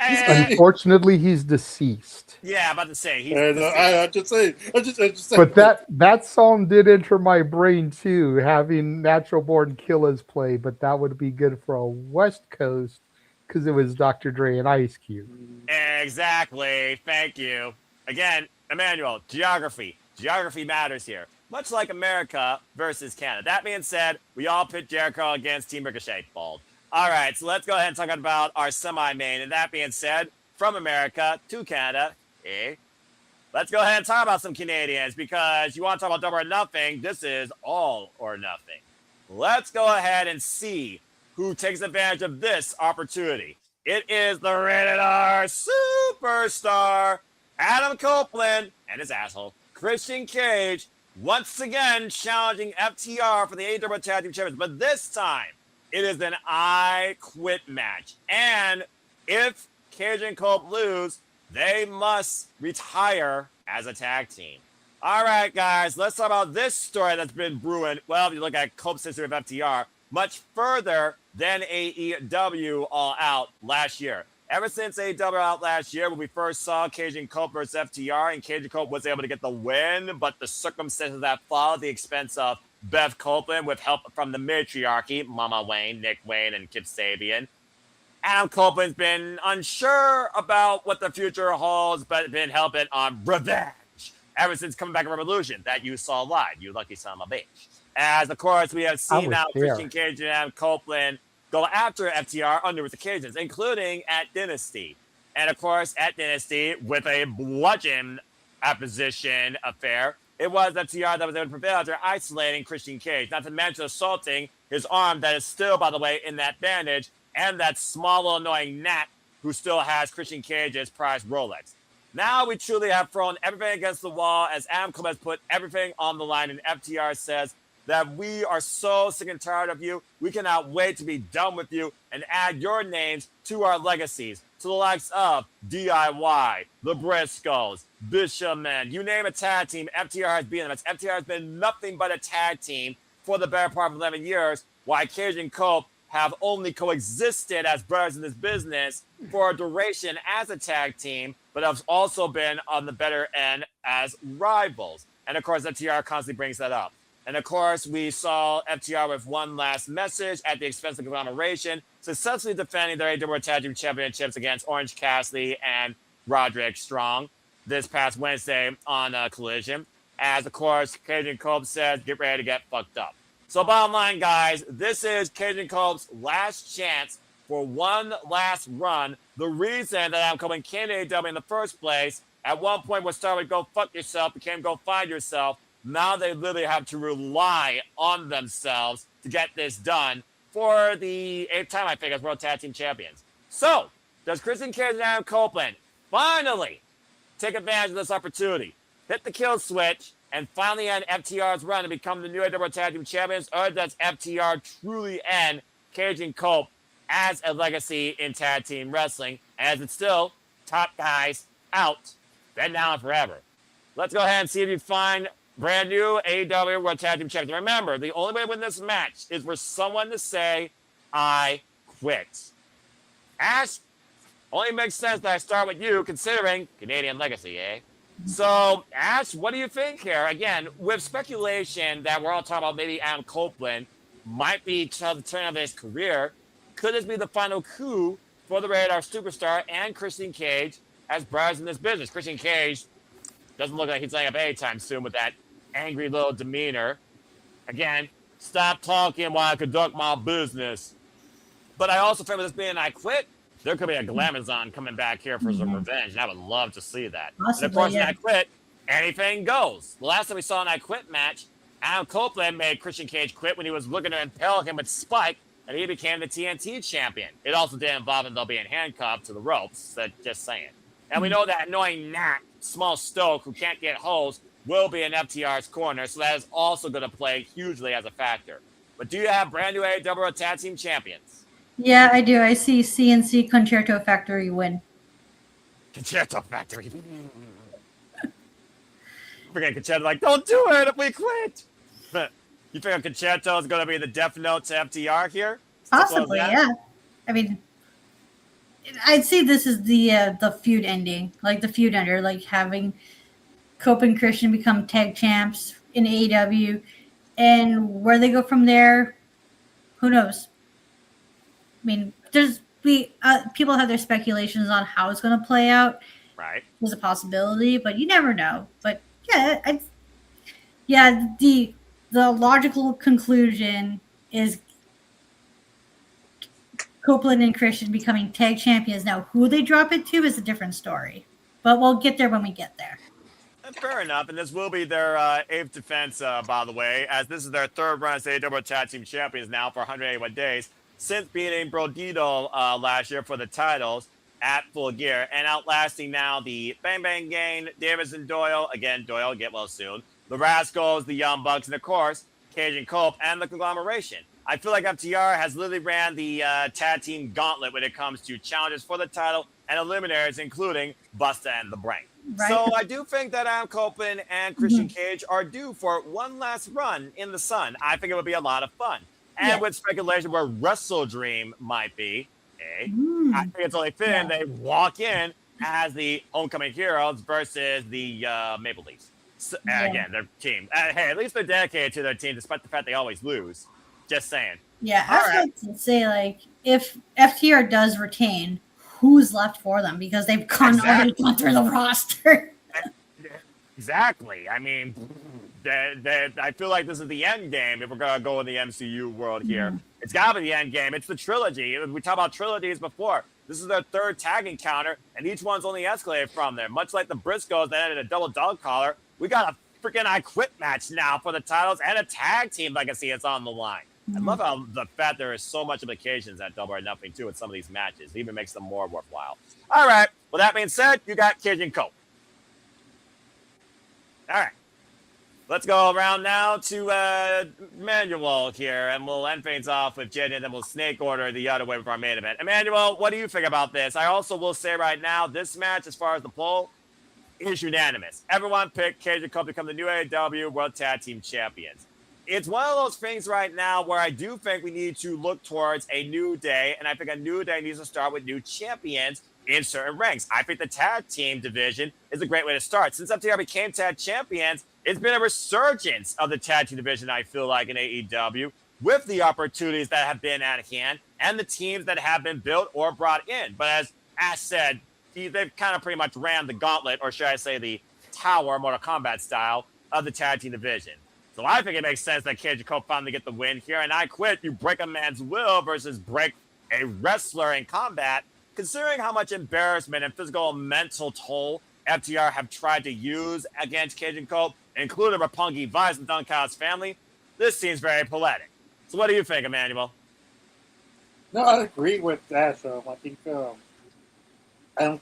Unfortunately, he's deceased. Yeah, I'm about to say. I just say. But that song did enter my brain too, having Natural Born Killers play. But that would be good for a West Coast because it was Dr. Dre and Ice Cube. Exactly. Thank you. Again, Emmanuel, geography. Geography matters here. Much like America versus Canada. That being said, we all pit Jericho against Team Ricochet. Bald. All right, so let's go ahead and talk about our semi-main. And that being said, from America to Canada, let's go ahead and talk about some Canadians because you want to talk about double or nothing. This is all or nothing. Let's go ahead and see who takes advantage of this opportunity. It is the rated R superstar, Adam Copeland, and his asshole, Christian Cage, once again challenging FTR for the AEW Tag Team Champions. But this time, it is an I Quit match. And if Cage and Cope lose, they must retire as a tag team. All right, guys, let's talk about this story that's been brewing. Well, if you look at Cope's history of FTR, much further than AEW All Out last year. Ever since AEW Out last year, when we first saw Cage and Cope versus FTR, and Cage and Cope was able to get the win, but the circumstances that followed, the expense of Bev Copeland with help from the matriarchy, Mama Wayne, Nick Wayne, and Kip Sabian. Adam Copeland's been unsure about what the future holds, but been hell-bent on revenge ever since coming back in Revolution that you saw live, you lucky son of a bitch. As, of course, we have seen now Christian Cage and Adam Copeland go after FTR under with occasions, including at Dynasty. And, of course, at Dynasty, with a bludgeon opposition affair, it was FTR that was able to prevail after isolating Christian Cage, not to mention assaulting his arm that is still, by the way, in that bandage, and that small little annoying gnat who still has Christian Cage's prized Rolex. Now we truly have thrown everything against the wall as Adam Cole has put everything on the line, and FTR says that we are so sick and tired of you. We cannot wait to be done with you and add your names to our legacies, to the likes of DIY, the Briscoes, Bishaman, you name a tag team, FTR has been them. FTR has been nothing but a tag team for the better part of 11 years, while Cage and Cope have only coexisted as brothers in this business for a duration as a tag team, but have also been on the better end as rivals. And of course, FTR constantly brings that up. And of course, we saw FTR with one last message at the expense of conglomeration, successfully defending their AEW Tag Team Championships against Orange Cassidy and Roderick Strong this past Wednesday on Collision. As, of course, Cajun Cope says, get ready to get fucked up. So bottom line, guys, this is Cajun Cope's last chance for one last run. The reason that I'm coming came to AEW in the first place, at one point was started with go fuck yourself, became go find yourself. Now they literally have to rely on themselves to get this done for the 8th time, I think, as World Tag Team Champions. So, does Christian Cage and Adam Copeland finally take advantage of this opportunity, hit the kill switch, and finally end FTR's run and become the new AEW Tag Team Champions, or does FTR truly end Cage and Cope as a legacy in tag team wrestling, as it's still top guys out, then now and forever? Let's go ahead and see if you find brand new AEW World Tag Team Champions. Remember, the only way to win this match is for someone to say, I quit. Ash, only makes sense that I start with you, considering Canadian legacy, eh? So, Ash, what do you think here? Again, with speculation that we're all talking about maybe Adam Copeland might be the turn of his career, could this be the final coup for the Radar Superstar and Christian Cage as brothers in this business? Christian Cage doesn't look like he's laying up anytime soon with that angry little demeanor. Again, stop talking while I conduct my business. But I also feel with this being I quit, there could be a Glamazon coming back here for some revenge, and I would love to see that. Possibly, and of course, yeah. in I quit, anything goes. The last time we saw an I quit match, Adam Copeland made Christian Cage quit when he was looking to impale him with Spike, and he became the TNT champion. It also did involve him, though, being handcuffed to the ropes, so just saying. And we know that annoying gnat, Small Stoke, who can't get holes, will be in FTR's corner, so that is also going to play hugely as a factor. But do you have brand new AEW Tag Team Champions? Yeah, I do. I see CNC Concerto Factory win. Concerto Factory. Forget Concerto, like, don't do it if we quit. You think Concerto is going to be the death note to FTR here? Possibly, yeah. I mean, I'd say this is the feud ending, like the feud ender, like having Cope and Christian become tag champs in AEW, and where they go from there, who knows? I mean, people have their speculations on how it's going to play out. Right. There's a possibility, but you never know. But yeah, the logical conclusion is Copeland and Christian becoming tag champions. Now, who they drop it to is a different story, but we'll get there when we get there. Fair enough, and this will be their 8th defense, by the way, as this is their 3rd run as AEW Tag Team Champions now for 181 days, since beating Brodito last year for the titles at Full Gear, and outlasting now the Bang Bang Gang, Davis and Doyle, again, Doyle, get well soon, the Rascals, the Young Bucks, and of course, Cage and Cope, and the Conglomeration. I feel like FTR has literally ran the tag team gauntlet when it comes to challenges for the title and eliminators, including Busta and the Brain. Right. So I do think that Adam Copeland and Christian Cage are due for one last run in the sun. I think it would be a lot of fun. And with speculation where Wrestle Dream might be, I think it's only fitting they walk in as the homecoming heroes versus the Maple Leafs. So, again, their team. Hey, at least they're dedicated to their team despite the fact they always lose. Just saying. Yeah, I was going to say, like, if FTR does retain, who's left for them? Because they've already gone through the roster. Exactly. I mean, I feel like this is the end game if we're going to go in the MCU world here. It's got to be the end game. It's the trilogy. We talked about trilogies before. This is their 3rd tag encounter, and each one's only escalated from there. Much like the Briscoes that ended a double dog collar, we got a freaking I Quit match now for the titles and a tag team legacy is on the line. I love how the fact there is so much implications at Double or Nothing, too, with some of these matches. It even makes them more worthwhile. All right. Well, that being said, you got Cage and Cope. All right. Let's go around now to Emmanuel here, and we'll end things off with Jen, and then we'll snake order the other way for our main event. Emmanuel, what do you think about this? I also will say right now, this match, as far as the poll, is unanimous. Everyone picked Cage and Cope to become the new AEW World Tag Team Champions. it's one of those things right now where I do think we need to look towards a new day, and I think a new day needs to start with new champions in certain ranks. I think the tag team division is a great way to start. Since FTR became tag champions, it's been a resurgence of the tag team division, I feel like, in AEW, with the opportunities that have been at hand and the teams that have been built or brought in. But as Ash said, they've kind of pretty much ran the gauntlet, or should I say the tower, Mortal Kombat style, of the tag team division. So I think it makes sense that Kazuchika finally get the win here. And I quit. You break a man's will versus break a wrestler in combat. Considering how much embarrassment and physical and mental toll FTR have tried to use against Kazuchika, including Roppongi Vice and Dunkow's family, this seems very poetic. So what do you think, Emmanuel? No, I agree with that. I think Adam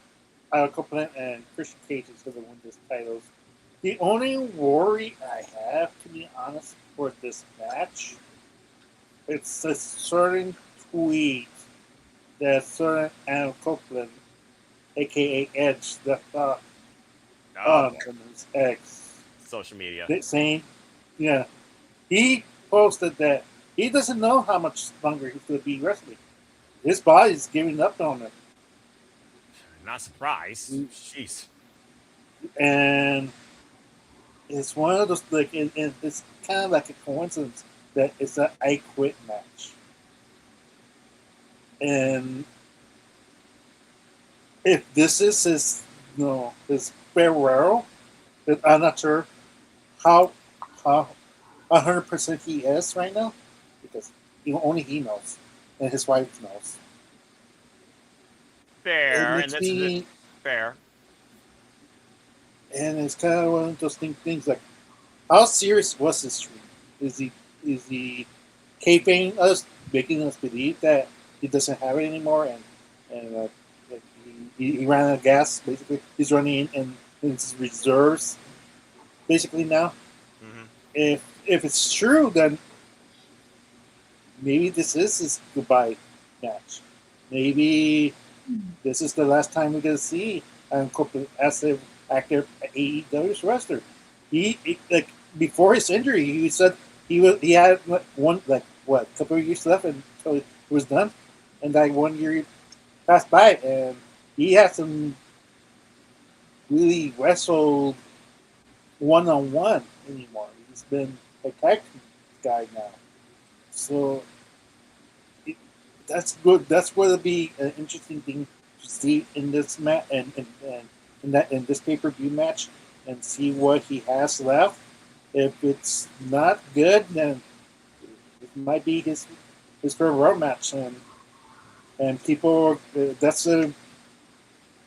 Copeland and Christian Cage is going to win this title. The only worry I have, to be honest, for this match, it's a certain tweet that certain Adam Copeland, aka Edge, that on his ex social media, saying, yeah, he posted that he doesn't know how much longer he's going to be wrestling. His body's giving up on him. Not surprised. Jeez. And it's one of those, like, it's kind of like a coincidence that it's an I Quit match. And if this is his, his farewell, I'm not sure how 100% he is right now, because only he knows, and his wife knows. Fair, and that's fair. And it's kind of one of those things like, how serious was this stream? Is he kayfabing us, making us believe that he doesn't have it anymore, and he ran out of gas, basically? He's running in his reserves, basically, now. Mm-hmm. If it's true, then maybe this is his goodbye match. Maybe this is the last time we're going to see Adam Copeland as an active AEW wrestler. He like, before his injury, he said he had a couple of years left until it was done, and that 1 year passed by, and he hasn't really wrestled one-on-one anymore. He's been a tag team guy now, so that's good. That's going to be an interesting thing to see in this match and in this pay-per-view match, and see what he has left. If it's not good, then it might be his farewell match, and people. That's a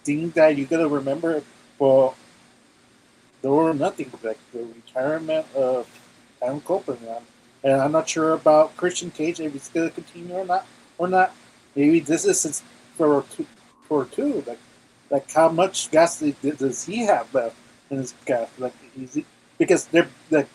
thing that you gotta remember for the or nothing, like the retirement of Adam Copeland. And I'm not sure about Christian Cage, if he's gonna continue or not. Maybe this is his for two. Like how much gas does he have left in his gas? Like because they're like,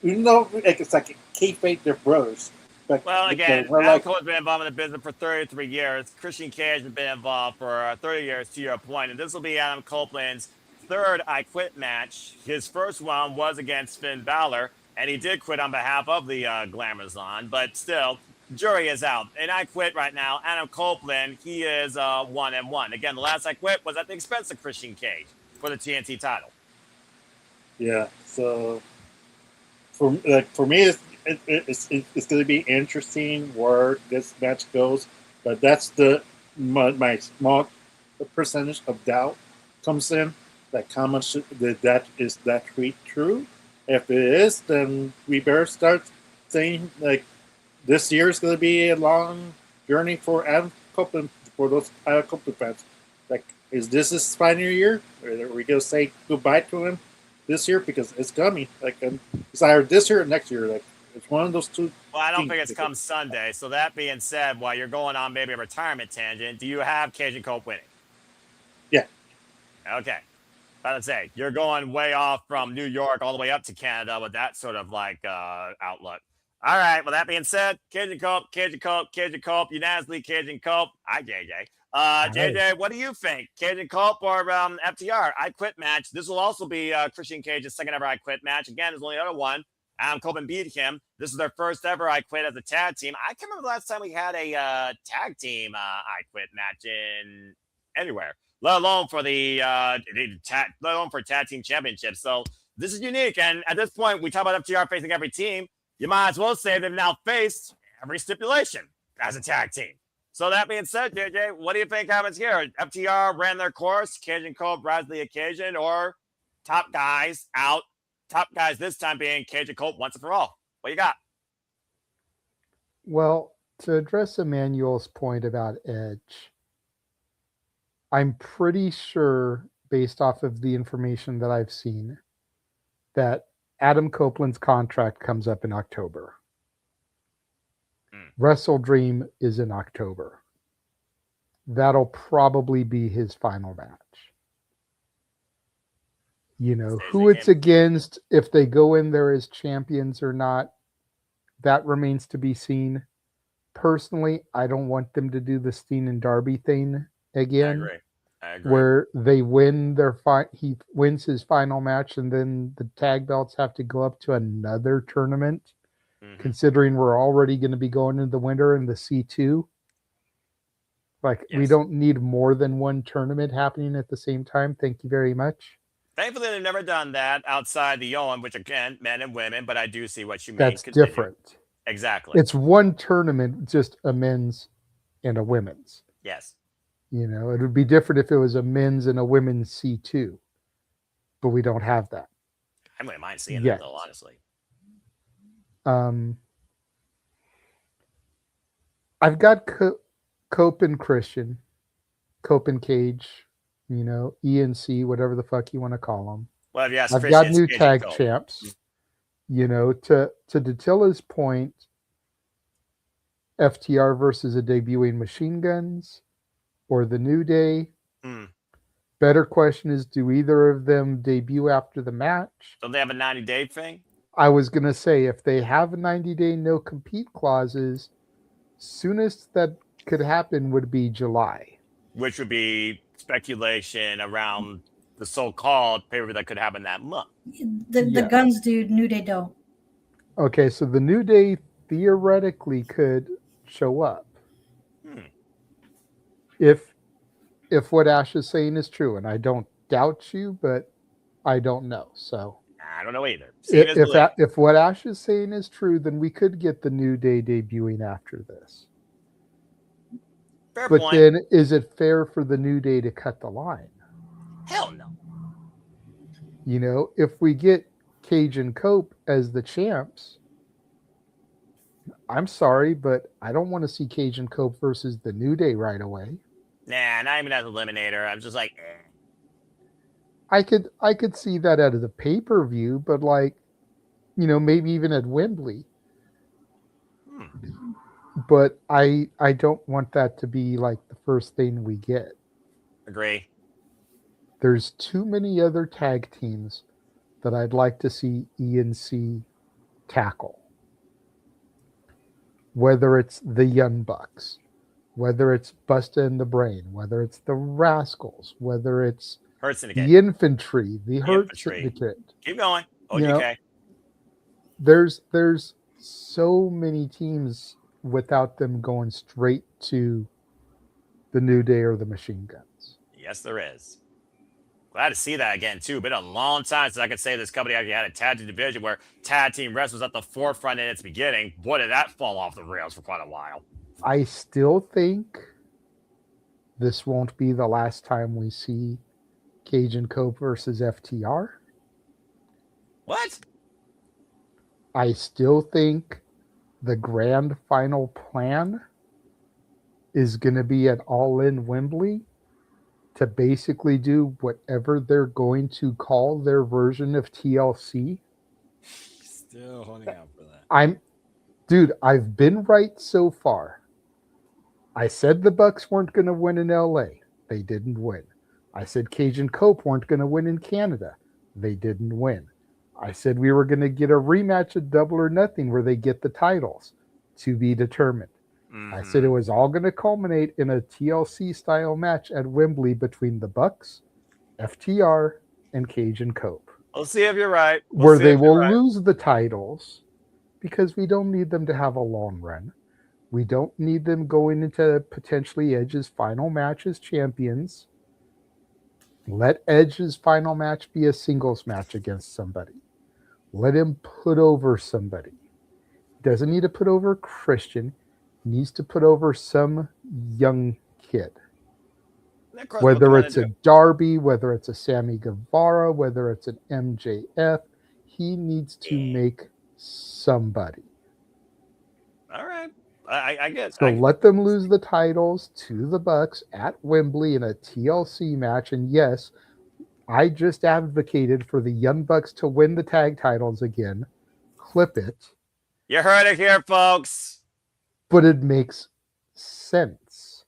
even though like it's like kayfabe, they're brothers. Like, well, again, Adam Cole's been involved in the business for 33 years. Christian Cage has been involved for 30 years, to your point. And this will be Adam Copeland's third I Quit match. His first one was against Finn Balor, and he did quit on behalf of the Glamazon. But still, jury is out. And I Quit right now, Adam Copeland, he is 1-1. Again, the last I Quit was at the expense of Christian Cage for the TNT title. Yeah, so for me, it's going to be interesting where this match goes, but that's my small percentage of doubt comes in. Like how much that is that tweet true? If it is, then we better start saying like this year is going to be a long journey for Adam Copeland, for those Adam Copeland fans. Like, is this his final year? Or are we going to say goodbye to him this year, because it's coming? Like, it's either this year or next year. Like, it's one of those two. Well, I don't think it's come Sunday. So that being said, while you're going on maybe a retirement tangent, do you have Cajun Cope winning? Yeah. Okay. I would say you're going way off from New York all the way up to Canada with that sort of like outlook. All right. Well, that being said, Cajun Cope, unanimously Cajun Cope. Hi, JJ. JJ, what do you think? Cajun Cope or FTR? I Quit match. This will also be Christian Cage's second ever I Quit match. Again, there's only other one. Adam Coleman beat him. This is their first ever I Quit as a tag team. I can't remember the last time we had a tag team I Quit match in anywhere, let alone for let alone for tag team championships. So this is unique. And at this point, we talk about FTR facing every team. You might as well say they've now faced every stipulation as a tag team. So that being said, JJ, what do you think happens here? FTR ran their course, Cage and Cole rise to the occasion, or top guys out? Top guys this time being Cage and Cole once and for all. What you got? Well, to address Emmanuel's point about Edge, I'm pretty sure, based off of the information that I've seen, that Adam Copeland's contract comes up in October. Wrestle Dream is in October. That'll probably be his final match. You know, who it's against, if they go in there as champions or not, that remains to be seen. Personally, I don't want them to do the Steen and Darby thing again. I agree. Where they win he wins his final match, and then the tag belts have to go up to another tournament, considering we're already going to be going into the winter in the C2. Like, we don't need more than one tournament happening at the same time. Thank you very much. Thankfully, they've never done that outside the OWEN, which again, men and women, but I do see what you mean. That's different. Exactly. It's one tournament, just a men's and a women's. Yes. You know, it would be different if it was a men's and a women's C2, but we don't have that. I wouldn't mind seeing that, though, honestly. I've got Cope and Christian, Cope and Cage, you know, ENC, whatever the fuck you want to call them. Well, yes, I've got new tag champs. You know, to Datilla's point, FTR versus a debuting Machine Guns or the New Day. Better question is, do either of them debut after the match? Don't they have a 90-day thing? I was going to say, if they have a 90-day no-compete clauses, soonest that could happen would be July. Which would be speculation around the so-called pay-per-view that could happen that month. The Guns do, New Day don't. Okay, so the New Day theoretically could show up. If what Ash is saying is true, and I don't doubt you, but I don't know. So I don't know either. If what Ash is saying is true, then we could get the New Day debuting after this. Fair but point. Then, is it fair for the New Day to cut the line? Hell no. You know, if we get Cage and Cope as the champs, I'm sorry, but I don't want to see Cage and Cope versus the New Day right away. Nah, not even as Eliminator. I'm just like, I could see that out of the pay-per-view, but like, you know, maybe even at Wembley. But I don't want that to be like the first thing we get. Agree. There's too many other tag teams that I'd like to see ENC tackle. Whether it's the Young Bucks, whether it's Busta and the Brain, whether it's the Rascals, whether it's the Infantry, the Hurt Syndicate. Keep going. OGK. You know, there's so many teams without them going straight to the New Day or the Machine Guns. Yes, there is. Glad to see that again, too. Been a long time since I could say this company actually had a tag team division where tag team wrestling was at the forefront in its beginning. Boy, did that fall off the rails for quite a while. I still think this won't be the last time we see Cage and Cope versus FTR. What? I still think the grand final plan is going to be at Allin Wembley to basically do whatever they're going to call their version of TLC. Still holding out for that. I've been right so far. I said the Bucks weren't going to win in LA. They didn't win. I said Cage and Cope weren't going to win in Canada. They didn't win. I said we were going to get a rematch at Double or Nothing where they get the titles, to be determined. I said it was all going to culminate in a TLC style match at Wembley between the Bucks, FTR, and Cage and Cope. We'll see if you're right. where they will lose the titles because we don't need them to have a long run. We don't need them going into potentially Edge's final match as champions. Let Edge's final match be a singles match against somebody. Let him put over somebody. Doesn't need to put over Christian. He needs to put over some young kid. Whether it's a Darby, whether it's a Sammy Guevara, whether it's an MJF, he needs to make somebody. All right. I guess. So let them lose the titles to the Bucks at Wembley in a TLC match. And yes, I just advocated for the Young Bucks to win the tag titles again. Clip it. You heard it here, folks. But it makes sense.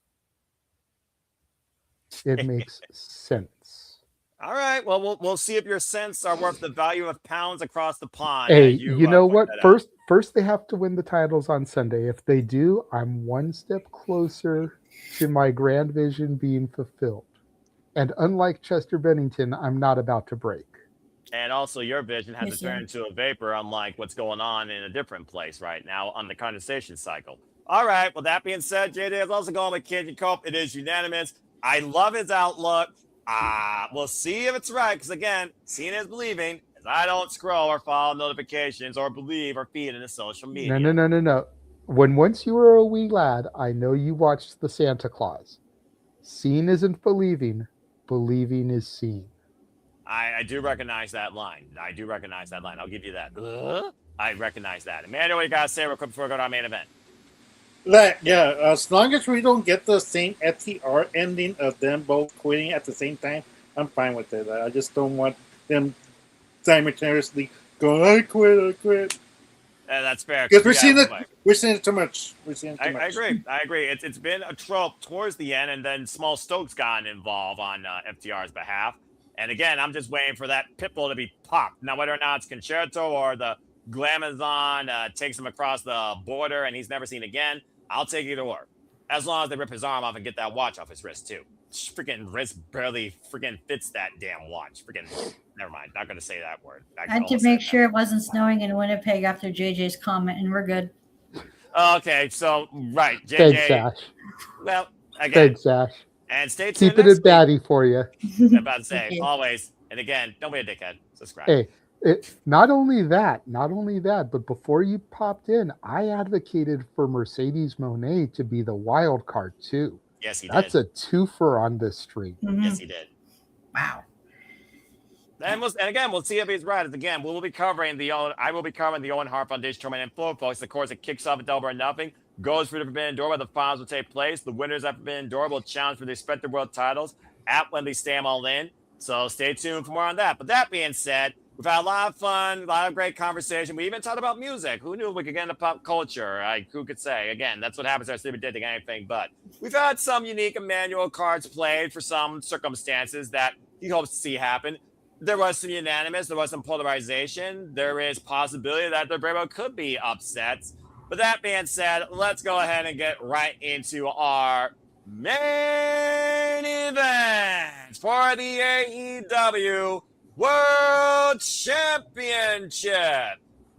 It makes sense. All right. Well, we'll see if your cents are worth the value of pounds across the pond. Hey, you know what? First they have to win the titles on Sunday. If they do, I'm one step closer to my grand vision being fulfilled. And unlike Chester Bennington, I'm not about to break. And also, your vision has to turn into a vapor, unlike what's going on in a different place right now on the condensation cycle. All right. Well, that being said, JD is also going with Kenji Cope. It is unanimous. I love his outlook. We'll see if it's right. Because, again, seeing is believing. As I don't scroll or follow notifications or believe or feed into social media. No. Once you were a wee lad, I know you watched the Santa Claus. Seeing isn't believing. Believing is seeing. I do recognize that line. I'll give you that. I recognize that. Emmanuel, what you got to say real quick before we go to our main event? As long as we don't get the same FTR ending of them both quitting at the same time, I'm fine with it. I just don't want them simultaneously going, I quit. That's fair. Because we're seeing it too much. I agree. It's been a trope towards the end, and then Small Stokes gotten involved on FTR's behalf. And again, I'm just waiting for that pitbull to be popped. Now, whether or not it's Concerto or the Glamazon takes him across the border and he's never seen again, I'll take either or. As long as they rip his arm off and get that watch off his wrist, too. Freaking wrist barely freaking fits that damn watch. Never mind. Not going to say that word. I had to make sure it wasn't snowing in Winnipeg after JJ's comment, and we're good. Okay, so, right. JJ. Thanks, Sash. Well, again. Thanks, Sash. And stay tuned. Keeping it batty for you. I'm about to say, always. And again, don't be a dickhead. Subscribe. Hey, not only that, but before you popped in, I advocated for Mercedes Moné to be the wild card, too. Yes, he did. That's a twofer on this stream. Mm-hmm. Yes, he did. Wow. And again, we'll see if he's right. Again, I will be covering the Owen Hart Foundation tournament in full, folks. Of course, it kicks off at Double or Nothing. Goes for the Forbidden Door, where the finals will take place. The winners at Forbidden Door will challenge for the respective world titles at Wembley Stadium Allin. So stay tuned for more on that. But that being said, we've had a lot of fun, a lot of great conversation. We even talked about music. Who knew we could get into pop culture? Who could say? Again, that's what happens at Sleepy Did anything but. We've had some unique Emmanuel cards played for some circumstances that he hopes to see happen. There was some unanimous. There was some polarization. There is possibility that the Bravo could be upsets. But that being said, let's go ahead and get right into our main event for the AEW World Championship.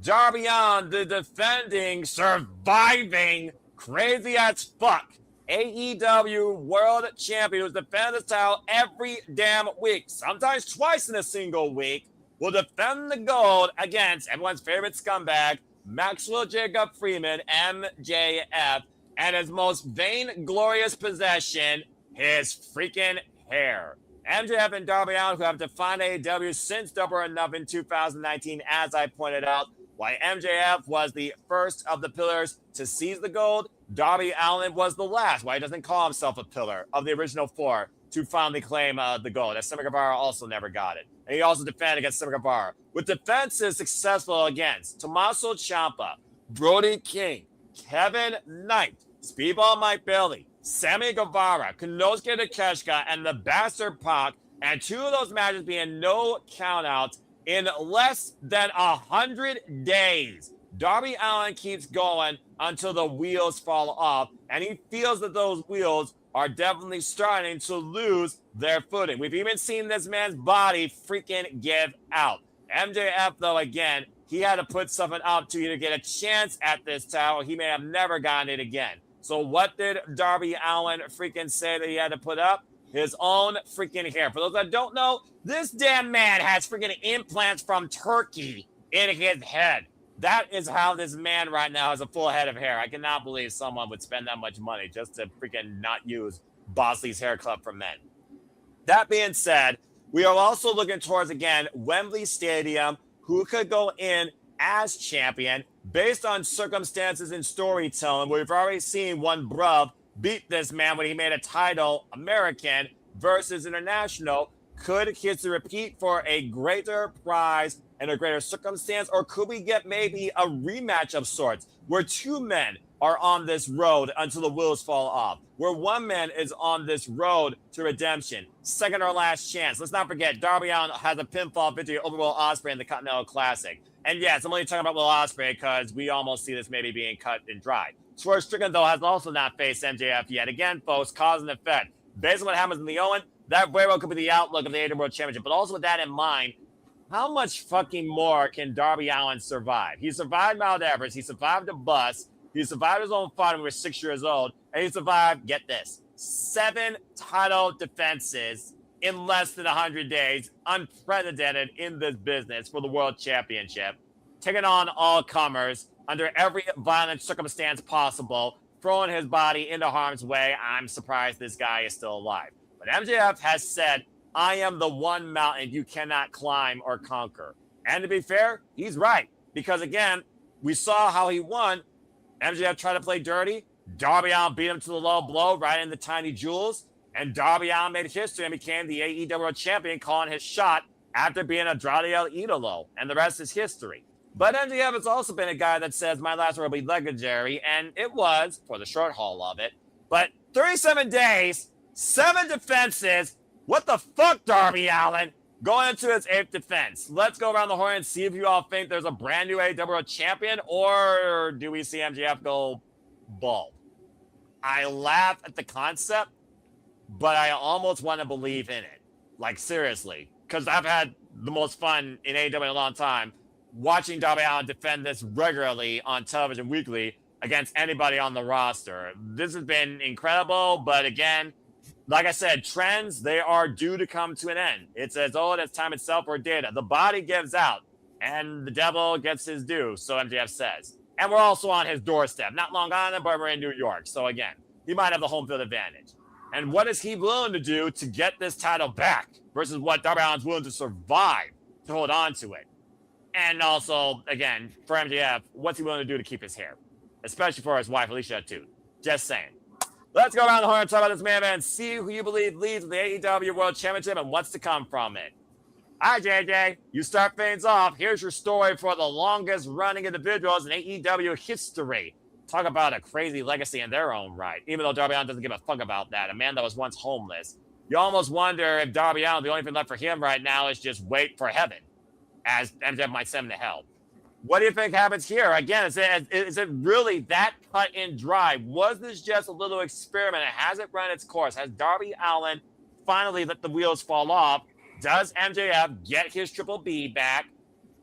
Darby Allin, the defending, surviving, crazy as fuck AEW World Champion, who's defending the title every damn week, sometimes twice in a single week, will defend the gold against everyone's favorite scumbag, Maxwell Jacob Freeman, MJF, and his most vain, glorious possession, his freaking hair. MJF and Darby Allin, who have defined AEW since Double or Nothing 2019, as I pointed out, while MJF was the first of the pillars to seize the gold, Darby Allin was the last, why he doesn't call himself a pillar, of the original four to finally claim the gold, as Sammy Guevara also never got it. And he also defended against Sammy Guevara, with defenses successful against Tommaso Ciampa, Brody King, Kevin Knight, Speedball Mike Bailey, Sammy Guevara, Konosuke Takeshita, and the Bastard Pac, and two of those matches being no countouts in less than 100 days. Darby Allin keeps going until the wheels fall off, and he feels that those wheels are definitely starting to lose their footing. We've even seen this man's body freaking give out. MJF, though, again, he had to put something up to either get a chance at this title. He may have never gotten it again. So what did Darby Allin freaking say that he had to put up? His own freaking hair. For those that don't know, this damn man has freaking implants from Turkey in his head. That is how this man right now has a full head of hair. I cannot believe someone would spend that much money just to freaking not use Bosley's Hair Club for Men. That being said, we are also looking towards, again, Wembley Stadium, who could go in as champion based on circumstances and storytelling. We've already seen one bruv beat this man when he made a title American versus international. Could Kris repeat for a greater prize and a greater circumstance, or could we get maybe a rematch of sorts where two men are on this road until the wheels fall off, where one man is on this road to redemption, second or last chance? Let's not forget, Darby Allin has a pinfall victory over Will Ospreay in the Continental Classic. And yes, I'm only talking about Will Ospreay because we almost see this maybe being cut and dried. Swerve Strickland, though, has also not faced MJF yet. Again, folks, cause and effect. Based on what happens in the Owen, that very well could be the outlook of the AEW World Championship. But also with that in mind, how much fucking more can Darby Allin survive? He survived Mount Everest. He survived a bus. He survived his own fight when he was 6 years old. And he survived, get this, 7 title defenses in less than 100 days. Unprecedented in this business for the World Championship. Taking on all comers under every violent circumstance possible, throwing his body into harm's way. I'm surprised this guy is still alive. But MJF has said, I am the one mountain you cannot climb or conquer. And to be fair, he's right. Because again, we saw how he won. MJF tried to play dirty. Darby Allin beat him to the low blow right in the tiny jewels. And Darby Allin made history and became the AEW World Champion, calling his shot after being Andrade El Idolo. And the rest is history. But MJF has also been a guy that says, my last word will be legendary. And it was, for the short haul of it. But 37 days, 7 defenses. What the fuck, Darby Allin? Going into his 8th defense. Let's go around the horn and see if you all think there's a brand new AEW World Champion, or do we see MJF go bald? I laugh at the concept, but I almost want to believe in it. Like, seriously. Because I've had the most fun in AEW in a long time watching Darby Allin defend this regularly on television weekly against anybody on the roster. This has been incredible, but again, like I said, trends, they are due to come to an end. It's as old as time itself or data. The body gives out, and the devil gets his due, so MJF says. And we're also on his doorstep. Not Long Island, but we're in New York. So again, he might have the home field advantage. And what is he willing to do to get this title back versus what Darby Allin's willing to survive to hold on to it? And also, again, for MJF, what's he willing to do to keep his hair? Especially for his wife, Alicia, too. Just saying. Let's go around the horn and talk about this man and see who you believe leads the AEW World Championship and what's to come from it. All right, JJ, you start things off. Here's your story for the longest running individuals in AEW history. Talk about a crazy legacy in their own right, even though Darby Allin doesn't give a fuck about that. A man that was once homeless. You almost wonder if Darby Allin, the only thing left for him right now is just wait for heaven, as MJF might send him to hell. What do you think happens here? Again, is it really that cut and dry? Was this just a little experiment? Has it run its course? Has Darby Allin finally let the wheels fall off? Does MJF get his Triple B back?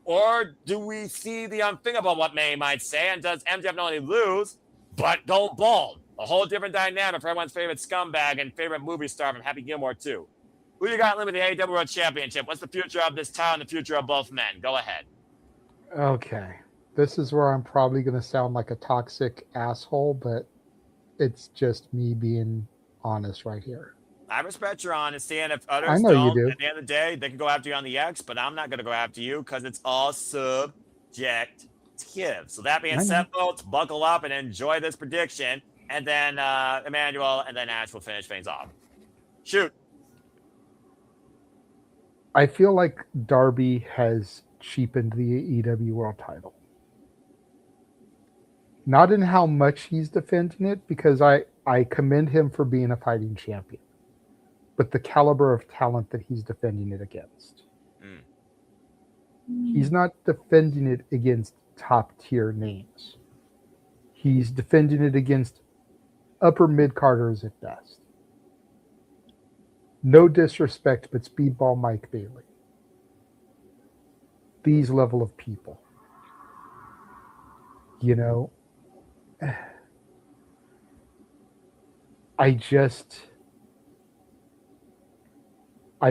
Or do we see the unthinkable, what May might say, and does MJF not only lose, but go bald? A whole different dynamic for everyone's favorite scumbag and favorite movie star from Happy Gilmore, too. Who you got in the AEW World Championship? What's the future of this title and the future of both men? Go ahead. Okay. This is where I'm probably going to sound like a toxic asshole, but it's just me being honest right here. I respect your honesty, and if others I know don't, you do. at the end of the day, they can go after you on the X, but I'm not going to go after you because it's all subjective. So that being said, folks, buckle up and enjoy this prediction, and then Emmanuel and then Ash will finish things off. Shoot. I feel like Darby has cheapened the AEW World title. Not in how much he's defending it, because I commend him for being a fighting champion, but the caliber of talent that he's defending it against. He's not defending it against top tier names. He's defending it against upper mid-carders at best. No disrespect, but Speedball Mike Bailey. these level of people. You know, I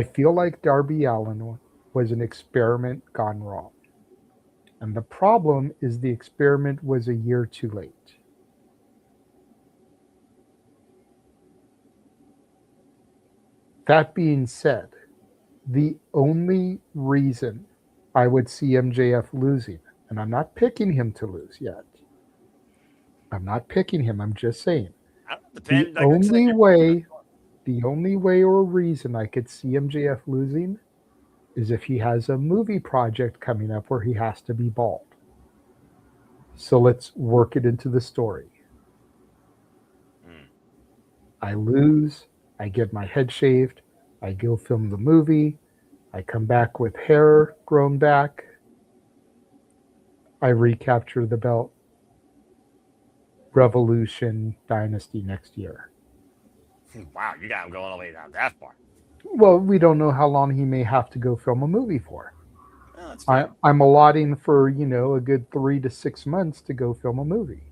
feel like Darby Allin was an experiment gone wrong. And the problem is the experiment was a year too late. That being said, the only reason I would see MJF losing, and I'm not picking him to lose yet. I'm not picking him. I'm just saying. The only way or reason I could see MJF losing is if he has a movie project coming up where he has to be bald. So let's work it into the story. I lose, I get my head shaved, I go film the movie, I come back with hair grown back, I recapture the belt. Revolution Dynasty next year. Wow, you got him going all the way down that far. Well, we don't know how long he may have to go film a movie for. Oh, I'm allotting for, a good 3 to 6 months to go film a movie.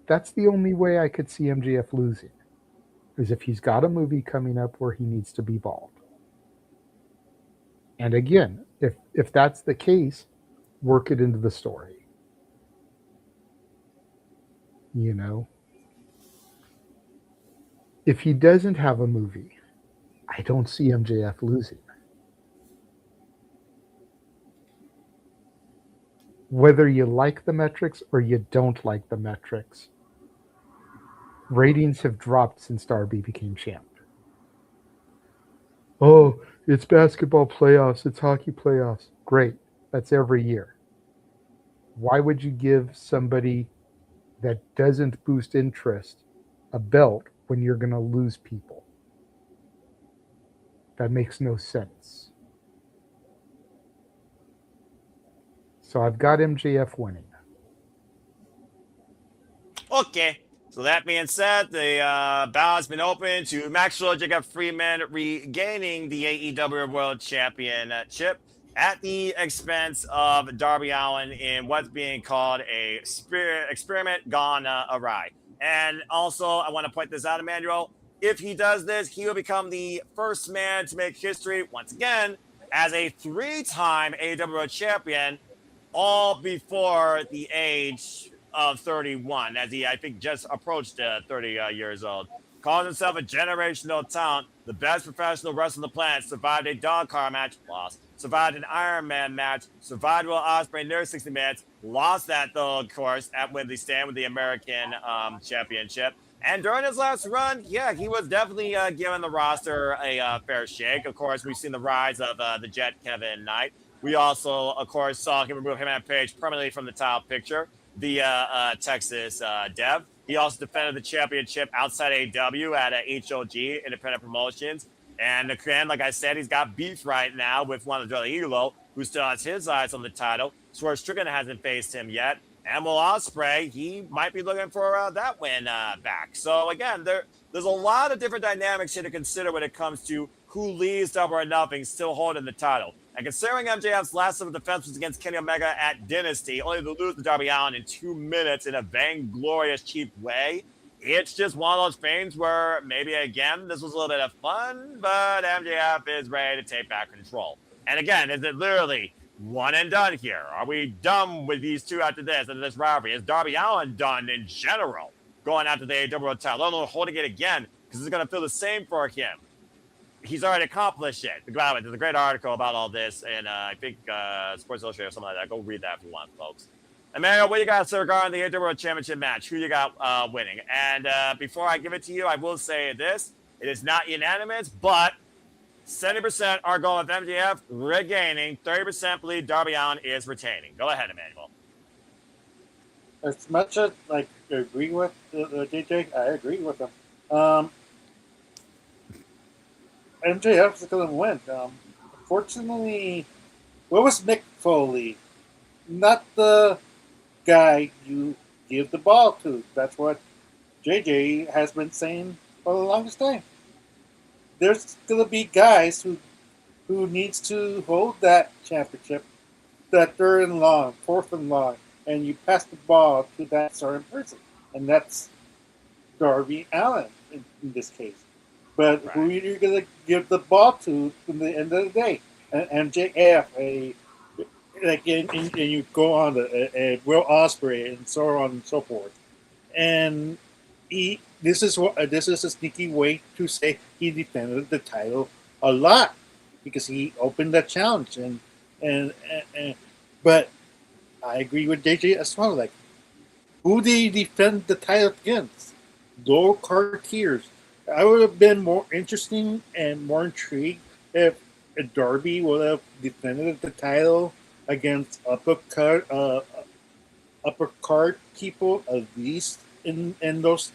That's the only way I could see MJF losing, is if he's got a movie coming up where he needs to be bald. And again, if that's the case, work it into the story. If he doesn't have a movie, I don't see MJF losing. Whether you like the metrics or you don't like the metrics, ratings have dropped since Darby became champ. Oh, it's basketball playoffs, it's hockey playoffs. Great, that's every year. Why would you give somebody that doesn't boost interest a belt when you're going to lose people? That makes no sense. So I've got MJF winning. Okay. So that being said, the ballot's been open to Max Jacob Freeman regaining the AEW World Championship at the expense of Darby Allin in what's being called a experiment gone awry. And also, I want to point this out, Emmanuel. If he does this, he will become the first man to make history once again as a 3-time AEW World Champion, all before the age of 31, as he, I think, just approached 30 years old. Calls himself a generational talent, the best professional wrestler on the planet, survived a dog car match, lost. Survived an Iron Man match, survived Will Ospreay near 60 minutes, lost that, though, of course, at Wembley Stand with the American Championship. And during his last run, yeah, he was definitely giving the roster a fair shake. Of course, we've seen the rise of the Jet Kevin Knight. We also, of course, saw him remove him and Page permanently from the title picture via Texas Dev. He also defended the championship outside AEW at HOG, Independent Promotions. And again, like I said, he's got beef right now with one of the Elo, who still has his eyes on the title. Swerve Strickland hasn't faced him yet. And Will Ospreay, he might be looking for that win back. So again, there's a lot of different dynamics here to consider when it comes to who leaves Double or Nothing still holding the title. And considering MJF's last of the defense was against Kenny Omega at Dynasty, only to lose to Darby Allin in 2 minutes in a vainglorious, cheap way, it's just one of those things where maybe, again, this was a little bit of fun, but MJF is ready to take back control. And again, is it literally one and done here? Are we done with these two after this rivalry? Is Darby Allin done in general going after the AEW title? Let alone holding it again, because it's going to feel the same for him. He's already accomplished it. There's a great article about all this, and I think Sports Illustrated or something like that. Go read that if you want, folks. Emmanuel, what do you got regarding the AEW World Championship match? Who you got winning? And before I give it to you, I will say this. It is not unanimous, but 70% are going with MJF regaining. 30% believe Darby Allin is retaining. Go ahead, Emmanuel. As much as I agree with DJ, I agree with him. MJF is going to win. Fortunately, where was Mick Foley? Not the guy you give the ball to. That's what JJ has been saying for the longest time. There's going to be guys who who needs to hold that championship, that third and long, fourth and long, and you pass the ball to that certain person, and that's Darby Allin in this case. But Right. who are you going to give the ball to in the end of the day? An MJF, and you go on a Will Ospreay, and so on and so forth. And this is a sneaky way to say he defended the title a lot because he opened that challenge, and but I agree with JJ as well. Like, who did he defend the title against? Lower card tiers. I would have been more interesting and more intrigued if Darby would have defended the title against upper card people, at least in those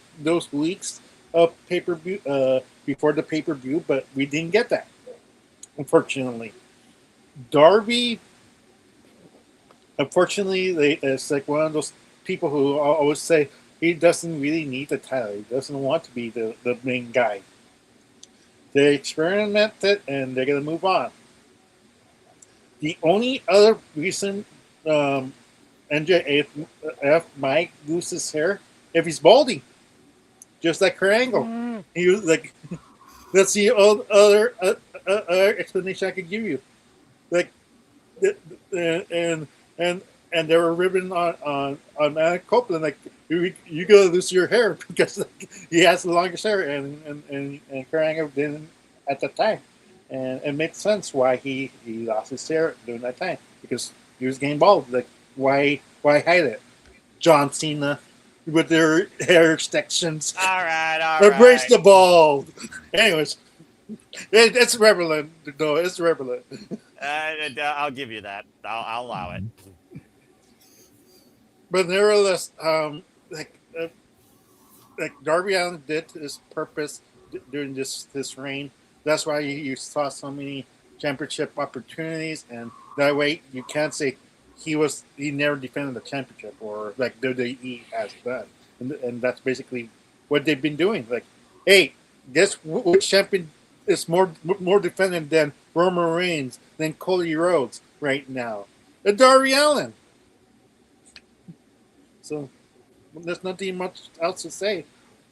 weeks of pay-per-view before the pay-per-view, but we didn't get that, unfortunately. Darby, unfortunately, it's like one of those people who always say he doesn't really need the title. He doesn't want to be the main guy. They experimented and they're going to move on. The only other reason MJF might lose his hair if he's balding, just like Kurt Angle. He was like, that's the other explanation I could give you. Like, and they were ribbing on Adam Copeland, like, you gotta lose your hair because like, he has the longest hair, and Kurt Angle didn't at that time, and it makes sense why he lost his hair during that time because he was getting bald. Like, why hide it? John Cena with their hair extensions. All right. Embrace the bald. Anyways, it's relevant. No, it's relevant. I'll give you that. I'll allow it. But nevertheless, like Darby Allin did his purpose during this reign. That's why you saw so many championship opportunities, and that way you can't say he never defended the championship or like WWE has done, and that's basically what they've been doing. Like, hey, guess which champion is more defended than Roman Reigns, than Cody Rhodes right now? Darby Allin. So there's nothing much else to say,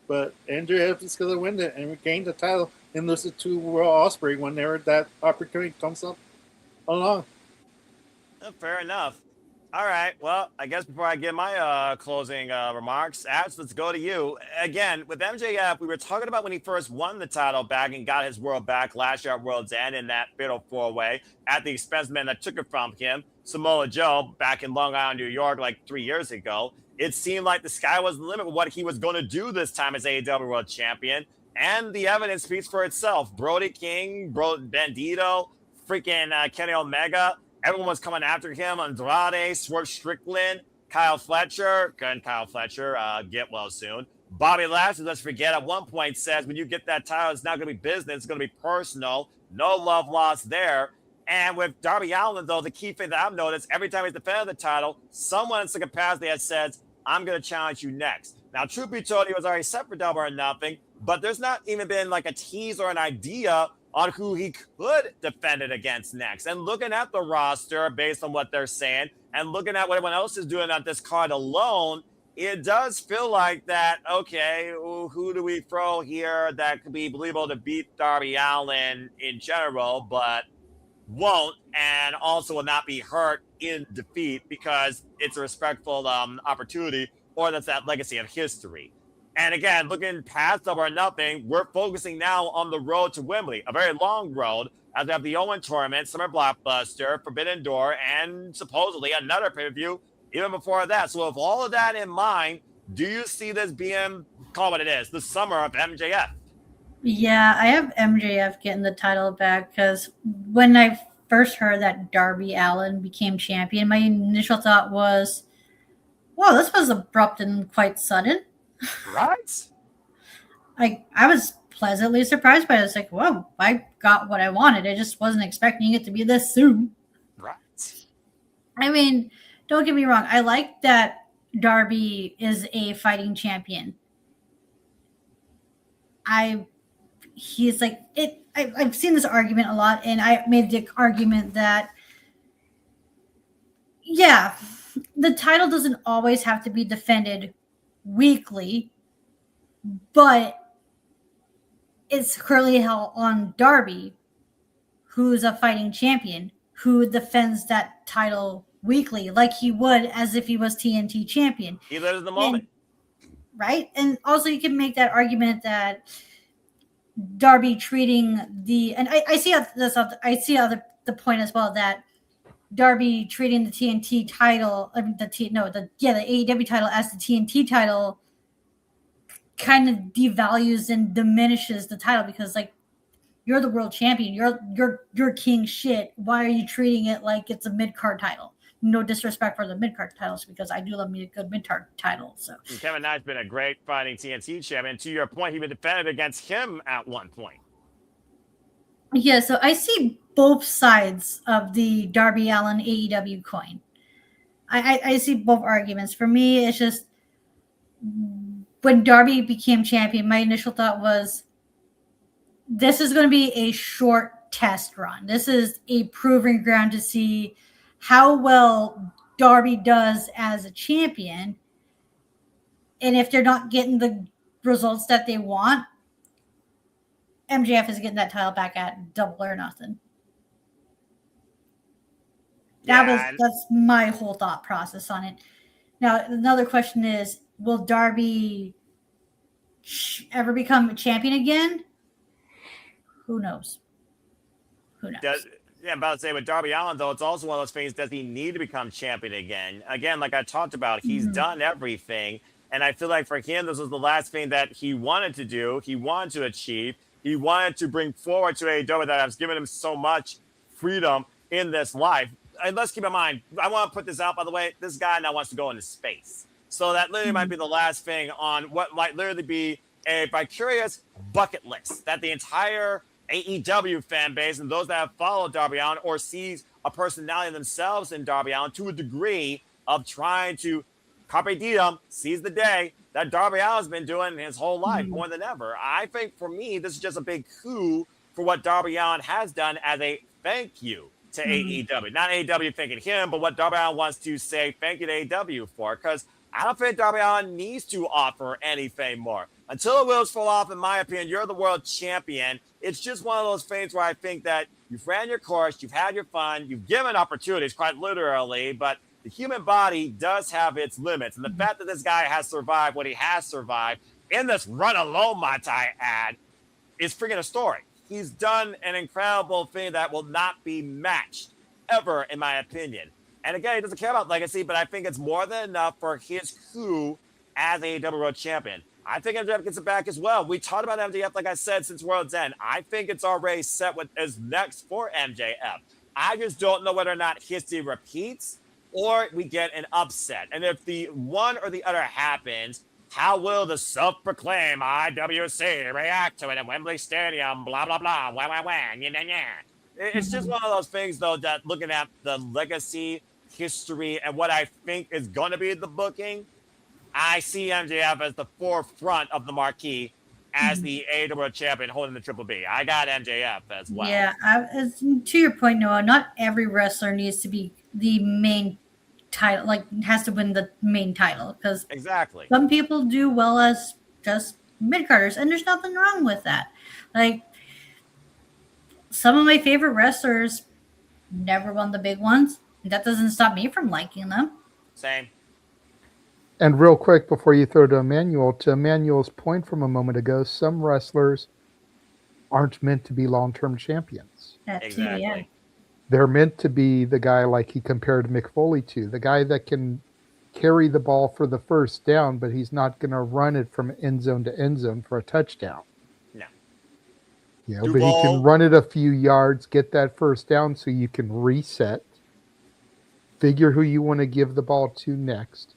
but MJF is going to win it and regain the title and lose it to Will Ospreay whenever that opportunity comes up along. Fair enough. All right. Well, I guess before I give my closing remarks, Ash, let's go to you. Again, with MJF, we were talking about when he first won the title back and got his world back last year at World's End in that fatal four-way at the expense of man that took it from him, Samoa Joe, back in Long Island, New York, like 3 years ago. It seemed like the sky was the limit with what he was going to do this time as AEW World Champion. And the evidence speaks for itself. Brody King, Bandito, freaking Kenny Omega. Everyone was coming after him. Andrade, Swerve Strickland, Kyle Fletcher. Can Kyle Fletcher get well soon? Bobby Lashley, let's forget, at one point says when you get that title, it's not going to be business. It's going to be personal. No love lost there. And with Darby Allin, though, the key thing that I've noticed, every time he's defended the title, someone in the capacity that says, I'm going to challenge you next. Now, truth be told, he was already set for Double or Nothing, but there's not even been like a tease or an idea on who he could defend it against next. And looking at the roster based on what they're saying and looking at what everyone else is doing on this card alone, it does feel like that, okay, who do we throw here that could be believable to beat Darby Allin in general, but won't and also will not be hurt in defeat because it's a respectful opportunity or that's that legacy of history. And again, looking past Double or Nothing, we're focusing now on the road to Wembley, a very long road, as we have the OWEN tournament, Summer Blockbuster, Forbidden Door, and supposedly another pay-per-view even before that. So with all of that in mind, do you see this being, call what it is, the summer of MJF? Yeah, I have MJF getting the title back because when I first heard that Darby Allin became champion, my initial thought was, whoa, this was abrupt and quite sudden. Right? I was pleasantly surprised by it. It's like, whoa, I got what I wanted. I just wasn't expecting it to be this soon. Right. I mean, don't get me wrong. I like that Darby is a fighting champion. He's like, it I've seen this argument a lot, and I made the argument that, yeah, the title doesn't always have to be defended weekly, but it's currently held on Darby, who's a fighting champion, who defends that title weekly, like he would as if he was TNT champion. He lives in the moment. Right? And also you can make that argument that Darby treating the, and I see this, I see the point as well, that Darby treating the TNT title, I mean the AEW title as the TNT title kind of devalues and diminishes the title, because like, you're the world champion, you're king shit. Why are you treating it like it's a mid-card title? No disrespect for the mid-card titles, because I do love me a good mid-card title. So Kevin Knight's been a great fighting TNT champion. To your point, he even defended against him at one point. yeah, so I see both sides of the Darby Allin AEW coin. I see both arguments. For me, it's just, when Darby became champion, my initial thought was, this is going to be a short test run. This is a proving ground to see how well Darby does as a champion. And if they're not getting the results that they want, MJF is getting that title back at Double or Nothing. That's my whole thought process on it. Now, another question is, will Darby ever become a champion again? Who knows? I'm about to say, with Darby Allin, though, it's also one of those things, does he need to become champion again? Again, like I talked about, he's done everything. And I feel like for him, this was the last thing that he wanted to do. He wanted to achieve. He wanted to bring forward to AEW that has given him so much freedom in this life. And let's keep in mind, I want to put this out, by the way, this guy now wants to go into space. So that literally might be the last thing on what might literally be a vicarious bucket list that the entire AEW fan base and those that have followed Darby Allin or sees a personality themselves in Darby Allin to a degree of trying to carpe diem, seize the day that Darby Allin's been doing his whole life more than ever. I think for me, this is just a big coup for what Darby Allin has done as a thank you to AEW. Not AEW thanking him, but what Darby Allin wants to say thank you to AEW for, because I don't think Darby Allin needs to offer anything more. Until the wheels fall off, in my opinion, you're the world champion. It's just one of those things where I think that you've ran your course, you've had your fun, you've given opportunities, quite literally, but the human body does have its limits. And the fact that this guy has survived what he has survived in this run alone, might I add, is freaking a story. He's done an incredible thing that will not be matched ever, in my opinion. And again, he doesn't care about legacy, but I think it's more than enough for his coup as AEW World Champion. I think MJF gets it back as well. We talked about MJF, like I said, since World's End. I think it's already set what is next for MJF. I just don't know whether or not history repeats or we get an upset. And if the one or the other happens, how will the self-proclaimed IWC react to it at Wembley Stadium? Blah, blah, blah. Wah, wah, wah. Yeah, yeah, yeah. It's just one of those things, though, that looking at the legacy, history, and what I think is going to be the booking, I see MJF as the forefront of the marquee as the AEW World Champion holding the Triple B. I got MJF as well. Yeah, to your point, Noah, not every wrestler needs to be the main title, like has to win the main title, because exactly some people do well as just mid-carders, and there's nothing wrong with that. Like, some of my favorite wrestlers never won the big ones. That doesn't stop me from liking them. Same. And real quick, before you throw to Emmanuel's point from a moment ago, some wrestlers aren't meant to be long-term champions. Exactly. Yeah. They're meant to be the guy, like he compared Mick Foley to, the guy that can carry the ball for the first down, but he's not going to run it from end zone to end zone for a touchdown. No. You know, but he can run it a few yards, get that first down so you can reset, figure who you want to give the ball to next,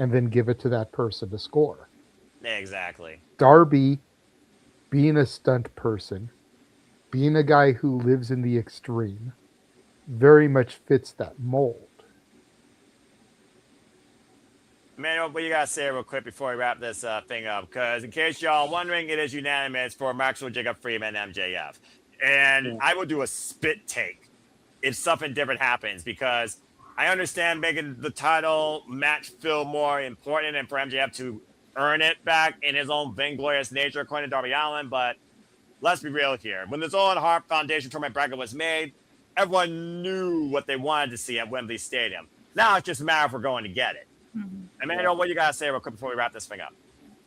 and then give it to that person to score. Exactly. Darby, being a stunt person, being a guy who lives in the extreme, very much fits that mold. Emmanuel, what you got to say real quick before we wrap this thing up? Because in case y'all wondering, it is unanimous for Maxwell Jacob Freeman MJF. And I would do a spit take if something different happens, because I understand making the title match feel more important and for MJF to earn it back in his own vainglorious nature, according to Darby Allin. But let's be real here. When this Owen Hart Foundation tournament bracket was made, everyone knew what they wanted to see at Wembley Stadium. Now it's just a matter if we're going to get it. Emmanuel, what you got to say real quick before we wrap this thing up?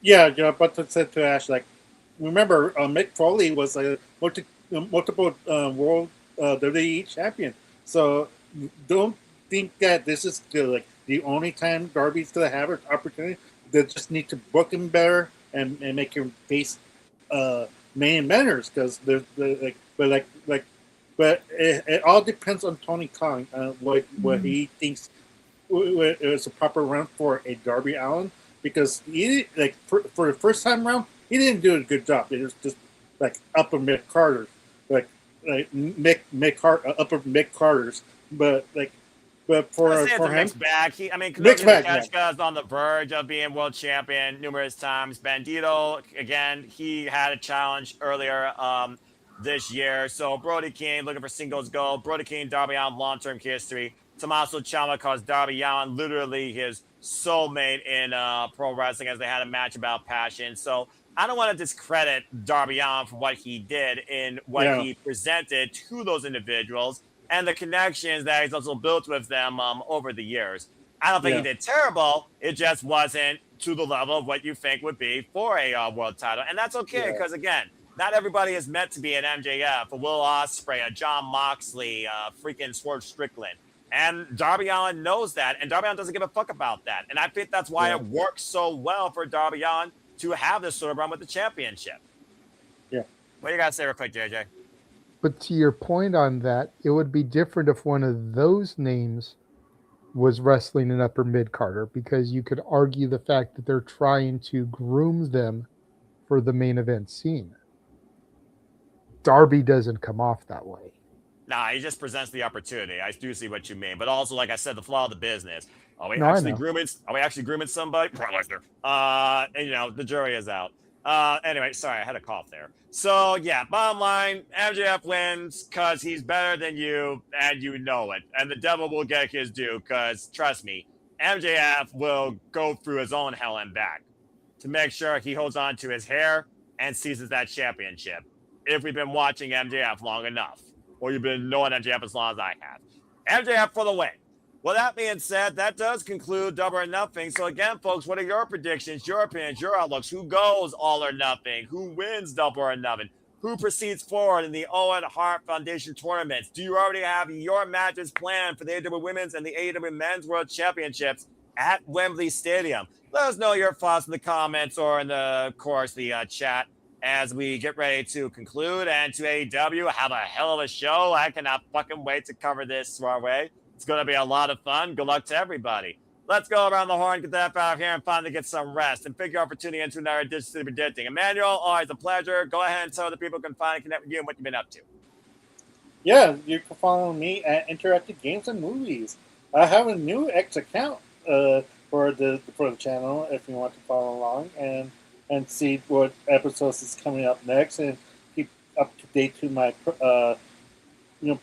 Yeah, but to say to Ash, like, remember, Mick Foley was a multiple world WWE champion. So don't think that this is the only time Darby's going to have an opportunity. They just need to book him better and make him face main eventers, because but it all depends on Tony Khan, what he thinks is a proper run for a Darby Allin, because he for the first time around he didn't do a good job. It was just like upper mid Carters, like upper mid Carters, but for it's a him, mixed bag. Takeshita is on the verge of being world champion numerous times. Bandito, again, he had a challenge earlier this year. So Brody King looking for singles gold. Brody King, Darby Allin, long-term history. Tommaso Ciampa calls Darby Allin literally his soulmate in pro wrestling, as they had a match about passion. So I don't want to discredit Darby Allin for what he did in what he presented to those individuals and the connections that he's also built with them over the years. I don't think he did terrible. It just wasn't to the level of what you think would be for a world title. And that's okay, because, again, not everybody is meant to be an MJF, a Will Ospreay, a John Moxley, freaking Swerve Strickland. And Darby Allin knows that, and Darby Allin doesn't give a fuck about that. And I think that's why it works so well for Darby Allin to have this sort of run with the championship. Yeah. What do you got to say real quick, JJ? But to your point on that, it would be different if one of those names was wrestling in upper mid Carter, because you could argue the fact that they're trying to groom them for the main event scene. Darby doesn't come off that way. Nah, he just presents the opportunity. I do see what you mean, but also, like I said, the flaw of the business. Are we actually grooming somebody? And, the jury is out. Anyway, sorry, I had a cough there. So, bottom line, MJF wins because he's better than you, and you know it. And the devil will get his due, because, trust me, MJF will go through his own hell and back to make sure he holds on to his hair and seizes that championship. If we've been watching MJF long enough, or you've been knowing MJF as long as I have. MJF for the win. Well, that being said, that does conclude Double or Nothing. So again, folks, what are your predictions, your opinions, your outlooks? Who goes all or nothing? Who wins Double or Nothing? Who proceeds forward in the Owen Hart Foundation tournaments? Do you already have your matches planned for the AEW Women's and the AEW Men's World Championships at Wembley Stadium? Let us know your thoughts in the comments or in the, of course, the chat as we get ready to conclude. And to AEW, have a hell of a show. I cannot fucking wait to cover this our way. It's going to be a lot of fun. Good luck to everybody. Let's go around the horn, get that out of here, and finally get some rest. And thank you all for tuning into another edition of Predicting. Emmanuel, always a pleasure. Go ahead and tell the people can finally connect with you and what you've been up to. Yeah, you can follow me at Interactive Games and Movies. I have a new X account for the channel if you want to follow along and see what episodes is coming up next and keep up to date to my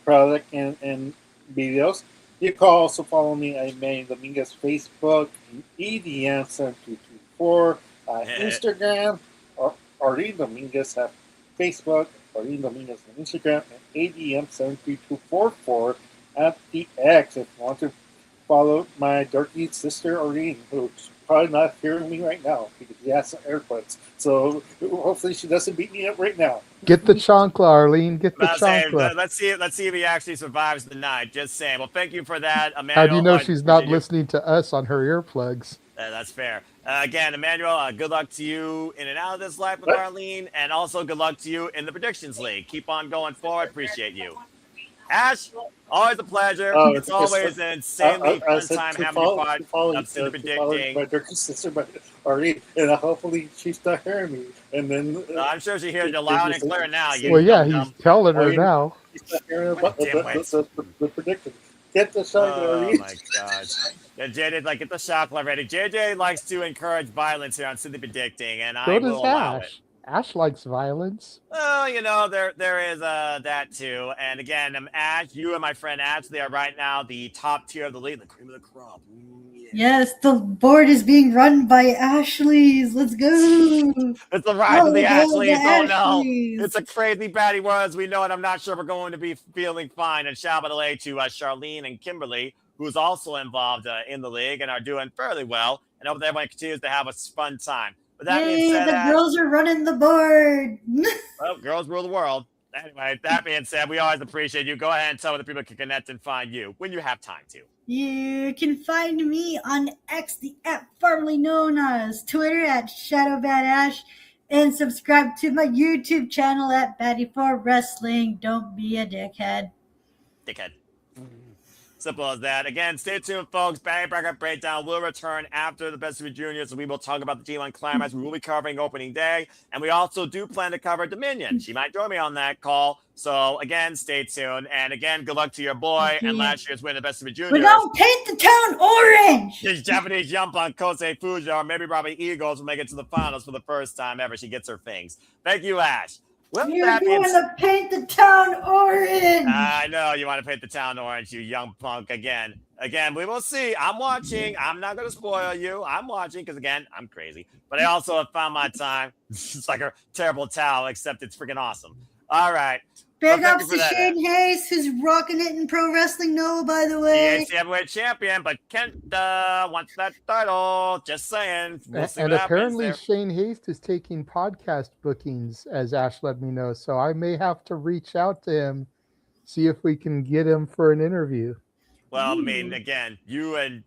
product and videos. You can also follow me at Manny Dominguez Facebook, EDM7224, Instagram, or Arlene Dominguez at Facebook, Arlene Dominguez on Instagram, and ADM73244 at the X. If you want to follow my dorky sister Arlene, who's probably not hearing me right now because she has some AirPods. So hopefully she doesn't beat me up right now. Get the chancla, Arlene. Get the chancla. Let's see if he actually survives the night. Just saying. Well, thank you for that, Emmanuel. How do you know she's not listening to us on her earplugs? That's fair. Again, Emmanuel, good luck to you in and out of this life with Arlene, and also good luck to you in the Predictions League. Keep on going forward. Appreciate you. Ash, always a pleasure. It's always an insanely fun time having you part of Cindy Predicting. My dirty sister, Arlene, and hopefully she's not hearing me. And then I'm sure she hears you loud and clear now. He's telling her now. She's not hearing about the prediction. Get the shot, Arlene. Oh my God. Yeah, JJ, get the shot ready. JJ likes to encourage violence here on Cindy Predicting, and I will allow it. Ash likes violence. Well, you know, there is that too. And again, Ash, you and my friend Ash, they are right now the top tier of the league, the cream of the crop. Yeah. Yes, the board is being run by Ashleys. Let's go. It's the rise of the Ashleys. Oh no. Ashleys. It's a crazy baddie words. We know it. I'm not sure we're going to be feeling fine. And shout out to Charlene and Kimberly, who's also involved in the league and are doing fairly well. And hope that everyone continues to have a fun time. But that being said, the girls are running the board. Well, girls rule the world. Anyway, that being said, we always appreciate you. Go ahead and tell where the people can connect and find you when you have time to. You can find me on X, the app formerly known as Twitter at ShadowBadAsh, and subscribe to my YouTube channel at Baddie4Wrestling. Don't be a dickhead. Dickhead. Simple as that. Again, stay tuned, folks. Barry Bracket Breakdown will return after the Best of the Juniors, so we will talk about the G1 Climax. We will be covering opening day, and we also do plan to cover Dominion. She might join me on that call. So, again, stay tuned. And again, good luck to your boy and last year's win, the Best of the Juniors. We're going to paint the town orange! His Japanese jump on Kosei Fuji, or maybe Robbie Eagles will make it to the finals for the first time ever. She gets her things. Thank you, Ash. Well, you're going to paint the town orange. I know you want to paint the town orange, you young punk. Again, we will see. I'm watching. I'm not going to spoil you. I'm watching because, again, I'm crazy. But I also have found my time. It's like a terrible towel, except it's freaking awesome. All right. Big ups to Shane Hayes, who's rocking it in Pro Wrestling Noah, by the way. The heavyweight champion, but Kent wants that title. Just saying. We'll and apparently Shane Hayes is taking podcast bookings, as Ash let me know. So I may have to reach out to him, see if we can get him for an interview. Well, I mean, again, you and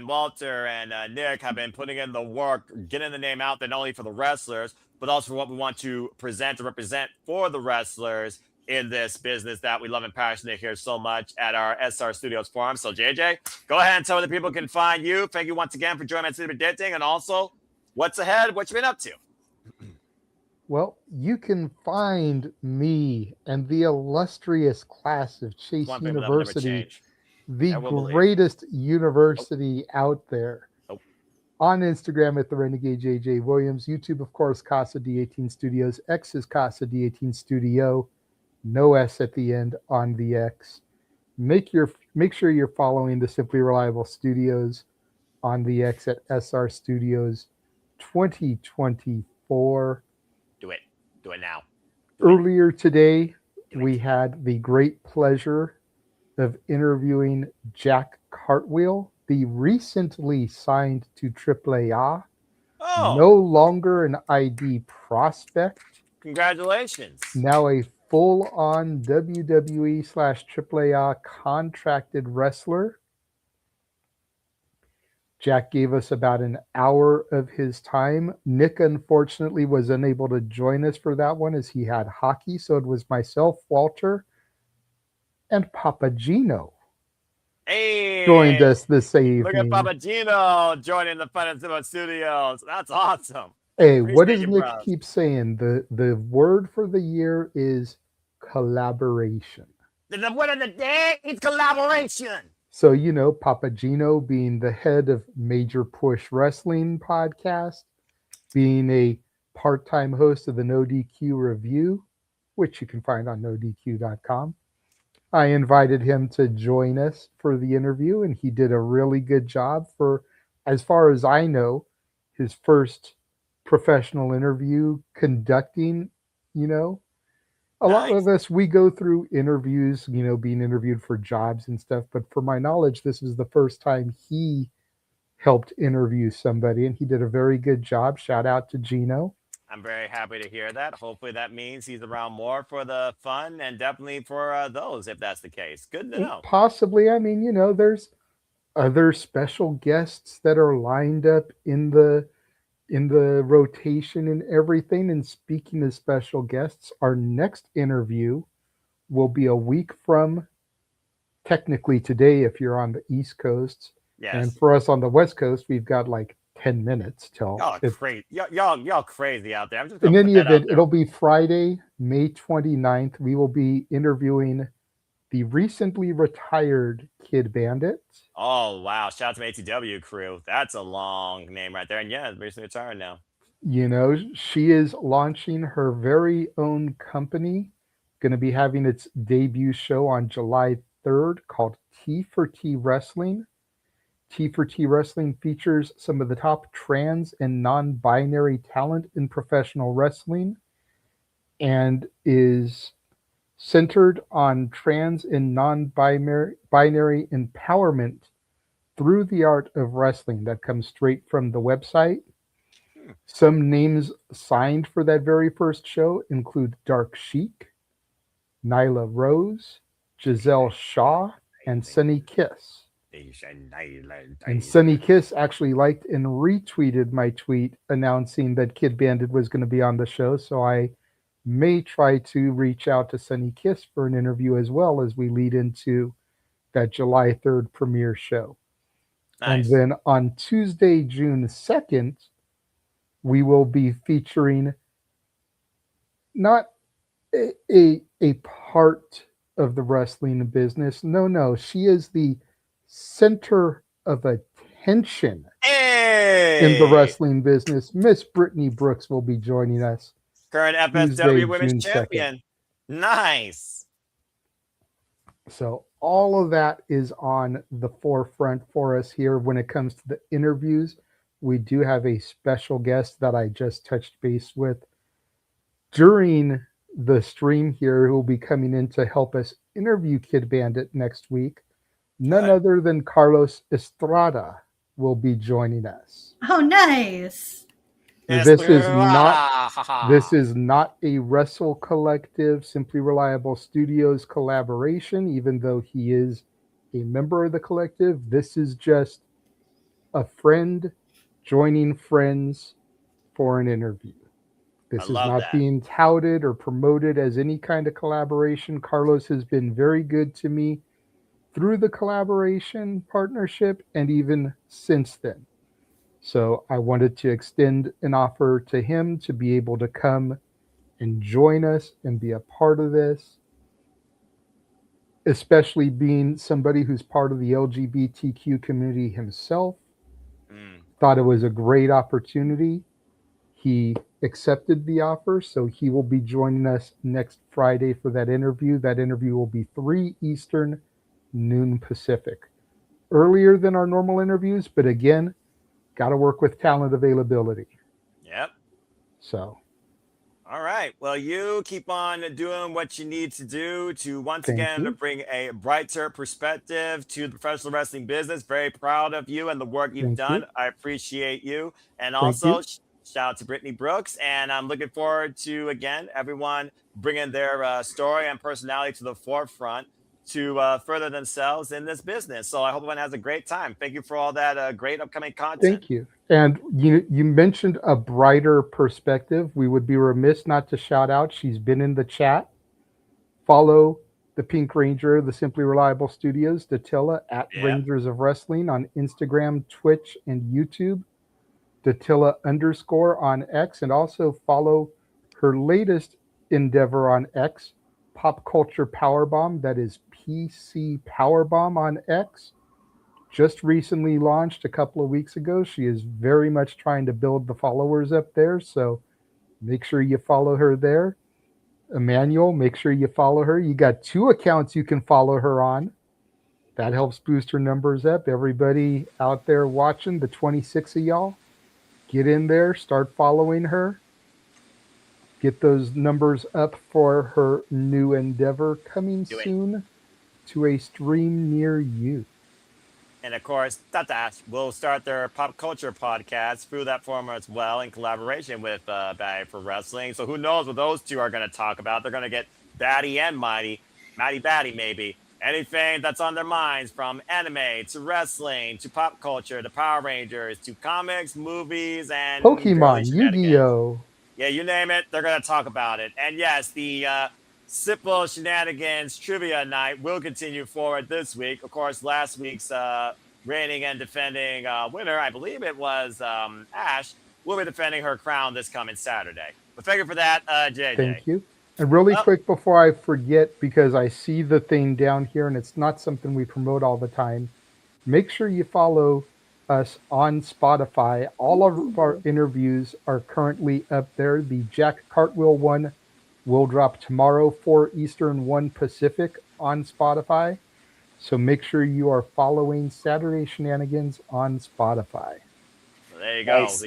Walter and Nick have been putting in the work, getting the name out there, not only for the wrestlers, but also for what we want to present and represent for the wrestlers in this business that we love and passionate here so much at our SR Studios forum. So, JJ, go ahead and tell where the people can find you. Thank you once again for joining us in predicting, and also, what's ahead? What you been up to? Well, you can find me and the illustrious class of Chase University, the greatest university out there, on Instagram at the Renegade JJ Williams, YouTube, of course, Casa D18 Studios, X is Casa D18 Studio. No S at the end on the X. Make sure you're following the Simply Reliable Studios on the X at SR Studios 2024. Do it now. Earlier today, we had the great pleasure of interviewing Jack Cartwheel, the recently signed to AAA. No longer an ID prospect. Congratulations. Now a full-on WWE/AAA contracted wrestler. Jack gave us about an hour of his time. Nick, unfortunately, was unable to join us for that one as he had hockey. So it was myself, Walter, and Papa Gino. Hey, joined us this evening. Look at Papa Gino joining the Fun and Simple Studios. That's awesome. Hey, what does Nick keep saying? The word for the year is collaboration. The word of the day is collaboration. So, you know, Papa Gino being the head of Major Push Wrestling podcast, being a part-time host of the No DQ Review, which you can find on nodq.com. I invited him to join us for the interview, and he did a really good job for, as far as I know, his first professional interview conducting. You know, a lot of us, we go through interviews, you know, being interviewed for jobs and stuff, but for my knowledge, this is the first time he helped interview somebody, and he did a very good job. Shout out to Gino. I'm very happy to hear that. Hopefully that means he's around more for the fun and definitely for those, if that's the case. Good to know. Possibly. I mean, you know, there's other special guests that are lined up in the rotation and everything. And speaking of special guests, our next interview will be a week from technically today if you're on the East Coast. Yes. And for us on the West Coast, we've got like 10 minutes till y'all crazy. Y'all crazy out there. I'm just in any event, it'll be Friday, May 29th. We will be interviewing the recently retired Kid Bandit. Oh wow! Shout out to my ATW crew. That's a long name right there. And yeah, it's recently retired now. You know, she is launching her very own company, going to be having its debut show on July 3rd called T for T Wrestling. T for T Wrestling features some of the top trans and non binary talent in professional wrestling and is centered on trans and non binary empowerment through the art of wrestling that comes straight from the website. Some names signed for that very first show include Dark Sheik, Nyla Rose, Giselle Shaw, and Sunny Kiss. And Sunny Kiss actually liked and retweeted my tweet announcing that Kid Bandit was going to be on the show. So I may try to reach out to Sunny Kiss for an interview as well as we lead into that July 3rd premiere show. Nice. And then on Tuesday, June 2nd, we will be featuring not a part of the wrestling business. No. She is the center of attention in the wrestling business. Miss Brittany Brooks will be joining us. Current Tuesday, FSW Women's June 2nd. Champion. Nice. So all of that is on the forefront for us here. When it comes to the interviews, we do have a special guest that I just touched base with during the stream here who will be coming in to help us interview Kid Bandit next week. None other than Carlos Estrada will be joining us. Oh, nice. This is not a Wrestle Collective, Simply Reliable Studios collaboration, even though he is a member of the collective. This is just a friend joining friends for an interview. This is not being touted or promoted as any kind of collaboration. Carlos has been very good to me through the collaboration partnership and even since then. So I wanted to extend an offer to him to be able to come and join us and be a part of this, especially being somebody who's part of the LGBTQ community himself. Thought it was a great opportunity. He accepted the offer, so he will be joining us next Friday for that interview. That interview will be 3 Eastern, noon Pacific. Earlier than our normal interviews, but again, got to work with talent availability. Yep. So. All right. Well, you keep on doing what you need to do to once again bring a brighter perspective to the professional wrestling business. Very proud of you and the work you've done. I appreciate you. And also, shout out to Brittany Brooks. And I'm looking forward to, again, everyone bringing their story and personality to the forefront to further themselves in this business. So I hope everyone has a great time. Thank you for all that great upcoming content. Thank you. And you mentioned a brighter perspective. We would be remiss not to shout out. She's been in the chat. Follow the Pink Ranger of the Simply Reliable Studios, Thekla at Rangers of Wrestling on Instagram, Twitch, and YouTube. Thekla _ on X, and also follow her latest endeavor on X, Pop Culture Powerbomb. That is PC Powerbomb on X. Just recently launched a couple of weeks ago. She is very much trying to build the followers up there, so make sure you follow her there. Emmanuel, make sure you follow her. You got 2 accounts you can follow her on. That helps boost her numbers up. Everybody out there watching, the 26 of y'all, get in there, start following her. Get those numbers up for her new endeavor coming soon to a stream near you. And of course, Tata will start their pop culture podcast through that form as well in collaboration with Batty for Wrestling. So who knows what those two are going to talk about? They're going to get Batty and Mighty Batty maybe. Anything that's on their minds, from anime to wrestling to pop culture to Power Rangers to comics, movies, and Pokemon, Yu-Gi-Oh! Yeah, you name it, they're going to talk about it. And yes, the Simple Shenanigans Trivia Night will continue forward this week. Of course, last week's reigning and defending winner, I believe it was Ash, will be defending her crown this coming Saturday. But thank you for that, JJ. Thank you. And really quick before I forget, because I see the thing down here and it's not something we promote all the time, make sure you follow us on Spotify. All of our interviews are currently up there. The Jack Cartwheel one will drop tomorrow, 4 Eastern, 1 Pacific on Spotify. So make sure you are following Saturday Shenanigans on Spotify. Well, there you go. Nice.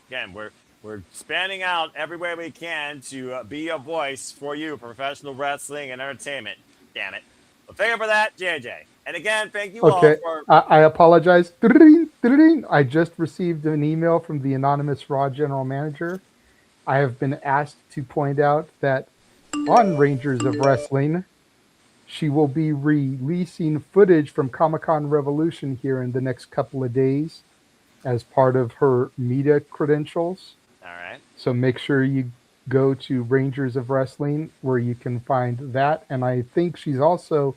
Again, we're spanning out everywhere we can to be a voice for you, professional wrestling and entertainment. Damn it. Well, thank you for that, JJ. And again, thank you all for... I apologize. I just received an email from the anonymous Raw general manager. I have been asked to point out that on Rangers of Wrestling, she will be releasing footage from Comic-Con Revolution here in the next couple of days as part of her media credentials. All right. So make sure you go to Rangers of Wrestling where you can find that. And I think she's also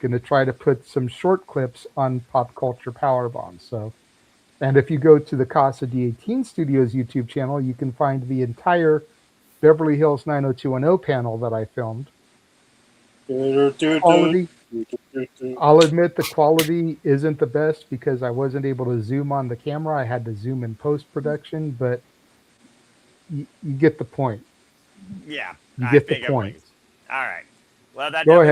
going to try to put some short clips on Pop Culture Powerbomb. So, and if you go to the Casa D18 Studios YouTube channel, you can find the entire Beverly Hills 90210 panel that I filmed. Quality, I'll admit the quality isn't the best because I wasn't able to zoom on the camera. I had to zoom in post-production, but you get the point. Yeah. You get the point. All right. Well, that Go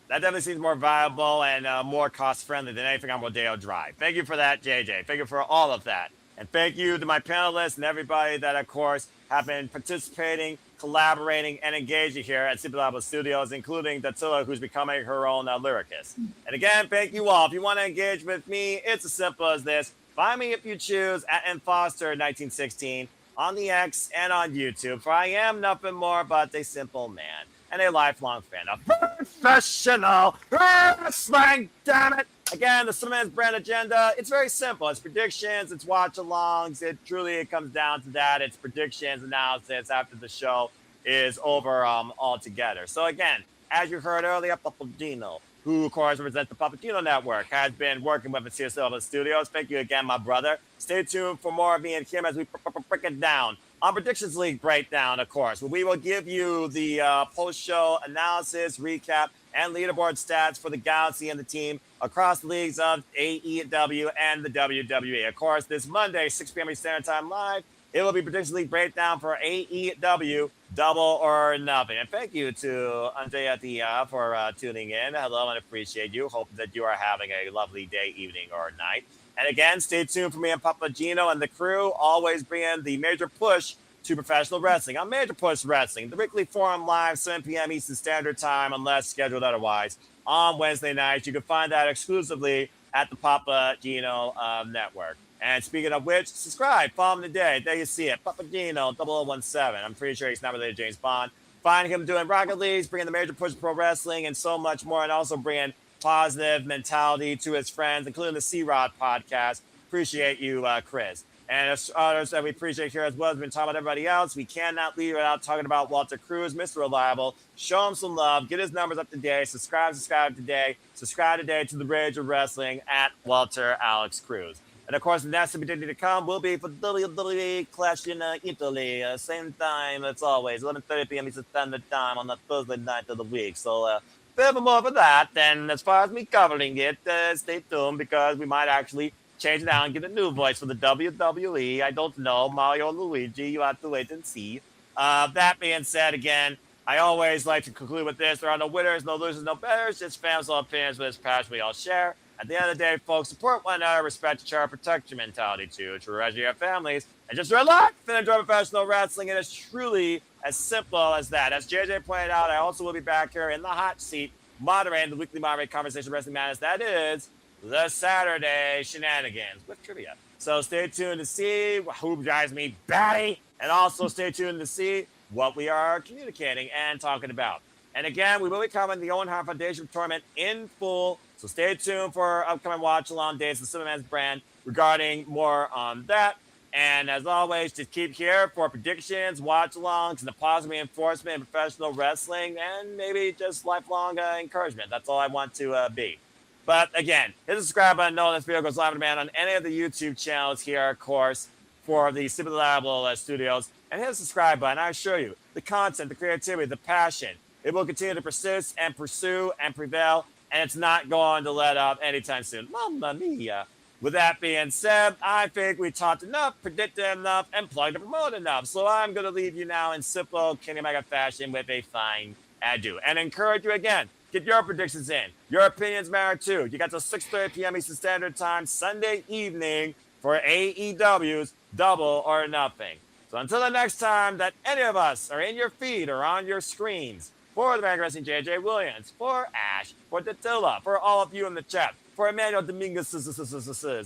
definitely seems more viable and more cost-friendly than anything on Rodeo Drive. Thank you for that, JJ. Thank you for all of that. And thank you to my panelists and everybody that, of course, have been participating, collaborating, and engaging here at Super Labo Studios, including Thekla, who's becoming her own lyricist. And again, thank you all. If you want to engage with me, it's as simple as this. Find me if you choose at nfoster1916 on the X and on YouTube, for I am nothing more but a simple man and a lifelong fan of professional wrestling, damn it! Again, the Superman's brand agenda, it's very simple. It's predictions, it's watch-alongs. It comes down to that. It's predictions, analysis after the show is over altogether. So again, as you heard earlier, Papadino, who, of course, represents the Papadino Network, has been working with the CSL Studios. Thank you again, my brother. Stay tuned for more of me and Kim as we break it down. On Predictions League breakdown, of course, where we will give you the post-show analysis, recap, and leaderboard stats for the Galaxy and the team across the leagues of AEW and the WWE. Of course, this Monday, 6 p.m. Eastern Standard Time live, it will be Predictions League breakdown for AEW Double or Nothing. And thank you to Andrea Dia for tuning in. Hello and appreciate you. Hope that you are having a lovely day, evening, or night. And again, stay tuned for me and Papagino and the crew, always bringing the major push to professional wrestling on Major Push Wrestling, the weekly forum live, 7 p.m. Eastern Standard Time, unless scheduled otherwise, on Wednesday nights. You can find that exclusively at the Papagino Network. And speaking of which, subscribe, follow him today. There you see it, Papagino 0017. I'm pretty sure he's not related to James Bond. Find him doing Rocket Leagues, bringing the Major Push Pro Wrestling, and so much more, and also bringing positive mentality to his friends, including the C-Rod podcast. Appreciate you, Kris. And as others that we appreciate here as well, as we've been talking about everybody else, we cannot leave without talking about Walter Cruz, Mr. Reliable. Show him some love. Get his numbers up today. Subscribe today. Subscribe today to the Rage of Wrestling at Walter Alex Cruz. And, of course, the next opportunity to come will be for WWE Clash in Italy. Same time as always, 11:30 p.m. Eastern Standard Time on the Thursday night of the week. So, more for that. And as far as me covering it, stay tuned because we might actually change it out and get a new voice for the WWE. I don't know. Mario and Luigi, you have to wait and see. That being said, again, I always like to conclude with this. There are no winners, no losers, no betters. Just fans, all opinions with this passion we all share. At the end of the day, folks, support one another, respect each other, protect your mentality too, treasure your families, and just relax and enjoy professional wrestling. It is truly as simple as that. As JJ pointed out, I also will be back here in the hot seat moderating the weekly moderate conversation Wrestling Madness. That is the Saturday Shenanigans with trivia. So stay tuned to see who drives me batty, and also stay tuned to see what we are communicating and talking about. And again, we will be covering the Owen Hart Foundation tournament in full. So stay tuned for upcoming watch-along days of Superman's brand regarding more on that. And as always, just keep here for predictions, watch-alongs, and the positive reinforcement in professional wrestling, and maybe just lifelong encouragement. That's all I want to be. But again, hit the subscribe button. Know this video goes live on demand on any of the YouTube channels here, of course, for the Super Labo Studios. And hit the subscribe button. I assure you, the content, the creativity, the passion, it will continue to persist and pursue and prevail. And it's not going to let up anytime soon. Mamma mia. With that being said, I think we talked enough, predicted enough, and plugged and promoted enough. So I'm going to leave you now in simple Kenny Omega fashion with a fine adieu. And encourage you again, get your predictions in. Your opinions matter too. You got till 6:30 p.m. Eastern Standard Time, Sunday evening for AEW's Double or Nothing. So until the next time that any of us are in your feed or on your screens, for the Bag Wrestling JJ Williams, for Ash, for Thekla, for all of you in the chat, for Emmanuel Dominguez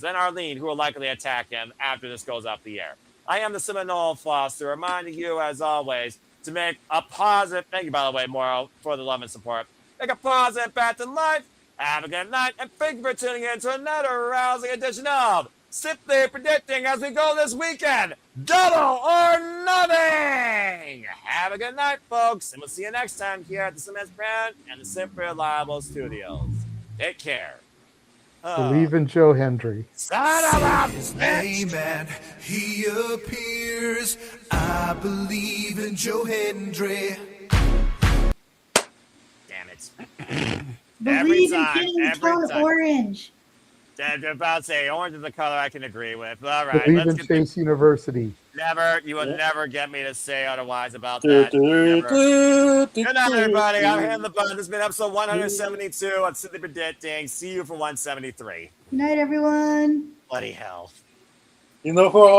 and Arlene, who will likely attack him after this goes off the air. I am the Seminole Foster, reminding you, as always, to make a positive, thank you, by the way, Morrow, for the love and support. Make a positive impact in life. Have a good night, and thank you for tuning in to another rousing edition of Simply Predicting as we go this weekend. Double or Nothing! Have a good night, folks, and we'll see you next time here at the Cement Brand and the Simply Reliable Studios. Take care. Believe in Joe Hendry. Son of a His bitch! name and he appears. I believe in Joe Hendry. Damn it. Believe in time, getting every tone time. orange. I'm about to say, orange is a color I can agree with. All right, Believe let's in get Chase University. Never, you will never get me to say otherwise about that. Never. Good night, everybody. I'm Hand the Bun. This has been episode 172 of Simply Predicting. See you for 173. Good night, everyone. Bloody hell. You know who else